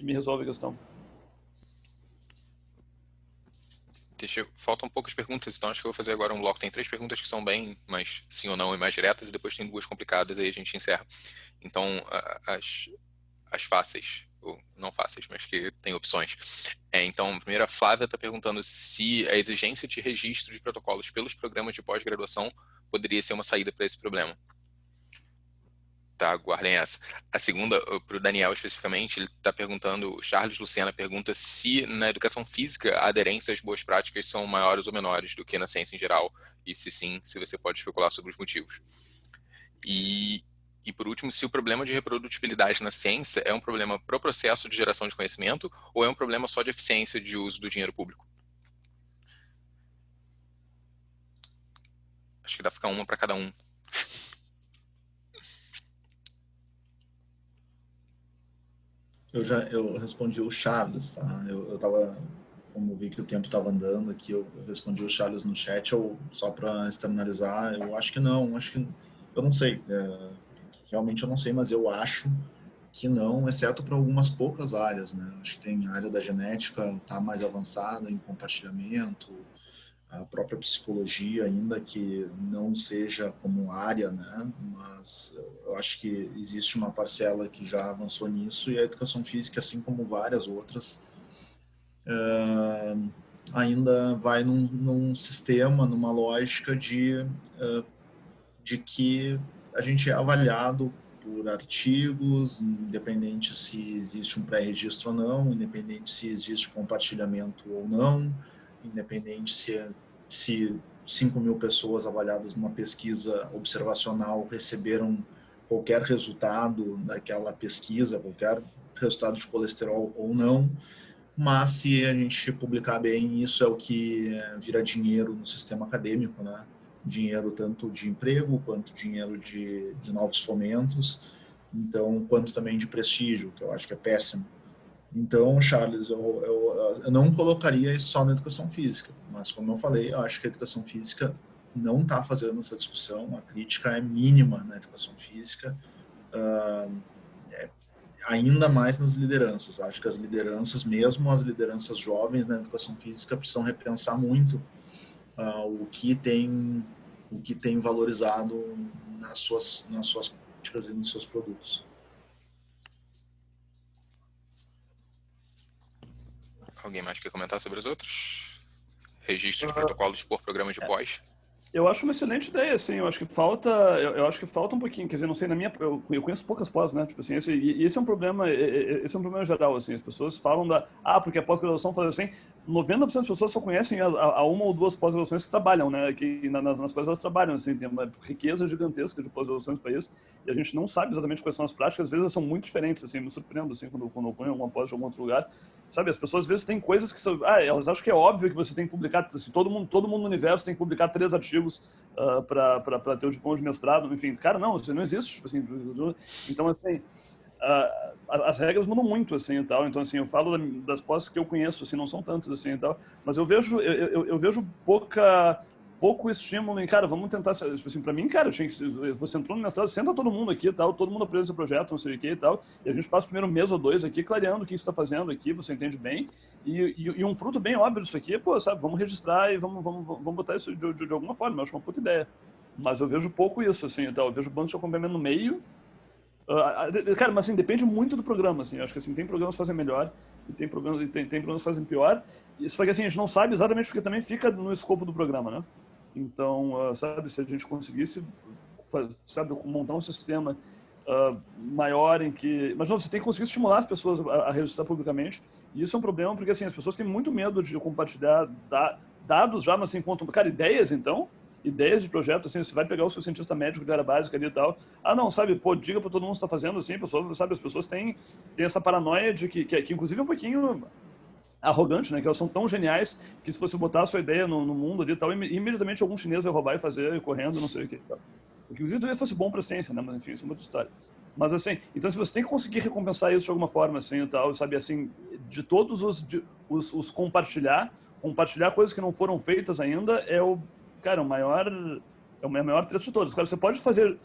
me resolve a questão. Faltam poucas perguntas, então acho que eu vou fazer agora um bloco. Tem 3 perguntas que são bem mais sim ou não e mais diretas, e depois tem 2 complicadas, aí a gente encerra. Então, as fáceis, ou não fáceis, mas que tem opções. Então, primeiro, a Flávia está perguntando se a exigência de registro de protocolos pelos programas de pós-graduação poderia ser uma saída para esse problema. Tá, guardem essa. A segunda, para o Daniel especificamente, ele está perguntando, o Charles Lucena pergunta se na educação física a aderência às boas práticas são maiores ou menores do que na ciência em geral, e se sim, se você pode especular sobre os motivos. E por último, se o problema de reprodutibilidade na ciência é um problema pro processo de geração de conhecimento ou é um problema só de eficiência de uso do dinheiro público. Acho que dá para ficar uma para cada um. Eu respondi o Charles, tá? Eu tava, como vi que o tempo estava andando aqui, eu respondi o Charles no chat, só para externalizar, eu acho que não, eu não sei, realmente eu não sei, mas eu acho que não, exceto para algumas poucas áreas, né? Acho que tem a área da genética, tá mais avançada em compartilhamento, a própria psicologia, ainda que não seja como área, né? Mas eu acho que existe uma parcela que já avançou nisso, e a educação física, assim como várias outras, ainda vai num sistema, numa lógica de que a gente é avaliado por artigos, independente se existe um pré-registro ou não, independente se existe compartilhamento ou não, independente se 5.000 pessoas avaliadas numa pesquisa observacional receberam qualquer resultado daquela pesquisa, qualquer resultado de colesterol ou não, mas se a gente publicar bem, isso é o que vira dinheiro no sistema acadêmico, né? Dinheiro tanto de emprego, quanto dinheiro de novos fomentos, então, quanto também de prestígio, que eu acho que é péssimo. Então, Charles, eu não colocaria isso só na educação física, mas como eu falei, eu acho que a educação física não está fazendo essa discussão, a crítica é mínima na educação física, ainda mais nas lideranças. Acho que as lideranças, mesmo as lideranças jovens na educação física, precisam repensar muito o que tem valorizado nas suas práticas e nos seus produtos. Alguém mais quer comentar sobre os outros? Registro de protocolos por programa de pós? Eu acho uma excelente ideia, assim, eu acho que falta um pouquinho, quer dizer, não sei, eu conheço poucas pós, né, tipo assim, esse é um problema, esse é um problema geral, assim, as pessoas falam porque a pós-graduação faz assim, 90% das pessoas só conhecem a uma ou duas pós-graduações que trabalham, né, que nas quais elas trabalham, assim, tem uma riqueza gigantesca de pós-graduações no país, e a gente não sabe exatamente quais são as práticas, às vezes elas são muito diferentes, assim, me surpreendo, assim, quando eu vou em alguma pós de algum outro lugar, sabe, as pessoas às vezes têm coisas que são, elas acham que é óbvio que você tem que publicar, todo mundo no universo tem que publicar 3 artigos para ter o diploma de mestrado, enfim, cara, não, isso não existe, tipo assim, então, assim, as regras mudam muito, assim, e tal, então, assim, eu falo das pós que eu conheço, assim, não são tantas, assim, e tal, mas eu vejo pouco estímulo em, cara, vamos tentar, tipo assim, pra mim, cara, você entrou no mestrado, senta todo mundo aqui e tal, todo mundo aprende esse projeto, não sei o que e tal, e a gente passa o primeiro mês ou 2 aqui clareando o que você está fazendo aqui, você entende bem, e um fruto bem óbvio disso aqui, pô, sabe, vamos registrar e vamos botar isso de alguma forma, eu acho uma puta ideia. Mas eu vejo pouco isso, assim, e tal, eu vejo bancos de acompanhamento no meio, cara, mas assim, depende muito do programa, assim, eu acho que assim, tem programas que fazem melhor, e tem programas que fazem pior, só que assim, a gente não sabe exatamente porque também fica no escopo do programa, né? Então, sabe, se a gente conseguisse, sabe, montar um sistema maior em que... Mas não, você tem que conseguir estimular as pessoas a registrar publicamente, e isso é um problema porque, assim, as pessoas têm muito medo de compartilhar dados já, mas assim, quanto... Cara, ideias, então, ideias de projeto, assim, você vai pegar o seu cientista médico de área básica ali e tal, não, sabe, pô, diga para todo mundo que está fazendo, assim, sabe, as pessoas têm essa paranoia de que inclusive é um pouquinho arrogante, né? Que elas são tão geniais que se você botar a sua ideia no mundo ali e tal, imediatamente algum chinês vai roubar e fazer, correndo, não sei o que. Tal. Inclusive, talvez fosse bom para a ciência, né? Mas enfim, isso é uma outra história. Mas assim, então se você tem que conseguir recompensar isso de alguma forma, assim, e tal, sabe, assim, de todos os compartilhar coisas que não foram feitas ainda cara, é a maior treta de todas. Cara, você pode fazer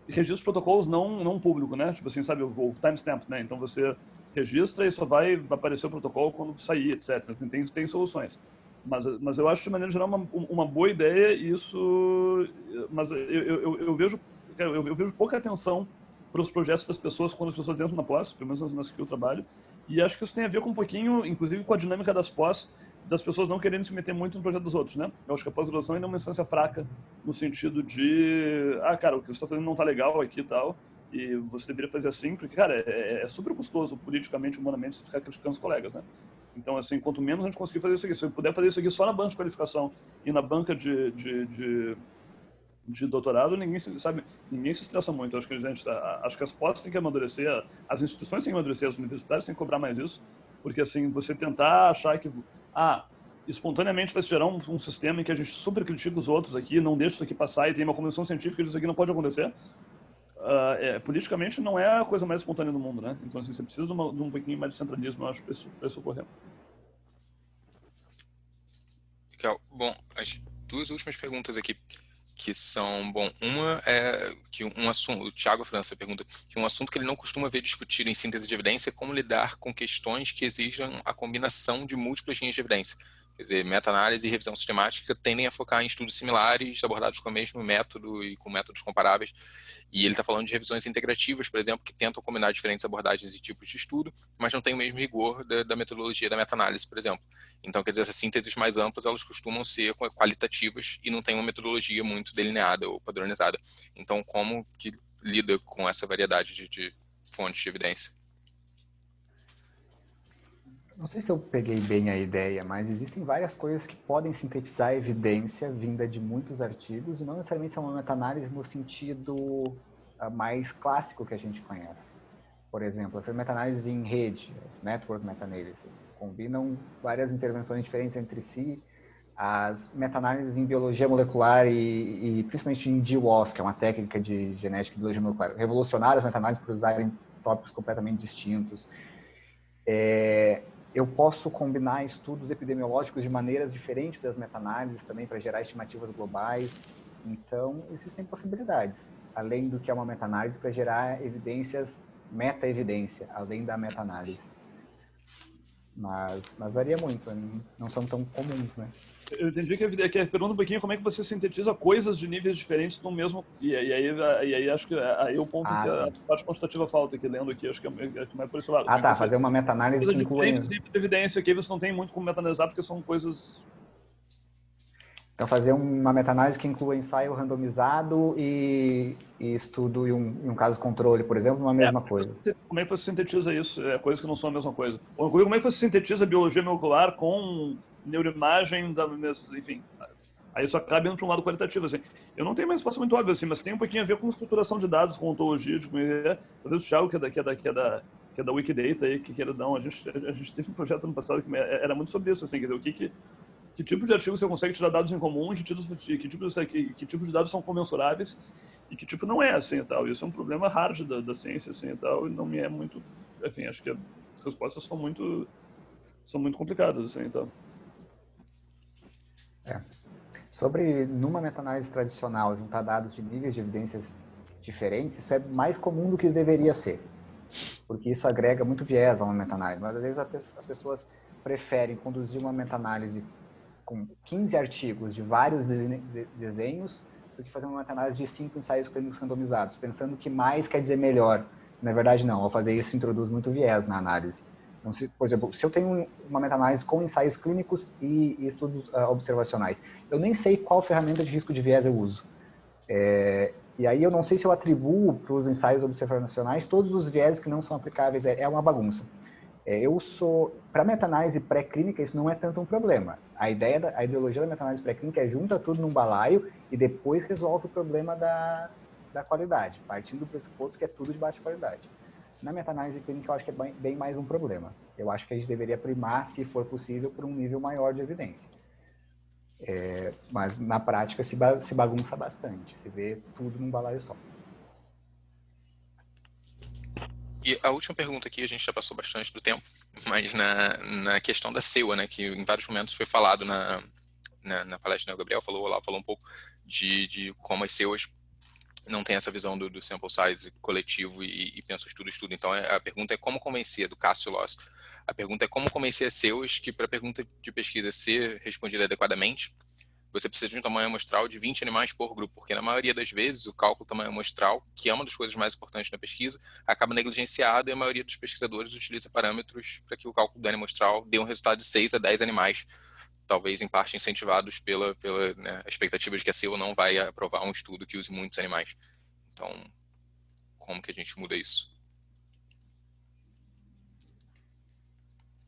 registros de protocolos não público, né? Tipo assim, sabe, o timestamp, né? Então você registra e só vai aparecer o protocolo quando sair, etc. Tem soluções. Mas eu acho, de maneira geral, uma boa ideia isso... Mas eu vejo pouca atenção para os projetos das pessoas quando as pessoas entram na pós, pelo menos nas que eu trabalho, e acho que isso tem a ver com um pouquinho, inclusive, com a dinâmica das pós, das pessoas não querendo se meter muito no projeto dos outros, né? Eu acho que a pós-graduação ainda é uma instância fraca, no sentido de, cara, o que você está fazendo não está legal aqui e tal, e você deveria fazer assim, porque, cara, é super custoso politicamente, humanamente, você ficar criticando os colegas, né? Então, assim, quanto menos a gente conseguir fazer isso aqui, se eu puder fazer isso aqui só na banca de qualificação e na banca de doutorado, ninguém se estressa muito. Acho que acho que as pós têm que amadurecer, as instituições têm que amadurecer, as universidades têm que cobrar mais isso, porque, assim, você tentar achar que, espontaneamente vai se gerar um sistema em que a gente super critica os outros aqui, não deixa isso aqui passar e tem uma convenção científica que diz que isso aqui não pode acontecer, politicamente não é a coisa mais espontânea do mundo, né? Então, assim, você precisa de um pouquinho mais de centralismo, eu acho, para isso ocorrer. Legal. Bom, as 2 últimas perguntas aqui, que são, bom, uma é que um assunto, o Thiago França pergunta que um assunto que ele não costuma ver discutido em síntese de evidência é como lidar com questões que exijam a combinação de múltiplas linhas de evidência. Quer dizer, meta-análise e revisão sistemática tendem a focar em estudos similares, abordados com o mesmo método e com métodos comparáveis. E ele está falando de revisões integrativas, por exemplo, que tentam combinar diferentes abordagens e tipos de estudo, mas não têm o mesmo rigor da metodologia da meta-análise, por exemplo. Então, quer dizer, essas sínteses mais amplas, elas costumam ser qualitativas e não têm uma metodologia muito delineada ou padronizada. Então, como que lida com essa variedade de fontes de evidência? Não sei se eu peguei bem a ideia, mas existem várias coisas que podem sintetizar a evidência vinda de muitos artigos e não necessariamente são uma meta-análise no sentido mais clássico que a gente conhece. Por exemplo, as meta-análises em rede, as network meta-analysis, combinam várias intervenções diferentes entre si. As meta-análises em biologia molecular e principalmente em GWAS, que é uma técnica de genética e biologia molecular, revolucionaram as meta-análises por usarem tópicos completamente distintos. Eu posso combinar estudos epidemiológicos de maneiras diferentes das meta-análises também para gerar estimativas globais. Então, existem possibilidades, além do que é uma meta-análise, para gerar evidências, meta-evidência, além da meta-análise. Mas varia muito, não são tão comuns, né? Eu entendi que a pergunta um pouquinho como é que você sintetiza coisas de níveis diferentes no mesmo... E aí acho que aí é o ponto que a parte quantitativa falta aqui, lendo aqui, acho que é mais por esse lado. Tá, fazer uma meta-análise que inclui... Diferentes níveis de evidência que aí você não tem muito como meta-analisar, porque são coisas... Então, fazer uma meta-análise que inclua ensaio randomizado e estudo e um caso controle, por exemplo, uma mesma coisa. Como é que você sintetiza isso? Coisas que não são a mesma coisa. Ou como é que você sintetiza biologia molecular com neuroimagem, enfim. Aí isso acaba indo para um lado qualitativo, assim. Eu não tenho uma resposta muito óbvia, assim, mas tem um pouquinho a ver com estruturação de dados, com ontologia, talvez o Thiago, que é que é da Wikidata aí, que queira dar a gente teve um projeto ano passado que era muito sobre isso, assim, quer dizer, que tipo de artigo você consegue tirar dados em comum, que tipo de dados são comensuráveis e que tipo não é, assim, e tal. Isso é um problema hard da ciência, assim, e tal, e não me é muito, enfim, acho que as respostas são muito complicadas, assim, e tal. Sobre, numa meta-análise tradicional, juntar dados de níveis de evidências diferentes, isso é mais comum do que deveria ser, porque isso agrega muito viés a uma meta-análise. Mas, às vezes, as pessoas preferem conduzir uma meta-análise com 15 artigos de vários desenhos do que fazer uma meta-análise de 5 ensaios clínicos randomizados, pensando que mais quer dizer melhor. Na verdade, não. Ao fazer isso, introduz muito viés na análise. Então, por exemplo, se eu tenho uma meta-análise com ensaios clínicos e estudos observacionais, eu nem sei qual ferramenta de risco de viés eu uso. E aí eu não sei se eu atribuo para os ensaios observacionais todos os viés que não são aplicáveis. É uma bagunça. Para meta-análise pré-clínica, isso não é tanto um problema. A ideologia da meta-análise pré-clínica é junta tudo num balaio e depois resolve o problema da qualidade, partindo do pressuposto que é tudo de baixa qualidade. Na meta-análise clínica, eu acho que é bem mais um problema. Eu acho que a gente deveria primar, se for possível, por um nível maior de evidência. Mas, na prática, se bagunça bastante. Se vê tudo num balaio só. E a última pergunta aqui, a gente já passou bastante do tempo, mas na questão da SEWA, né, que em vários momentos foi falado na palestra, né, o Gabriel falou um pouco de como as SEWAs não tem essa visão do sample size coletivo e pensa o estudo. Então, a pergunta é como convencer, do Cássio Loss. A pergunta é como convencer as SEWAs que para a pergunta de pesquisa ser respondida adequadamente, você precisa de um tamanho amostral de 20 animais por grupo, porque na maioria das vezes o cálculo do tamanho amostral, que é uma das coisas mais importantes na pesquisa, acaba negligenciado e a maioria dos pesquisadores utiliza parâmetros para que o cálculo do N amostral dê um resultado de 6 a 10 animais, talvez em parte incentivados pela né, expectativa de que a SEWA não vai aprovar um estudo que use muitos animais. Então, como que a gente muda isso?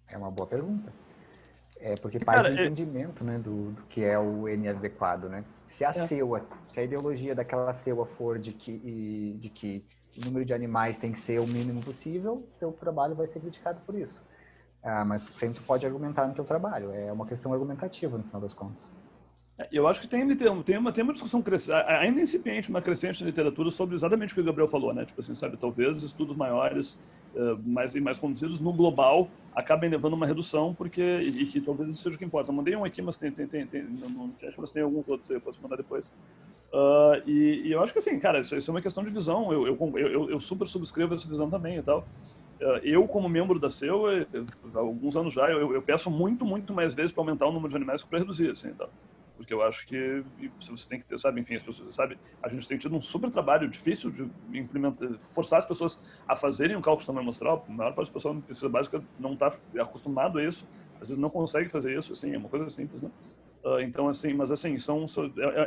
É uma boa pergunta. Porque parte do entendimento, né, do que é o N adequado, né? Se a ideologia daquela SEWA for de que o número de animais tem que ser o mínimo possível, seu trabalho vai ser criticado por isso. Mas sempre pode argumentar no teu trabalho. É uma questão argumentativa, no final das contas. Eu acho que tem uma discussão ainda incipiente, uma crescente na literatura sobre exatamente o que o Gabriel falou, né? Tipo assim, sabe, talvez estudos maiores mais conduzidos no global acabem levando uma redução, e que talvez isso seja o que importa. Eu mandei um aqui, mas tem no chat, mas tem alguns outros aí, eu posso mandar depois. E eu acho que assim, cara, isso é uma questão de visão. Eu super subscrevo essa visão também e tal. Eu, como membro da SEWA, há alguns anos já, eu peço muito mais vezes para aumentar o número de animais que para reduzir, assim, então. Porque eu acho que você tem que ter, sabe, enfim, as pessoas, sabe, a gente tem tido um super trabalho difícil de implementar, forçar as pessoas a fazerem um cálculo de tamanho amostral. A maior parte das pessoas na pesquisa básica não está acostumado a isso, às vezes não consegue fazer isso, assim, é uma coisa simples, né? Então, assim, mas assim,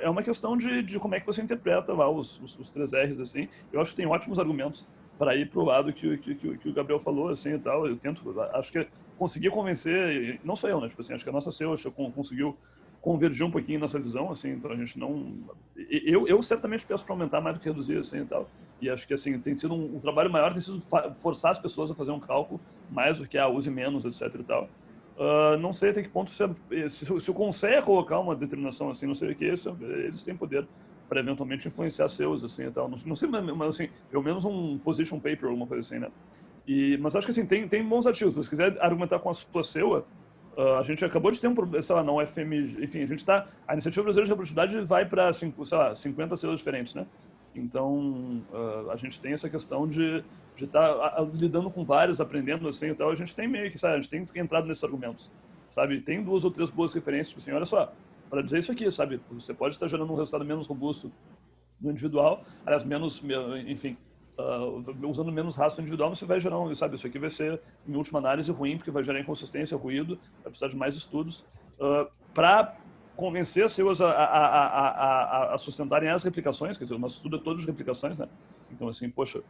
é uma questão de como é que você interpreta lá os 3 R's, assim. Eu acho que tem ótimos argumentos para ir para o lado que o Gabriel falou, assim, e tal. Acho que consegui convencer, não só eu, né, tipo assim, acho que a nossa SEWA conseguiu convergir um pouquinho nessa visão, assim, então a gente não... Eu certamente peço para aumentar mais do que reduzir, assim, e tal. E acho que, assim, tem sido um trabalho maior, tem sido forçar as pessoas a fazer um cálculo mais do que use menos, etc, e tal. Não sei até que ponto se o Conselho colocar uma determinação assim, não sei o que, eles têm poder para eventualmente influenciar seus, assim, e tal. Não sei, mas assim, pelo menos um position paper, alguma coisa assim, né? Mas acho que assim, tem bons artigos. Se você quiser argumentar com a sua SEWA, a gente acabou de ter um problema, sei lá, na UFMG, enfim, a Iniciativa Brasileira de Reprodutibilidade vai para, sei lá, 50 SEWAs diferentes, né? Então, a gente tem essa questão de estar lidando com vários, aprendendo assim e tal. A gente tem meio que, sabe, a gente tem entrado nesses argumentos, sabe? Tem 2 ou 3 boas referências, tipo assim, olha só, para dizer isso aqui, sabe? Você pode estar gerando um resultado menos robusto no individual, aliás, enfim, usando menos rastro individual, você vai gerar, sabe? Isso aqui vai ser, em última análise, ruim, porque vai gerar inconsistência, ruído, vai precisar de mais estudos para convencer as SEWAs a sustentarem as replicações, quer dizer, o nosso estudo é todo de replicações, né? Então, assim, poxa,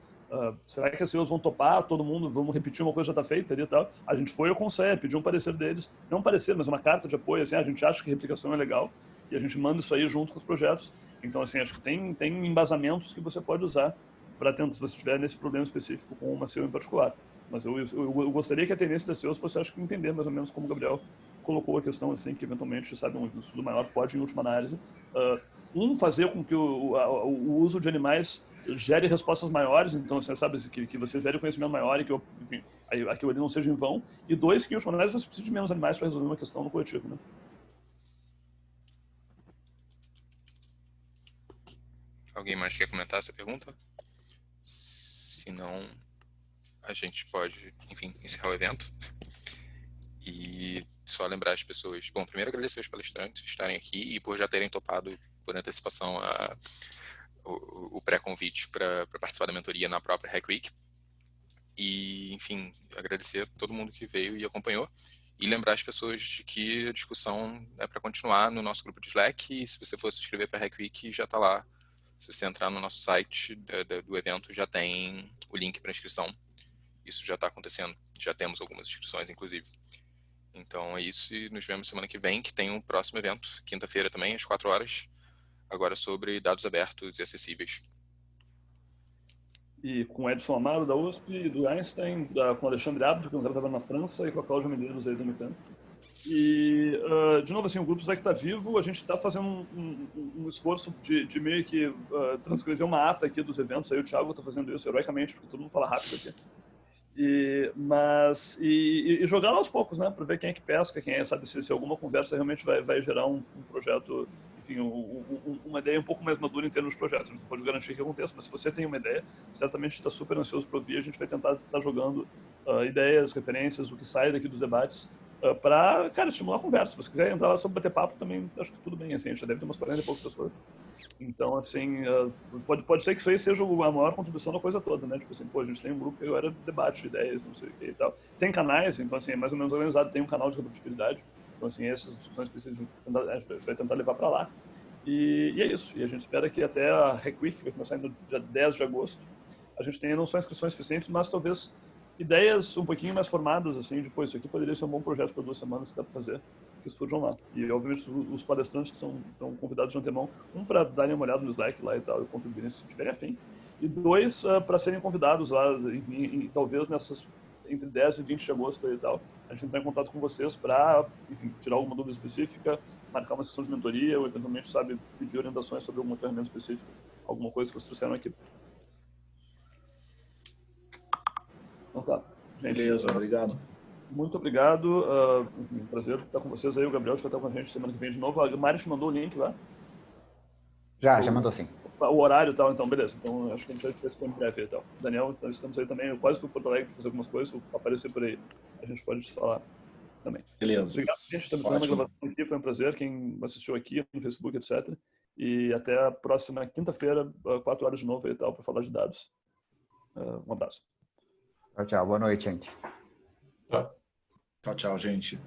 será que as SEWAs vão topar, todo mundo, vamos repetir uma coisa que já está feita ali e tal? A gente foi ao Conselho, pediu um parecer deles, não um parecer, mas uma carta de apoio, assim, a gente acha que replicação é legal, e a gente manda isso aí junto com os projetos. Então, assim, acho que tem embasamentos que você pode usar para tentar, se você estiver nesse problema específico com uma SEWA em particular. Mas eu gostaria que a tendência das CEOs fosse, acho que, entender mais ou menos como o Gabriel colocou a questão, assim, que eventualmente, sabe, um estudo maior pode, em última análise, fazer com que o uso de animais gere respostas maiores, então, você sabe, que você gere conhecimento maior e que, enfim, aquilo ali não seja em vão, e dois, que em última análise você precisa de menos animais para resolver uma questão no coletivo, né? Alguém mais quer comentar essa pergunta? Se não, a gente pode, enfim, encerrar o evento. E só lembrar as pessoas... Bom, primeiro agradecer aos palestrantes estarem aqui e por já terem topado por antecipação o pré-convite para participar da mentoria na própria Hack Week. E, enfim, agradecer a todo mundo que veio e acompanhou. E lembrar as pessoas de que a discussão é para continuar no nosso grupo de Slack. E se você for se inscrever para a Hack Week, já está lá. Se você entrar no nosso site do evento, já tem o link para inscrição. Isso já está acontecendo. Já temos algumas inscrições, inclusive. Então é isso, e nos vemos semana que vem, que tem um próximo evento, quinta-feira também, às 4 horas, agora sobre dados abertos e acessíveis. E com o Edson Amaro, da USP, do Einstein, com o Alexandre Abdo, que estava na França, e com a Cláudia Medeiros, aí da Unicamp. E, de novo, assim, o grupo Slack está vivo, a gente está fazendo um esforço de meio que transcrever uma ata aqui dos eventos, aí o Thiago está fazendo isso heroicamente, porque todo mundo fala rápido aqui. E jogar aos poucos, né, para ver quem é que pesca, quem é, sabe, se alguma conversa realmente vai gerar um projeto, enfim, uma ideia um pouco mais madura em termos de projetos. A gente não pode garantir que aconteça, mas se você tem uma ideia, certamente está super ansioso para ouvir, a gente vai tentar estar jogando ideias, referências, o que sai daqui dos debates, para, cara, estimular a conversa. Se você quiser entrar lá só para bater papo, também acho que tudo bem, assim, a gente já deve ter umas 40 e poucas pessoas. Então, assim, pode ser que isso aí seja a maior contribuição da coisa toda, né? Tipo assim, pô, a gente tem um grupo que era debate de ideias, não sei o que e tal. Tem canais, então, assim, é mais ou menos organizado, tem um canal de reprodutibilidade. Então, assim, essas discussões precisam, a gente vai tentar levar para lá. E é isso. E a gente espera que até a Hack Week, que vai começar no dia 10 de agosto, a gente tenha não só inscrições suficientes, mas talvez ideias um pouquinho mais formadas, assim, de, pô, isso aqui poderia ser um bom projeto para 2 semanas, se dá para fazer, que surjam lá. E, obviamente, os palestrantes que estão convidados de antemão, para darem uma olhada no Slack lá e tal, e contribuírem se tiverem afim, e 2, para serem convidados lá, talvez entre 10 e 20 de agosto e tal, a gente entrar em contato com vocês para, enfim, tirar alguma dúvida específica, marcar uma sessão de mentoria, ou eventualmente, sabe, pedir orientações sobre alguma ferramenta específica, alguma coisa que vocês trouxeram aqui. Então tá. Gente, beleza, obrigado. muito obrigado. Um prazer estar com vocês aí. O Gabriel vai estar com a gente semana que vem de novo. A Mari te mandou o link lá? Já mandou sim. O horário e tal, então, beleza. Então, acho que a gente vai se pôr em breve e tal. Daniel, então, estamos aí também. Eu quase fui para Porto Alegre para fazer algumas coisas. Se aparecer por aí, a gente pode te falar também. Beleza. Obrigado, gente. Estamos fazendo a gravação aqui. Foi um prazer. Quem assistiu aqui no Facebook, etc. E até a próxima quinta-feira, 4 horas de novo e tal, para falar de dados. Um abraço. Tchau, boa noite, gente. Tchau, gente.